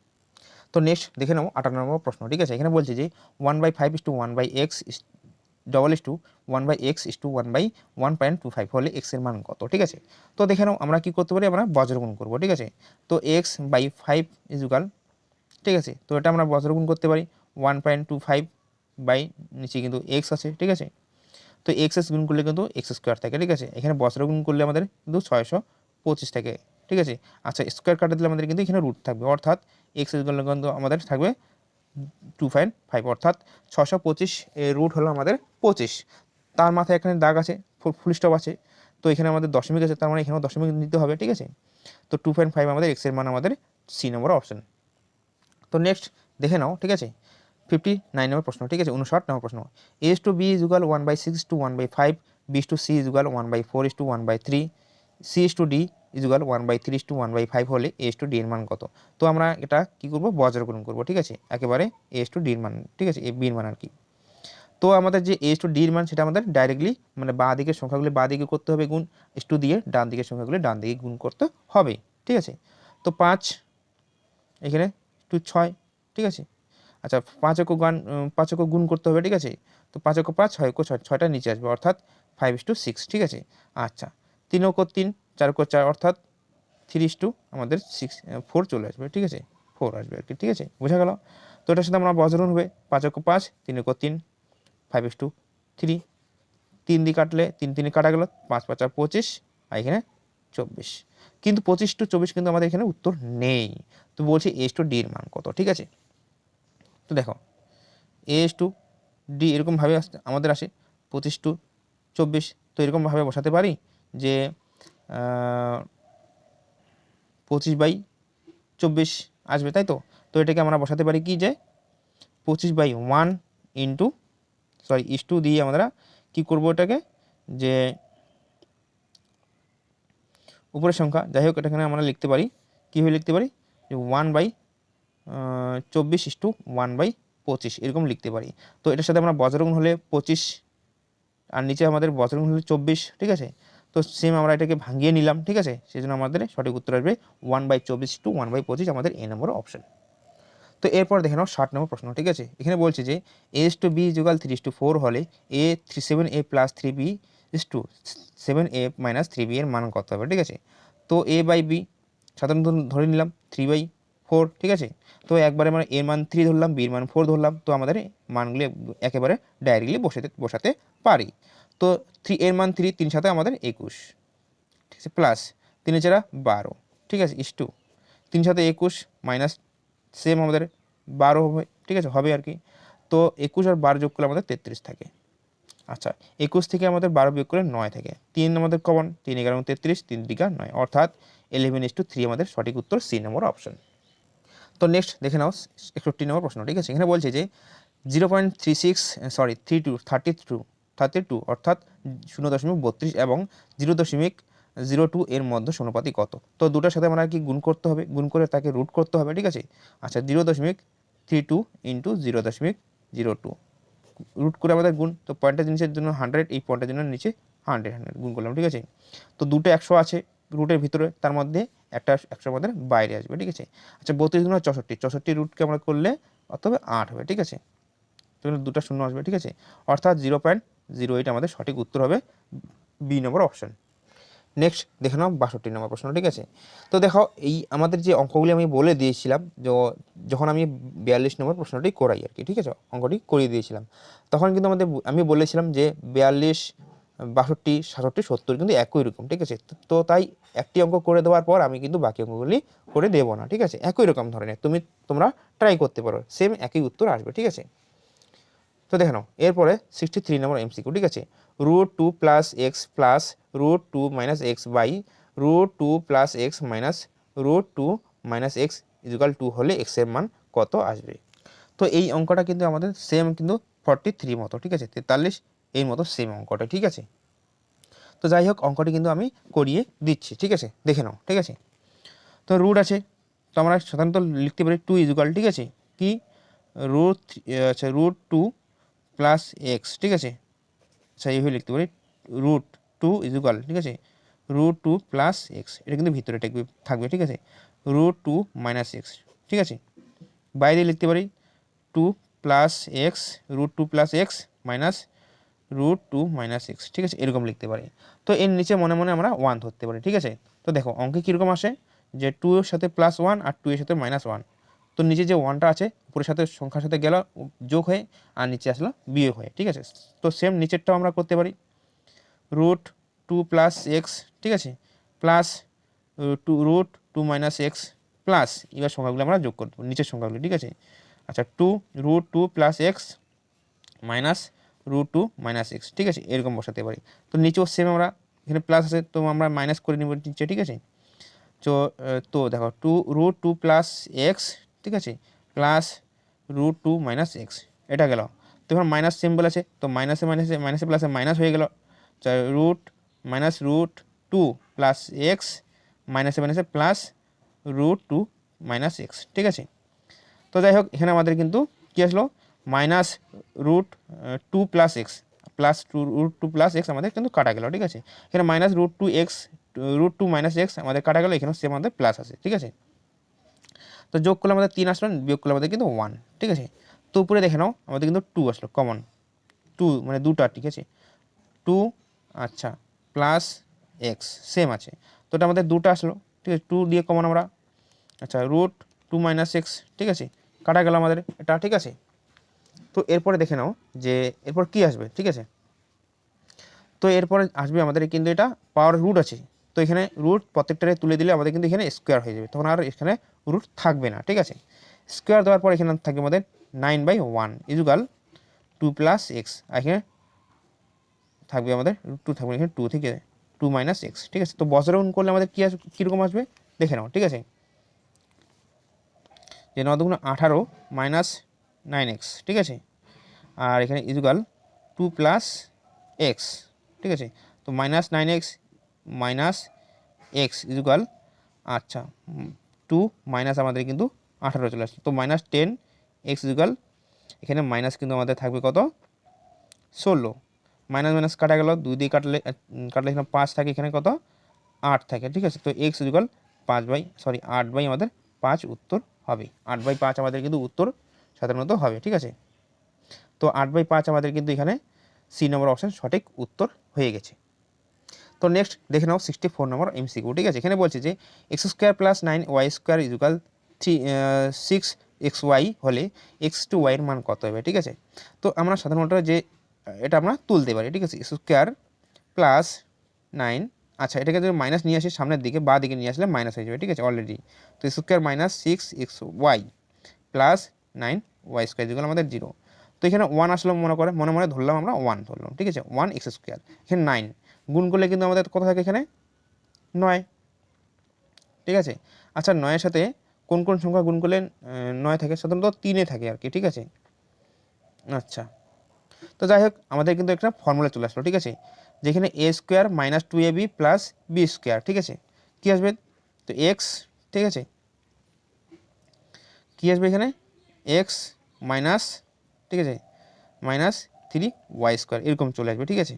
তো নেক্সট দেখে নেবো 58 নম্বর প্রশ্ন। ঠিক আছে, এখানে বলছে যে 1/5:1/x double is to 1/x is to 1/1.25 হলে এক্স এর মান কত। ঠিক আছে, তো দেখে নাও আমরা কি করতে পারি, আমরা বজ্রগুণ করবো। ঠিক আছে, তো x/5 ইজুগাল, ঠিক আছে, তো এটা আমরা বজ্রগুণ করতে পারি 1.25 বাই নিচে কিন্তু এক্স আছে। ঠিক আছে, তো এক্স গুণ করলে কিন্তু এক্স স্কোয়ার থাকে। ঠিক আছে, এখানে বজ্রগুণ করলে আমাদের কিন্তু 625 থাকে। ঠিক আছে, আচ্ছা স্কোয়ার কাটা দিলে আমাদের কিন্তু এখানে রুট থাকবে, অর্থাৎ এক্স গুণ কিন্তু আমাদের থাকবে 2.5, অর্থাৎ 625 এর রুট হলো আমাদের 25, তার মাথায় এখানে দাগ আছে, ফুল স্টপ আছে, তো এখানে আমাদের দশমিক আছে, তার মানে এখানেও দশমিক নিতে হবে। ঠিক আছে, তো 2.5 আমাদের এক্স এর মান আমাদের সি নম্বর অপশান। তো নেক্সট দেখে নাও, ঠিক আছে, 59 নম্বর প্রশ্ন। ঠিক আছে, 59 নম্বর প্রশ্ন, s to B equal 1/6:1/5, b to C equal 1/4:1/3, c to D equal 1/3:1/5 হলে এস টু ডি এর মান কত। তো আমরা এটা কি করব, বজ্রগুণ করব। ঠিক আছে, একেবারে এস টু ডির মান, ঠিক আছে, এ বির মান আর কি। তো আমাদের যে এস টু ডির মান সেটা আমাদের ডাইরেক্টলি মানে বাঁ দিকের সংখ্যাগুলি বাঁ দিকে করতে হবে গুণ, এস টু দিয়ে ডান দিকের সংখ্যাগুলি ডান দিকে গুণ করতে হবে। ঠিক আছে, তো 5 এখানে 2 6, ঠিক আছে, আচ্ছা 5 একক গুণ করতে হবে। ঠিক আছে, তো 5 একক 5, 6 একক 6, 6টা নিচে আসবে, অর্থাৎ 5:6। ঠিক আছে, আচ্ছা 3 একক 3, 4 একক 4, অর্থাৎ 3 আমাদের 4 চলে আসবে। ঠিক আছে, 4 আসবে আর কি। ঠিক আছে, বোঝা গেল। তো এটার সাথে আমরা বজ্রগুণ হবে 5 একক 5, 3 একক 3, 5:3, 3 দিয়ে কাটলে 3 3 কাটা গেল, 5 5 25, আর এখানে 24, কিন্তু 25:24 কিন্তু আমাদের এখানে উত্তর নেই। তো বলছি এস টু ডি এর মান কত। ঠিক আছে, তো দেখো এস টু ডি এরকমভাবে আমাদের আসে 25:24, তো এরকমভাবে বসাতে পারি যে 25/24 আসবে, তাই তো। তো এটাকে আমরা বসাতে পারি কি যে 25/1 ইন্টু ইস টু দিয়ে আমরা কি করব, এটাকে যে উপরের সংখ্যা যাই হোক এটাখানে আমরা লিখতে পারি, কীভাবে লিখতে পারি যে 1/24 ইস টু 1/25 এরকম লিখতে পারি। তো এটার সাথে আমরা বজ্রগুণ হলে 25 আর নিচে আমাদের বজ্রগুণ হলে 24। ঠিক আছে, তো সেম আমরা এটাকে ভাঙিয়ে নিলাম। ঠিক আছে, সেই জন্য আমাদের সঠিক উত্তর আসবে 1/24 টু 1/25 আমাদের এ নম্বর অপশন। তো এরপর দেখে নাও 60 নম্বর প্রশ্ন। ঠিক আছে, এখানে বলছে যে এস টু বি ইজুগাল 3:4 হলে এ 7a plus 3b is to 7a minus 3b এর মান কত হবে। ঠিক আছে, তো এ বাই বি সাধারণত ধরে নিলাম 3/4। ঠিক আছে, তো একবারে আমরা এর মান 3 ধরলাম, বির মান 4 ধরলাম, তো আমাদের মানগুলি একেবারে ডাইরেক্টলি বসাতে পারি। তো 3 এর মান 3, 3 সাথে আমাদের 21, ঠিক আছে, প্লাস 3 4 12, ঠিক আছে, ইস টু 3 সাথে 21 মাইনাস সেম আমাদের 12 হবে, ঠিক আছে, হবে আর কি। তো 21 আর 12 যোগ করলে আমাদের 33 থাকে। আচ্ছা, 21 থেকে আমাদের 12 বিয়োগ করলে 9 থাকে, 3 আমাদের কমন, 3 11 33, 3 3 9, অর্থাৎ 11:3 আমাদের সঠিক উত্তর সি নম্বর অপশন। তো নেক্সট দেখে নাও 61 নম্বর প্রশ্ন, ঠিক আছে। এখানে বলছে যে 32 অর্থাৎ 0.32 এবং 0.02 এর মধ্যে সমানুপাতিক কত? তো দুটোর সাথে আমরা কি গুণ করতে হবে, গুণ করে তাকে রুট করতে হবে, ঠিক আছে। আচ্ছা, 0.32 ইন্টু 0.02 রুট করে আমাদের গুণ, তো পয়েন্টের জিনিসের জন্য 100, এই পয়েন্টের জন্য নিচে 100 গুণ করলাম, ঠিক আছে। তো দুটো 100 আছে রুটের ভিতরে, তার মধ্যে একটা 100 আমাদের বাইরে আসবে, ঠিক আছে। আচ্ছা, 32 গুণ 64 রুটকে আমরা করলে অথবা 8 হবে, ঠিক আছে। তো দুটো শূন্য আসবে, ঠিক আছে, অর্থাৎ 0.08 আমাদের সঠিক উত্তর হবে বি নম্বর অপশন। নেক্সট দেখে নাও 62 নম্বর প্রশ্ন, ঠিক আছে। তো দেখো এই আমাদের যে অঙ্কগুলি আমি বলে দিয়েছিলাম, যখন আমি 42 নম্বর প্রশ্নটি করাই আর কি, ঠিক আছে, অঙ্কটি করিয়ে দিয়েছিলাম, তখন কিন্তু আমি বলেছিলাম যে 42, 62, 67, 70 কিন্তু একই রকম, ঠিক আছে। তো তাই একটি অঙ্ক করে দেওয়ার পর আমি কিন্তু বাকি অঙ্কগুলি করে দেবো না, ঠিক আছে। একই রকম ধরনের তোমরা ট্রাই করতে পারো, সেম একই উত্তর আসবে, ঠিক আছে। তো দেখে নাও এরপরে 63 নম্বর এমসিকিউ, ঠিক আছে। √2 + x plus √2 - x by √2 + x minus √2 - x = 2 হলে x এর মান কত আসবে? তো এই অঙ্কটা কিন্তু আমাদের সেম কিন্তু 43 মতো, ঠিক আছে, 43 এই মতো সেম অঙ্কটা, ঠিক আছে। তো যাই হোক অঙ্কটি কিন্তু আমি করিয়ে দিচ্ছি, ঠিক আছে, দেখে নাও, ঠিক আছে। তো রুট আছে, তো আমরা সাধারণত লিখতে পারি 2 = ঠিক আছে কি আচ্ছা √2 + x, ঠিক আছে। আচ্ছা এইভাবে লিখতে পারি √2 = ঠিক আছে √2 + x, এটা কিন্তু ভিতরে থাকবে, ঠিক আছে, √2 - x, ঠিক আছে। বাইরে লিখতে পারি 2 + x √2 + x মাইনাস √2 - x, ঠিক আছে, এরকম লিখতে পারি। তো এর নিচে মনে মনে আমরা 1 ধরতে পারি, ঠিক আছে। তো দেখো অঙ্কে কীরকম আসে যে 2 এর সাথে +1 আর 2 এর সাথে -1, তো নিচে যে 1টা আছে উপরের সাথে সংখ্যার সাথে গেল যোগ হয়ে, আর নিচে আসলো বিয়োগ হয়ে, ঠিক আছে। তো সেম নিচেরটাও আমরা করতে পারি √2 + x, ঠিক আছে, প্লাস √2 - x প্লাস, এবার সংখ্যাগুলো আমরা যোগ করবো নিচের সংখ্যাগুলি, ঠিক আছে। আচ্ছা √2 + x মাইনাস √2 - x, ঠিক আছে, এরকম বসাতে পারি। তো নিচেও সেম আমরা এখানে প্লাস আছে, তো আমরা মাইনাস করে নিব নিচে, ঠিক আছে। তো দেখো √2 + x, ঠিক আছে, প্লাস √2 - x, এটা গেল। তো এখন মাইনাস সিম্বল আছে, তো মাইনাসে মাইনাসে মাইনাসে প্লাসে মাইনাস হয়ে গেল, √2 + x মাইনাসে মাইনাসে প্লাস √2 - x, ঠিক আছে। তো যাই হোক এখানে আমাদের কিন্তু কী আসলো -√2 + x প্লাস √2 + x আমাদের কিন্তু কাটা গেল, ঠিক আছে। এখানে -√2 - x আমাদের কাটা গেল, এখানেও সেম আমাদের প্লাস আছে, ঠিক আছে। তো যোগ করলে আমাদের 3 আসলো, বিয়োগ করলে আমাদের কিন্তু 1, ঠিক আছে। তো উপরে দেখে নাও আমাদের কিন্তু 2 আসলো কমন, 2 মানে দুটা, ঠিক আছে, 2 আচ্ছা প্লাস x সেম আছে, তো এটা আমাদের দুটো আসলো, ঠিক আছে, 2 দিয়ে কমন আমরা, আচ্ছা √2 - x, ঠিক আছে, কাটা গেল আমাদের এটা, ঠিক আছে। তো এরপরে দেখে নাও যে এরপর কি আসবে, ঠিক আছে। তো এরপরে আসবে আমাদের কিন্তু এটা পাওয়ার রুট আছে, তো এখানে রুট প্রত্যেকটারে তুলে দিলে আমাদের কিন্তু এখানে স্কোয়ার হয়ে যাবে, তখন আর এখানে রুট থাকবে না, ঠিক আছে। স্কোয়ার দেওয়ার পর এখানে থাকবে আমাদের 9/1 = 2 + x, আর এখানে থাকবে আমাদের √2 থাকবে, এখানে 2 থেকে 2 - x, ঠিক আছে। তো বছরে গুণ করলে আমাদের কীরকম আসবে দেখে নাও, ঠিক আছে, যে 9 × 18 - 9x, ঠিক আছে, আর এখানে = 2 + x, ঠিক আছে। তো -9x - x = আচ্ছা 2 মাইনাস আমাদের কিন্তু 18 চলে আসছে, তো -10x = এখানে মাইনাস কিন্তু আমাদের থাকবে কত 16, মাইনাস মাইনাস কাটা গেল, 2 দিয়ে কাটলে এখানে 5 থাকে, এখানে কত 8 থাকে, ঠিক আছে। তো x = 8 আমাদের 5 উত্তর হবে, 8/5 আমাদের কিন্তু উত্তর সাধারণত হবে, ঠিক আছে। তো 8/5 আমাদের কিন্তু এখানে সি নম্বর অপশন সঠিক উত্তর হয়ে গেছে। তো নেক্সট দেখে নাও 64 নম্বর এমসিকিউ, ঠিক আছে। এখানে বলছে যে x² + 9y² = 6xy হলে x/y এর মান কত হবে, ঠিক আছে। তো আমরা সাধারণত যে এটা আমরা তুলতে পারি, ঠিক আছে, x² + 9, আচ্ছা এটাকে যদি মাইনাস নিয়ে আসি সামনের দিকে বা দিকে নিয়ে আসলে মাইনাস হয়ে যাবে, ঠিক আছে অলরেডি। তো x² - 6xy plus 9y square equal আমাদের 0। তো এখানে 1 আসলো, মনে মনে ধরলাম আমরা 1 ধরলাম, ঠিক আছে, 1x স্কোয়ার। এখানে 9 গুণ করলে কিন্তু আমাদের কত থাকে এখানে 9, ঠিক আছে। আচ্ছা 9-এর সাথে কোন কোন সংখ্যা গুণ করলে 9 থাকে? সাধারণত 3-এ থাকে আর কি, ঠিক আছে। আচ্ছা, তো যাই হোক আমাদের কিন্তু একটা ফর্মুলা চলে আসলো, ঠিক আছে, যেখানে a square minus 2ab plus B square, ঠিক আছে, কী আসবে? তো এক্স, ঠিক আছে, কী আসবে এখানে এক্স মাইনাস, ঠিক আছে, মাইনাস 3y স্কোয়ার এরকম চলে আসবে, ঠিক আছে,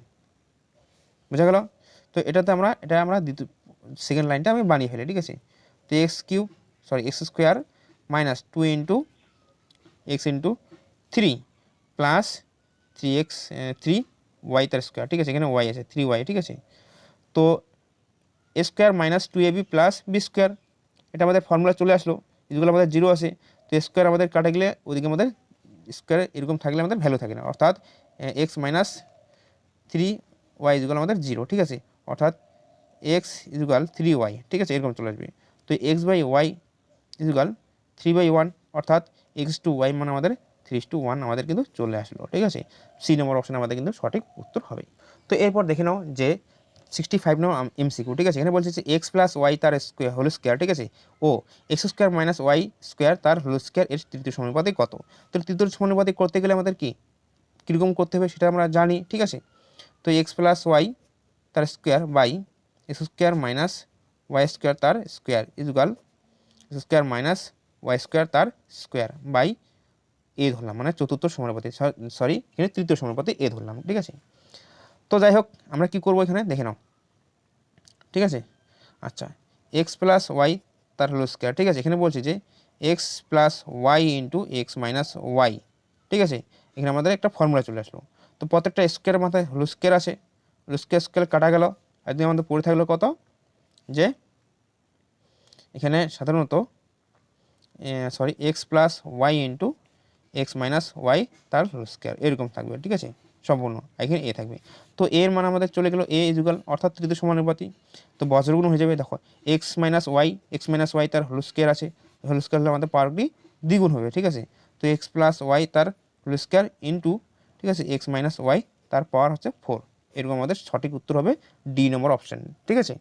বোঝা গেল? তো এটা আমরা দ্বিতীয় সেকেন্ড লাইনটা আমি বানিয়ে ফেলি, ঠিক আছে। তো x square minus 2 into x into 3 plus 3y তার স্কোয়ার, ঠিক আছে, এখানে y আছে 3y, ঠিক আছে। তো A square minus 2ab plus B square, এটা আমাদের ফর্মুলা চলে আসলো, যেগুলো আমাদের 0 আছে। তো স্কোয়ার আমাদের কাটা গেলে ওইদিকে আমাদের স্কোয়ার এরকম থাকলে আমাদের ভ্যালু থাকে না, অর্থাৎ এক্স মাইনাস 3y ইজুগাল আমাদের 0, ঠিক আছে, অর্থাৎ এক্স ইজুগাল 3y, ঠিক আছে, এরকম চলে আসবে। তো এক্স বাই ওয়াই ইজুগাল 3/1, অর্থাৎ x/y মানে আমাদের 3:1 আমাদের কিন্তু চলে আসলো, ঠিক আছে। সি নম্বর অপশন আমাদের কিন্তু সঠিক উত্তর হবে। তো এরপর দেখে নাও যে 65 নম্বর এমসিকিউ, ঠিক আছে, এখানে বলছে যে এক্স প্লাস ওয়াই তার স্কোয়ার হোল স্কোয়ার, ঠিক আছে, ও X square minus Y square তার হোল স্কোয়ার এর তৃতীয় সমানুপাতিক কত? তো তৃতীয় সমানুপাতিক করতে গেলে আমাদের কীরকম করতে হবে সেটা আমরা জানি, ঠিক আছে। তো এক্স প্লাস ওয়াই তার square by X square minus Y square তার square equal X square minus Y square তার স্কোয়ার বাই এ ধরলাম, মানে চতুর্থ সমানুপাতি, সরি এখানে তৃতীয় সমানুপাতি এ ধরলাম, ঠিক আছে। তো যাই হোক আমরা কি করব এখানে দেখে নাও, ঠিক আছে। আচ্ছা এক্স প্লাস ওয়াই তার হোল স্কোয়ার, ঠিক আছে, এখানে বলছি যে x plus y into x minus y, ঠিক আছে, এখানে আমাদের একটা ফর্মুলা চলে আসলো। তো প্রত্যেকটা স্কোয়ারের মাথায় হোল স্কোয়ার আছে, হোল স্কোয়ার কাটা গেল, একদিন আমাদের পড়ে থাকলো কত, যে এখানে সাধারণত x plus y into x minus y তার হোল স্কোয়ার এরকম থাকবে, ঠিক আছে, সম্পূর্ণ এখানে এ থাকবে। তো এর মান আমাদের চলে গেল এ ইজুগাল, অর্থাৎ তৃতীয় সমানুপাতি। তো বজ্রগুণ হয়ে যাবে, দেখো এক্স মাইনাস ওয়াই তার হোল স্কোয়ার আছে, হোল স্কোয়ার হলে আমাদের পাওয়ারটি দ্বিগুণ হবে, ঠিক আছে। তো এক্স প্লাস ওয়াই তার হোল স্কোয়ার ইন্টু, ঠিক আছে, এক্স মাইনাস ওয়াই তার পাওয়ার হচ্ছে 4, এরকম আমাদের সঠিক উত্তর হবে ডি নম্বর অপশান, ঠিক আছে।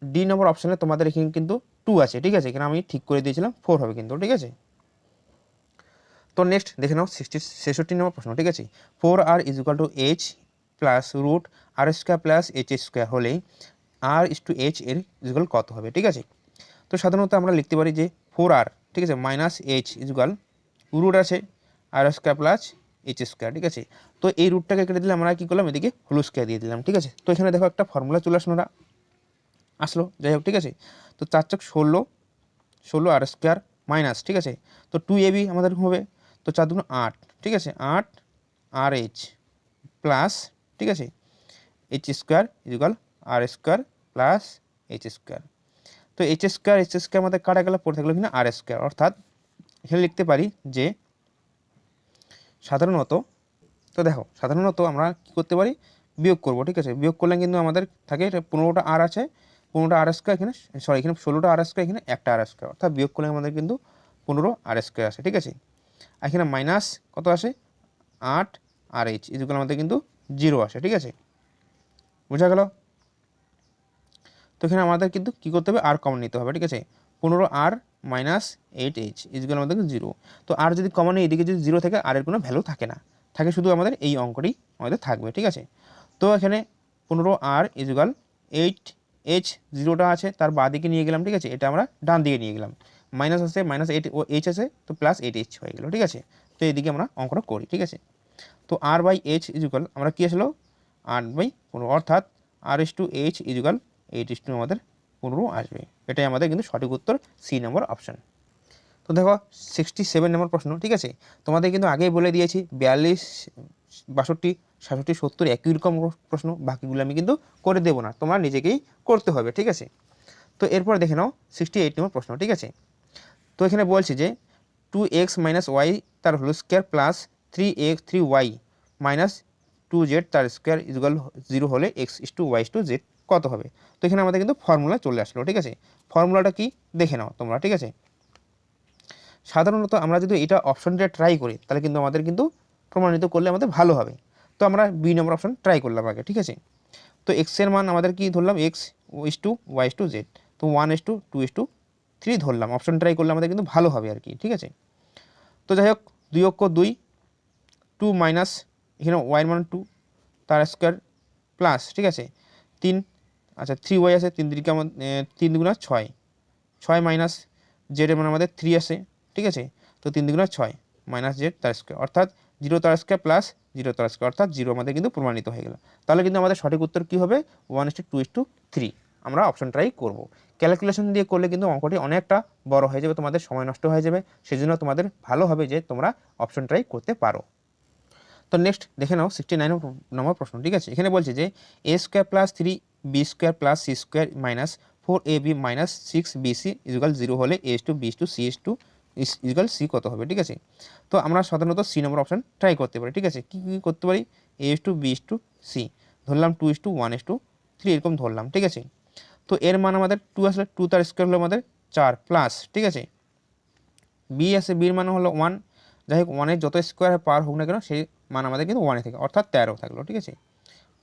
ডি নম্বর অপশানে তোমাদের এখানে কিন্তু 2 আছে, ঠিক আছে, এখানে আমি ঠিক করে দিয়েছিলাম 4 হবে কিন্তু, ঠিক আছে। তো নেক্সট দেখে নাও 66 নম্বর প্রশ্ন, ঠিক আছে, 4r equal to H plus root R square plus H square হলে আর ইস টু এইচ এর ইজুকাল কত হবে, ঠিক আছে। তো সাধারণত আমরা লিখতে পারি যে 4r, ঠিক আছে, মাইনাস এইচ ইজুকাল রুট আছে আর স্কোয়ার প্লাস এইচ স্কোয়ার, ঠিক আছে। তো এই রুটটাকে কেটে দিলে আমরা কী করলাম, এদিকে হোল স্কোয়ার দিয়ে দিলাম, ঠিক আছে। তো এখানে দেখো একটা ফর্মুলা চলে আসলো, যাই হোক, ঠিক আছে। তো 4 × 16 আর স্কোয়ার মাইনাস, ঠিক আছে, তো 2ab আমাদের হবে, তো 4 × 2 = 8, ঠিক আছে, 8 আর এইচ প্লাস, ঠিক আছে, এইচ স্কোয়ার ইজুগাল আর স্কোয়ার প্লাস এইচ স্কোয়ার। তো এইচ স্কোয়ার আমাদের কাটা গেলে পড়ে থাকলো কিনা আর স্কোয়ার, অর্থাৎ এখানে লিখতে পারি যে সাধারণত, তো দেখো সাধারণত আমরা কী করতে পারি, বিয়োগ করবো, ঠিক আছে, বিয়োগ করলে কিন্তু আমাদের থাকে 15টা আর আছে, 15টা আর স্কোয়ার এখানে, সরি এখানে 16টা আর স্কোয়ার, এখানে একটা আর স্কোয়ার, অর্থাৎ বিয়োগ করলে আমাদের কিন্তু 15 আর স্কোয়ার আসে, ঠিক আছে। এখানে মাইনাস কত আসে 8 আর এইচ ইজুকাল আমাদের কিন্তু 0 আসে, ঠিক আছে, বোঝা গেল। তো এখানে আমাদের কিন্তু কী করতে হবে, আর কমন নিতে হবে, ঠিক আছে, 15 আর মাইনাস 8 এইচ ইজুকাল আমাদের 0। তো আর যদি কমন নেই, এদিকে যদি 0 থাকে আর এর কোনো ভ্যালু থাকে না, থাকে শুধু আমাদের এই অঙ্কটি আমাদের থাকবে, ঠিক আছে। তো এখানে 15 আর ইজুকাল 8 এইচ 0টা আছে তার বাঁ দিকে নিয়ে গেলাম, ঠিক আছে, এটা আমরা ডান দিকে নিয়ে গেলাম, মাইনাস আছে মাইনাস 8 ও এইচ আছে, তো প্লাস 8 এইচ হয়ে গেল, ঠিক আছে। তো এদিকে আমরা অঙ্কটা করি, ঠিক আছে। তো আর বাই এইচ ইজুকাল আমরা কী আসলো 8/15, অর্থাৎ আর ইস টু এইচ ইজুকাল 8:2 আমাদের 15 আসবে, এটাই আমাদের কিন্তু সঠিক উত্তর সি নম্বর অপশান। তো দেখো 67 নম্বর প্রশ্ন, ঠিক আছে, তোমাদের কিন্তু আগেই বলে দিয়েছি 42, 62, 66, 70 একই রকম প্রশ্ন, বাকিগুলো আমি কিন্তু করে দেবো না, তোমরা নিজেকেই করতে হবে, ঠিক আছে। তো এরপর দেখে নাও 68 নম্বর প্রশ্ন, ঠিক আছে। তো এখানে বলছে যে 2x মাইনাস ওয়াই তার whole square plus 3y minus 2z তার স্কোয়ার ইজুগাল 0 হলে x/y/z কত হবে। তো এখানে আমাদের কিন্তু ফর্মুলা চলে আসলো, ঠিক আছে। ফর্মুলাটা কি দেখে নাও তোমরা, ঠিক আছে। সাধারণত আমরা যদি এটা অপশনটা ট্রাই করি তাহলে কিন্তু আমাদের কিন্তু প্রমাণিত করলে আমাদের ভালো হবে। তো আমরা বি নম্বর অপশন ট্রাই করলাম আগে, ঠিক আছে। তো এক্সের মান আমাদের কি ধরলাম, x is to Y is to Z, তো 1:2:3 ধরলাম, অপশন ট্রাই করলে আমাদের কিন্তু ভালো হবে আর কি, ঠিক আছে। তো যাই হোক 2 অক্ষর 2, 2 মাইনাস এখানে ওয়াইয়ের মান 2 তার স্কোয়ার প্লাস, ঠিক আছে 3, আচ্ছা 3y আছে, 3 3 3 দুগুণা 6, 6 মাইনাস জেডের মান আমাদের 3 আসে, ঠিক আছে। তো 3 দুগুণা 6 মাইনাস জেড তার স্কোয়ার অর্থাৎ 0 তার স্কোয়ার প্লাস 0 তার স্কোয়ার অর্থাৎ 0 আমাদের কিন্তু প্রমাণিত হয়ে গেল। তাহলে কিন্তু আমাদের সঠিক উত্তর কী হবে, 1:2:3। আমরা অপশন ট্রাই করব। ক্যালকুলেশন দিয়ে করলে কিন্তু অঙ্কটি অনেকটা বড় হয়ে যাবে, তোমাদের সময় নষ্ট হয়ে যাবে, সেজন্য তোমাদের ভালো হবে যে তোমরা অপশন ট্রাই করতে পারো। তো নেক্সট দেখে নাও 69 নম্বর প্রশ্ন, ঠিক আছে। এখানে বলছে যে a square plus 3b² plus c² minus 4ab minus 6bc equal 0 হলে a:2b:2c কত হবে, ঠিক আছে। তো আমরা সাধারণত সি নম্বর অপশন ট্রাই করতে পারি, ঠিক আছে। কী কী করতে পারি, a:2b:2c ধরলাম, 2:1:3 এরকম ধরলাম, ঠিক আছে। তো এর মান আমাদের 2 আসলে 2 তার স্কোয়ার হলো আমাদের 4 প্লাস, ঠিক আছে বি আছে, বির মান হলো 1, যাই হোক 1-এর যত স্কোয়ার পাওয়ার হোক না কেন সেই মান আমাদের কিন্তু 1 থেকে অর্থাৎ 13 থাকলো, ঠিক আছে।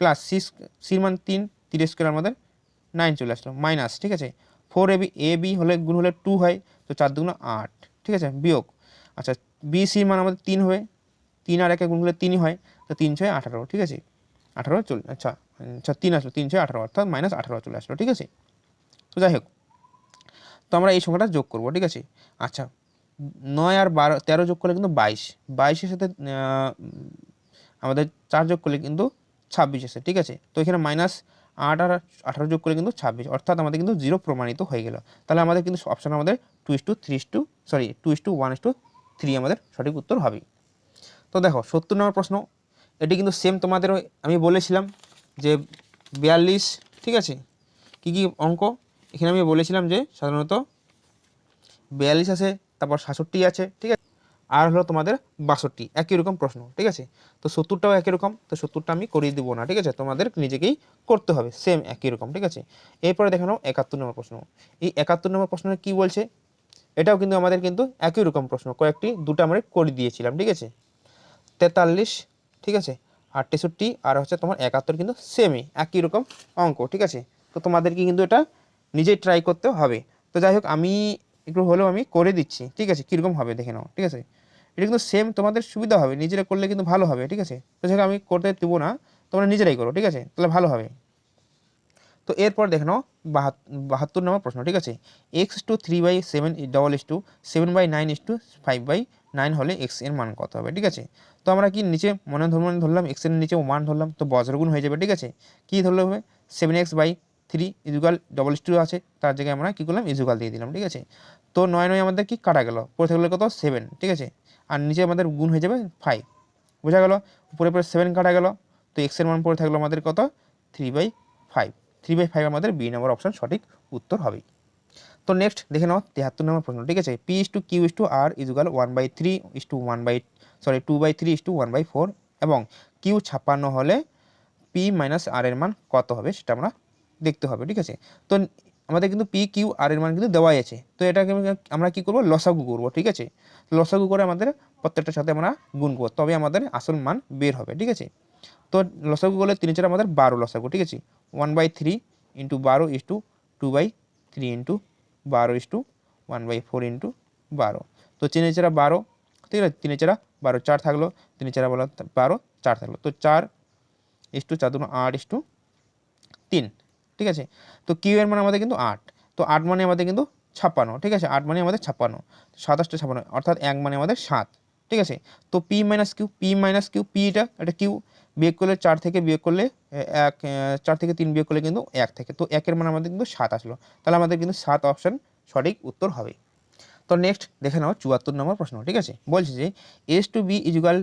প্লাস সির মান 3, 3 স্কোয়ার আমাদের 9 চলে আসলো মাইনাস, ঠিক আছে 4ab, এ বি হলে গুণ হলে 2 হয়, তো 4 দুগুণ 8, ঠিক আছে বিয়োগ, আচ্ছা বি সির মান আমাদের 3 হবে, 3 আর 1 গুণ হলে 3ই হয়, তো 3 6 18, ঠিক আছে 18 চলে, আচ্ছা 3 আসলো, 3 6 18 অর্থাৎ মাইনাস 18 চলে আসলো, ঠিক আছে। তো যাই হোক তো আমরা এই সংখ্যাটা যোগ করবো, ঠিক আছে। আচ্ছা 9 আর 12 13 যোগ করলে কিন্তু 22, 22-এর সাথে আমাদের 4 যোগ করলে কিন্তু 26 আসে, ঠিক আছে। তো এখানে মাইনাস 8 আর 18 যোগ করলে কিন্তু 26, অর্থাৎ আমাদের কিন্তু 0 প্রমাণিত হয়ে গেল। তাহলে আমাদের কিন্তু অপশন আমাদের 2:3 আমাদের সঠিক উত্তর হবে। তো দেখো 70 নম্বর প্রশ্ন, এটি কিন্তু সেম তোমাদের আমি বলেছিলাম যে 42, ঠিক আছে। কি কি অঙ্ক এখানে আমি বলেছিলাম যে সাধারণত 42 আছে, তারপর 67 আছে, ঠিক আছে, আর হলো তোমাদের 62, একই রকম প্রশ্ন, ঠিক আছে। তো 70টাও একই রকম, তো 70টা আমি করিয়ে দেবো না, ঠিক আছে, তোমাদের নিজেকেই করতে হবে সেম একই রকম, ঠিক আছে। এরপরে দেখে নাও 71 নম্বর প্রশ্ন। এই 71 নম্বর প্রশ্নে কী বলছে, এটাও কিন্তু আমাদের কিন্তু একই রকম প্রশ্ন, কয়েকটি দুটো আমরা করে দিয়েছিলাম, ঠিক আছে। 43, ঠিক আছে, 68 আর হচ্ছে তোমার 71 কিন্তু সেমই একই রকম অঙ্ক, ঠিক আছে। তো তোমাদেরকে কিন্তু এটা নিজেই ট্রাই করতে হবে। তো যাই হোক আমি একটু হলেও আমি করে দিচ্ছি, ঠিক আছে, কীরকম হবে দেখে নাও, ঠিক আছে। এটা কিন্তু সেম তোমাদের সুবিধা হবে, নিজেরা করলে কিন্তু ভালো হবে, ঠিক আছে। তো যাই হোক আমি করতে দেবো না, তোমরা নিজেরাই করো, ঠিক আছে, তাহলে ভালো হবে। তো এরপর দেখে নাও 72 নম্বর প্রশ্ন, ঠিক আছে। x/3/7 7/9/5/9 হলে x এর মান কত হবে, ঠিক আছে। তো আমরা কি নিচে মনে ধরলাম x এর নিচে 1 ধরলাম, তো বজ্রগুণ হয়ে যাবে, ঠিক আছে। কী ধরলে হবে 7x/3 ইজুগাল 2 আছে, তার জায়গায় আমরা কী করলাম ইজুগাল দিয়ে দিলাম, ঠিক আছে। তো 9 9 আমাদের কি কাটা গেল, পরে থাকলে কত 7, ঠিক আছে, আর নিচে আমাদের গুণ হয়ে যাবে 5, বোঝা গেল, উপরে 7 কাটা গেল, তো x এর মান পরে থাকলো আমাদের কত 3/5, 3/5 আমাদের বি নম্বর অপশন সঠিক উত্তর হবে। তো নেক্সট দেখে নাও 73 নম্বর প্রশ্ন, ঠিক আছে। P/Q/R ইজুগাল 2/3 1/4 এবং Q 56 হলে P - R এর মান কত হবে সেটা আমরা দেখতে হবে, ঠিক আছে। তো আমাদের কিন্তু P/Q/R এর মান কিন্তু দেওয়াই আছে, তো এটাকে আমরা কি করব লসাগু করব, ঠিক আছে। লসাগু করে আমাদের প্রত্যেকটার সাথে আমরা গুণ করব, তবে আমাদের আসল মান বের হবে, ঠিক আছে। তো লসাগু করলে 3 4 আমাদের 12 লসাগু, ঠিক আছে। 1/3 × 12 = 2/3 × 12 = 1/4 × 12, তো 3 4 12, ঠিক আছে, 3 4 12 4 থাকলো, 3 4 12 4 থাকলো, তো 4 4 8 3, ঠিক আছে। তো কিউ এর মান আমাদের কিন্তু 8, তো 8 মানে আমাদের কিন্তু 56, ঠিক আছে, 8 মানে আমাদের 56, 27 56 অর্থাৎ 1 মানে আমাদের 7, ঠিক আছে। তো P - Q P এটা কিউ বিয়োগ করলে 4 থেকে বিয়োগ করলে 1, 4 থেকে 3 বিয়োগ করলে কিন্তু 1 থেকে, তো 1 এর মান আমাদের কিন্তু 7 আসলো, তাহলে আমাদের কিন্তু 7 অপশন সঠিক উত্তর হবে। তো নেক্সট দেখে নাও 74 নম্বর প্রশ্ন, ঠিক আছে। বলছে যে S/B ইজুগাল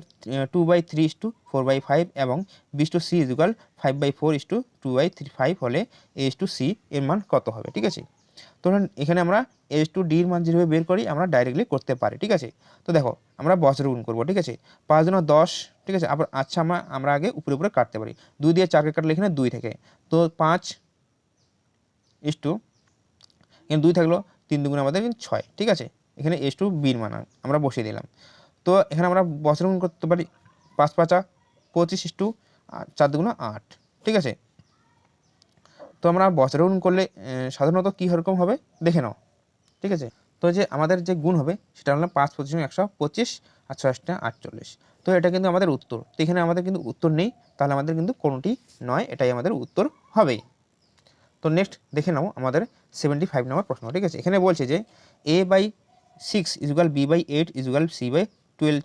2/3 = 4/5 এবং B/C ইজুগাল 5/4 = 2/5 হলে A/C এর মান কত হবে, ঠিক আছে। তো এখানে আমরা A/D এর মান যেভাবে বের করি আমরা ডাইরেক্টলি করতে পারি, ঠিক আছে। তো দেখো আমরা বজ্রগুণ করবো, ঠিক আছে, 5 × 10, ঠিক আছে। আবার আচ্ছা আমরা আগে উপরে উপরে কাটতে পারি, 2 দিয়ে 4কে কাটলে এখানে 2 থেকে, তো 5 এখানে 2 থাকলো, 3 দুগুণ আমাদের কিন্তু 6, ঠিক আছে, এখানে এস টু বির মান আমরা বসিয়ে দিলাম। তো এখানে আমরা বছর গুণ করতে পারি 5 5 25 ইস টু 4 2 8, ঠিক আছে। তো আমরা বছর গুণ করলে সাধারণত কী রকম হবে দেখে নাও, ঠিক আছে। তো যে আমাদের যে গুণ হবে সেটা হলো 5 25 125 আর 6 48। তো এটা কিন্তু আমাদের উত্তর। তো এখানে আমাদের কিন্তু উত্তর নেই, তাহলে আমাদের কিন্তু কোনোটি নয়, এটাই আমাদের উত্তর হবে। তো নেক্সট দেখে নাও আমাদের 75 নম্বর প্রশ্ন, ঠিক আছে। এখানে বলছে যে a/6 ইজুগাল b/8 ইজুগাল c/12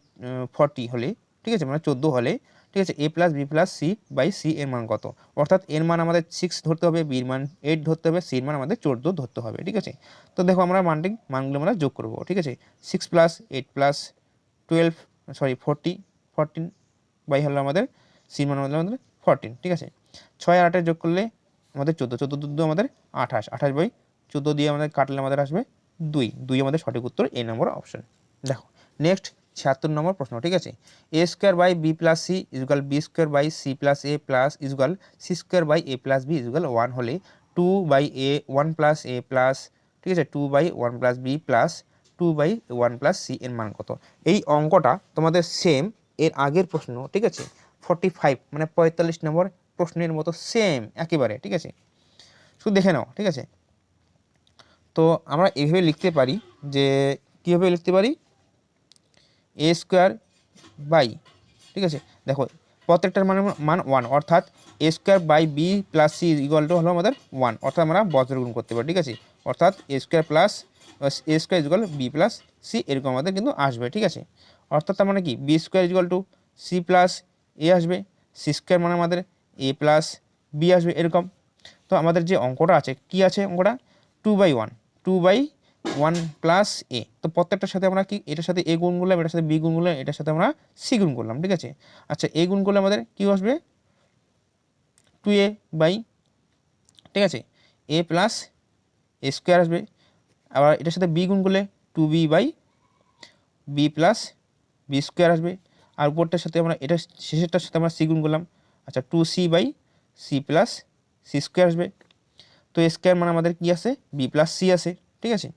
40 হলে, ঠিক আছে, মানে 14 হলে, ঠিক আছে, a plus B plus c/c এর মান কত? অর্থাৎ এর মান আমাদের 6 ধরতে হবে, বির মান 8 ধরতে হবে, সির মান আমাদের 14 ধরতে হবে, ঠিক আছে। তো দেখো আমরা মানগুলো আমরা যোগ করবো, ঠিক আছে। 6 প্লাস 8 প্লাস 14 বাই হলো আমাদের সির মান আমাদের 14, ঠিক আছে। 6 আর 8 যোগ করলে আমাদের 14 14 আমাদের 28 28 বাই 14 দিয়ে আমাদের কাটলে আমাদের আসবে 2 আমাদের সঠিক উত্তর, এ নম্বর অপশন। দেখো নেক্সট 76 নম্বর প্রশ্ন, ঠিক আছে। A square by B plus C equal B square by C plus A plus equal C square by A plus B equal 1 হলে 2/a 1 প্লাস এ প্লাস, ঠিক আছে, 2/1 plus B plus 2/1 plus C এর মান কত? এই অঙ্কটা তোমাদের same এর আগের প্রশ্ন, ঠিক আছে, 45 মানে 45 নম্বর প্রশ্নের মতো সেম একেবারে, ঠিক আছে। শুধু দেখে নাও, ঠিক আছে। তো আমরা এইভাবে লিখতে পারি, যে কীভাবে লিখতে পারি, এ স্কোয়ার বাই, ঠিক আছে, দেখো প্রত্যেকটার মান 1, অর্থাৎ A square by B plus C equal to হলো আমাদের 1, অর্থাৎ আমরা বজ্রগুণ করতে পারি, ঠিক আছে। অর্থাৎ A square plus A square equal B plus C এরকম আমাদের কিন্তু আসবে, ঠিক আছে। অর্থাৎ তার মানে কি B square equal to C plus A আসবে, সি স্কোয়ার মানে আমাদের এ প্লাস বি আসবে এরকম। তো আমাদের যে অঙ্কটা আছে কি আছে, অঙ্কটা 2/1 প্লাস এ। তো প্রত্যেকটার সাথে আমরা কি এটার সাথে এ গুণ করলাম, এটার সাথে বি গুণ করলাম, এটার সাথে আমরা সি গুণ করলাম, ঠিক আছে। আচ্ছা এ গুণ করলে আমাদের কি আসবে 2a বাই, ঠিক আছে, এ প্লাস এ স্কোয়ার আসবে। আবার এটার সাথে বি গুণ করলে 2b by B plus B square আসবে। আর উপরটার সাথে আমরা এটা শেষেরটার সাথে আমরা সি গুণ করলাম, আচ্ছা 2c by C plus c square আসবে। তো এ স্কোয়ার মানে আমাদের কি আছে বি প্লাস সি আছে, ঠিক আছে।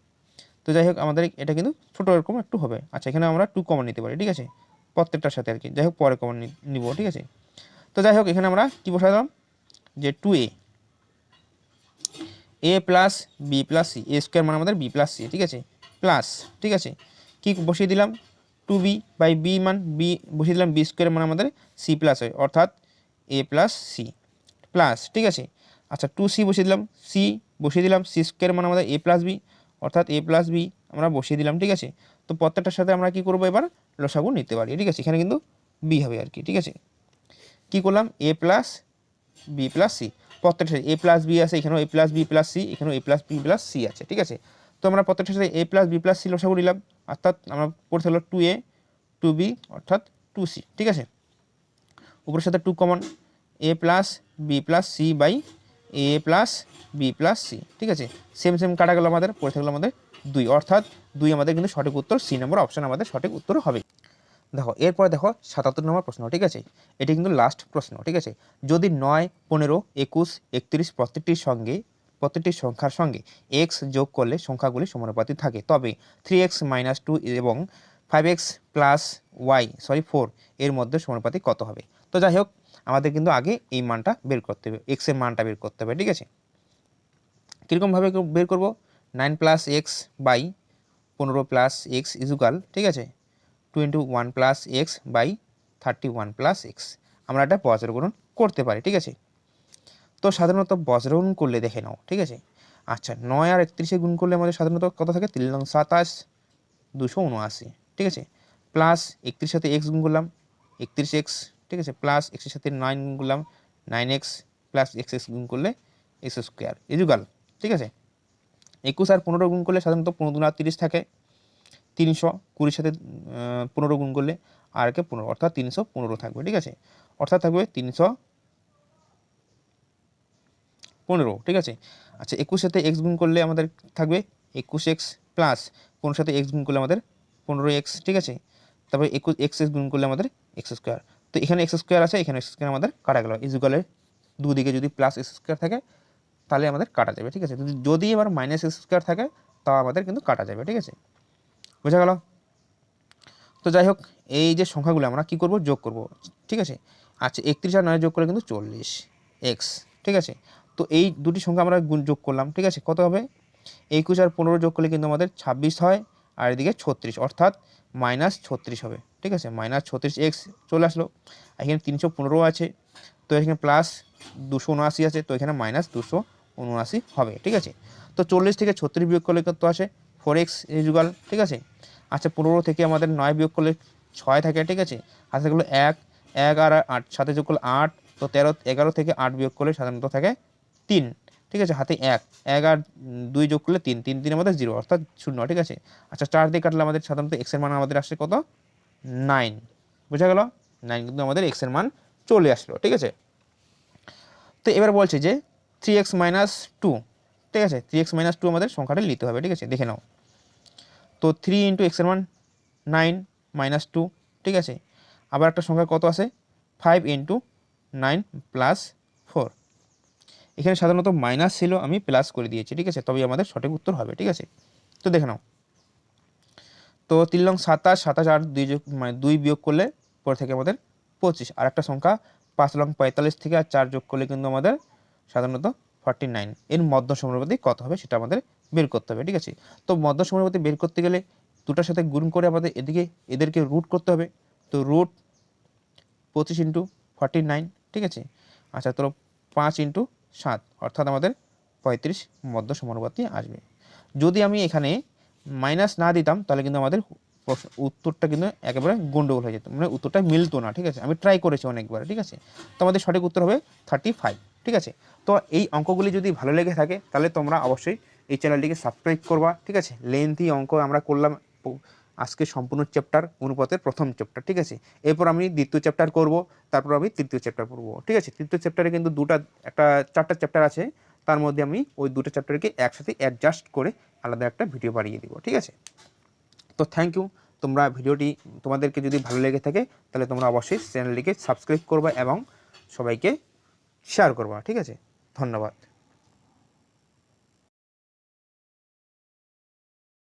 তো যাই হোক আমাদের এটা কিন্তু ছোটো এরকম একটু হবে। আচ্ছা এখানে আমরা 2 কমন নিতে পারি, ঠিক আছে, প্রত্যেকটার সাথে আর কি। যাই হোক পরে কমন নিব, ঠিক আছে। তো যাই হোক এখানে আমরা কী বসালাম, যে 2a plus B plus C, A square মানে আমাদের বি প্লাস সি, ঠিক আছে, প্লাস, ঠিক আছে, কি বসিয়ে দিলাম 2b বাই বি মান বি বসিয়ে দিলাম, বি স্কোয়ার মানে আমাদের সি প্লাস হয়, অর্থাৎ এ প্লাস সি প্লাস, ঠিক আছে। আচ্ছা 2c বসিয়ে দিলাম, সি বসিয়ে দিলাম, সি স্কোয়ার মানে আমাদের এ প্লাস বি, অর্থাৎ এ প্লাস বি আমরা বসিয়ে দিলাম, ঠিক আছে। তো প্রত্যেকটার সাথে আমরা কি করবো এবার লসাগু নিতে পারি, ঠিক আছে। এখানে কিন্তু বি হবে আর কি, ঠিক আছে। কী করলাম এ প্লাস বি প্লাস সি, প্রত্যেকটার সাথে এ প্লাস বি আছে, এখানেও এ প্লাস বি প্লাস সি, এখানেও এ প্লাস বি প্লাস সি আছে, ঠিক আছে। তো আমরা প্রত্যেকটার সাথে এ প্লাস বি প্লাস সি লসাগু নিলাম, অর্থাৎ আমরা পড়তে হলো 2a 2b অর্থাৎ 2c, ঠিক আছে। উপরের সাথে 2 কমন, a plus B plus c by A plus B plus c, ঠিক আছে। সেম সেম কাটা গেল, আমাদের পড়ে থাকলো আমাদের 2, অর্থাৎ 2 আমাদের কিন্তু সঠিক উত্তর, সি নম্বর অপশন আমাদের সঠিক উত্তর হবে। দেখো এরপরে দেখো 77 নম্বর প্রশ্ন, ঠিক আছে। এটি কিন্তু লাস্ট প্রশ্ন, ঠিক আছে। যদি 9 15 21 31 প্রত্যেকটি সংখ্যার সঙ্গে x যোগ করলে সংখ্যাগুলি সমানুপাতিক থাকে, তবে 3x - 2 এবং 5x প্লাস y 4 এর মধ্যে সমানুপাতিক কত হবে? তো যাই হোক আমাদের কিন্তু আগে এই মানটা বের করতে হবে, x এর মানটা বের করতে হবে, ঠিক আছে। কীরকমভাবে বের করব, 9 plus x by 15 plus x equal, ঠিক আছে, 21 plus x by 31 plus x. আমরা এটা বজ্রগুণন করতে পারি, ঠিক আছে। তো সাধারণত বজ্রগুণন করলে দেখে নাও, ঠিক আছে। আচ্ছা 9 আর 31 গুণ করলে আমাদের সাধারণত কত থাকে, 3 9 27 279, ঠিক আছে। প্লাস 31 সাথে এক্স গুণ করলাম 31x, ঠিক আছে, প্লাস এক্সের সাথে 9 গুণ করলাম 9x প্লাস এক্স গুণ করলে এক্স স্কোয়ার ইজুগাল, ঠিক আছে। 21 আর 15 গুণ করলে সাধারণত 15 2 30 থাকে, 320 সাথে 15 গুণ করলে আর কে 15, অর্থাৎ 315 থাকবে, ঠিক আছে। অর্থাৎ থাকবে 315, ঠিক আছে। আচ্ছা 21 সাথে এক্স গুণ করলে আমাদের থাকবে 21x প্লাস 15 সাথে এক্স গুণ করলে আমাদের 15x, ঠিক আছে। তারপরে 21x গুণ করলে আমাদের এক্স স্কোয়ার। তো এখানে এক্স স্কোয়ার আছে, এখানে এক্স স্কোয়ার আমাদের কাটা গেল, ইজুগালের দুদিকে যদি প্লাস এক্স স্কোয়ার থাকে তাহলে আমাদের কাটা যাবে, ঠিক আছে। যদি এবার মাইনাস এক্স স্কোয়ার থাকে তাও আমাদের কিন্তু কাটা যাবে, ঠিক আছে। বোঝা গেল? তো যাই হোক, এই যে সংখ্যাগুলো আমরা কি করব, যোগ করব, ঠিক আছে। আচ্ছা 31 আর 9 যোগ করলে কিন্তু 40 এক্স, ঠিক আছে। তো এই দুটি সংখ্যা আমরা যোগ করলাম, ঠিক আছে। কত হবে, 21 আর 15 যোগ করলে কিন্তু আমাদের 26 হয়, আর এদিকে 36, অর্থাৎ -36 হবে, ঠিক আছে। -36 এক্স চলে আসলো। এখানে 315 আছে, তো এখানে প্লাস 279 আছে, তো এখানে -279 হবে, ঠিক আছে। তো 40 থেকে 36 বিয়োগ করলে কত আসে, 4x ইজুগাল, ঠিক আছে। আচ্ছা 15 থেকে আমাদের 9 বিয়োগ করলে 6 থাকে, ঠিক আছে। হাতে থাকলো 1 আর 8 সাথে যোগ করলে 8, তো 11 থেকে 8 বিয়োগ করলে সাধারণত থাকে 3, ঠিক আছে। হাতে 1 আর 2 যোগ করলে 3, 3 আমাদের 0, অর্থাৎ 0, ঠিক আছে। আচ্ছা 4 দিয়ে কাটলে আমাদের সাধারণত x এর মান আমাদের আসে কত, 9, বোঝা গেল? 9 কিন্তু আমাদের x এর মান চলে আসলো, ঠিক আছে। তো এবার বলছে যে 3x - 2, ঠিক আছে। 3x - 2 আমাদের সংখ্যাটা নিতে হবে, ঠিক আছে। দেখে নাও, তো 3 × x এর মান 9 - 2, ঠিক আছে। আবার একটা সংখ্যা কত আছে, 5 × 9 + 4, এখানে সাধারণত মাইনাস ছিল, আমি প্লাস করে দিয়েছি, ঠিক আছে, তবেই আমাদের সঠিক উত্তর হবে, ঠিক আছে। তো দেখে নাও, তো 3 লং 27, 27 আর 2 যোগ মানে 2 বিয়োগ করলে পরে থেকে আমাদের 25, আর একটা সংখ্যা 5 লং 45 থেকে আর 4 যোগ করলে কিন্তু আমাদের সাধারণত 49, এর মধ্য সমানুপাতি কত হবে সেটা আমাদের বের করতে হবে, ঠিক আছে। তো মধ্য সমানুপাতি বের করতে গেলে দুটার সাথে গুণ করে আমাদের এদেরকে রুট করতে হবে, তো রুট 25 × 49, ঠিক আছে। আচ্ছা তো 5 × 7, অর্থাৎ আমাদের 35 মধ্য সমানুপাতি আসবে। যদি আমি এখানে মাইনাস না দিতাম তাহলে কিন্তু আমাদের উত্তরটা কিন্তু একেবারে গন্ডগোল হয়ে যেত, মানে উত্তরটা মিলতো না, ঠিক আছে। আমি ট্রাই করেছি অনেকবার, ঠিক আছে। তো আমাদের সঠিক উত্তর হবে 35, ঠিক আছে। তো এই অঙ্কগুলি যদি ভালো লেগে থাকে তাহলে তোমরা অবশ্যই এই চ্যানেলটিকে সাবস্ক্রাইব করবা, ঠিক আছে। লেন্থি অঙ্ক আমরা করলাম আজকে সম্পূর্ণ চ্যাপ্টার, অনুপাতের প্রথম চ্যাপ্টার, ঠিক আছে। এরপর আমি দ্বিতীয় চ্যাপ্টার করব, তারপর আমি তৃতীয় চ্যাপ্টার পড়বো, ঠিক আছে। তৃতীয় চ্যাপ্টারে কিন্তু চারটা চ্যাপ্টার আছে, তার মধ্যে আমি ওই দুটো চ্যাপ্টারকে একসাথে অ্যাডজাস্ট করে আলাদা একটা ভিডিও বানিয়ে দিব, ঠিক আছে। তো থ্যাংক ইউ, তোমরা ভিডিওটি তোমাদেরকে যদি ভালো লেগে থাকে তাহলে তোমরা অবশ্যই চ্যানেলটিকে সাবস্ক্রাইব করবা এবং সবাইকে শেয়ার করবা, ঠিক আছে। ধন্যবাদ।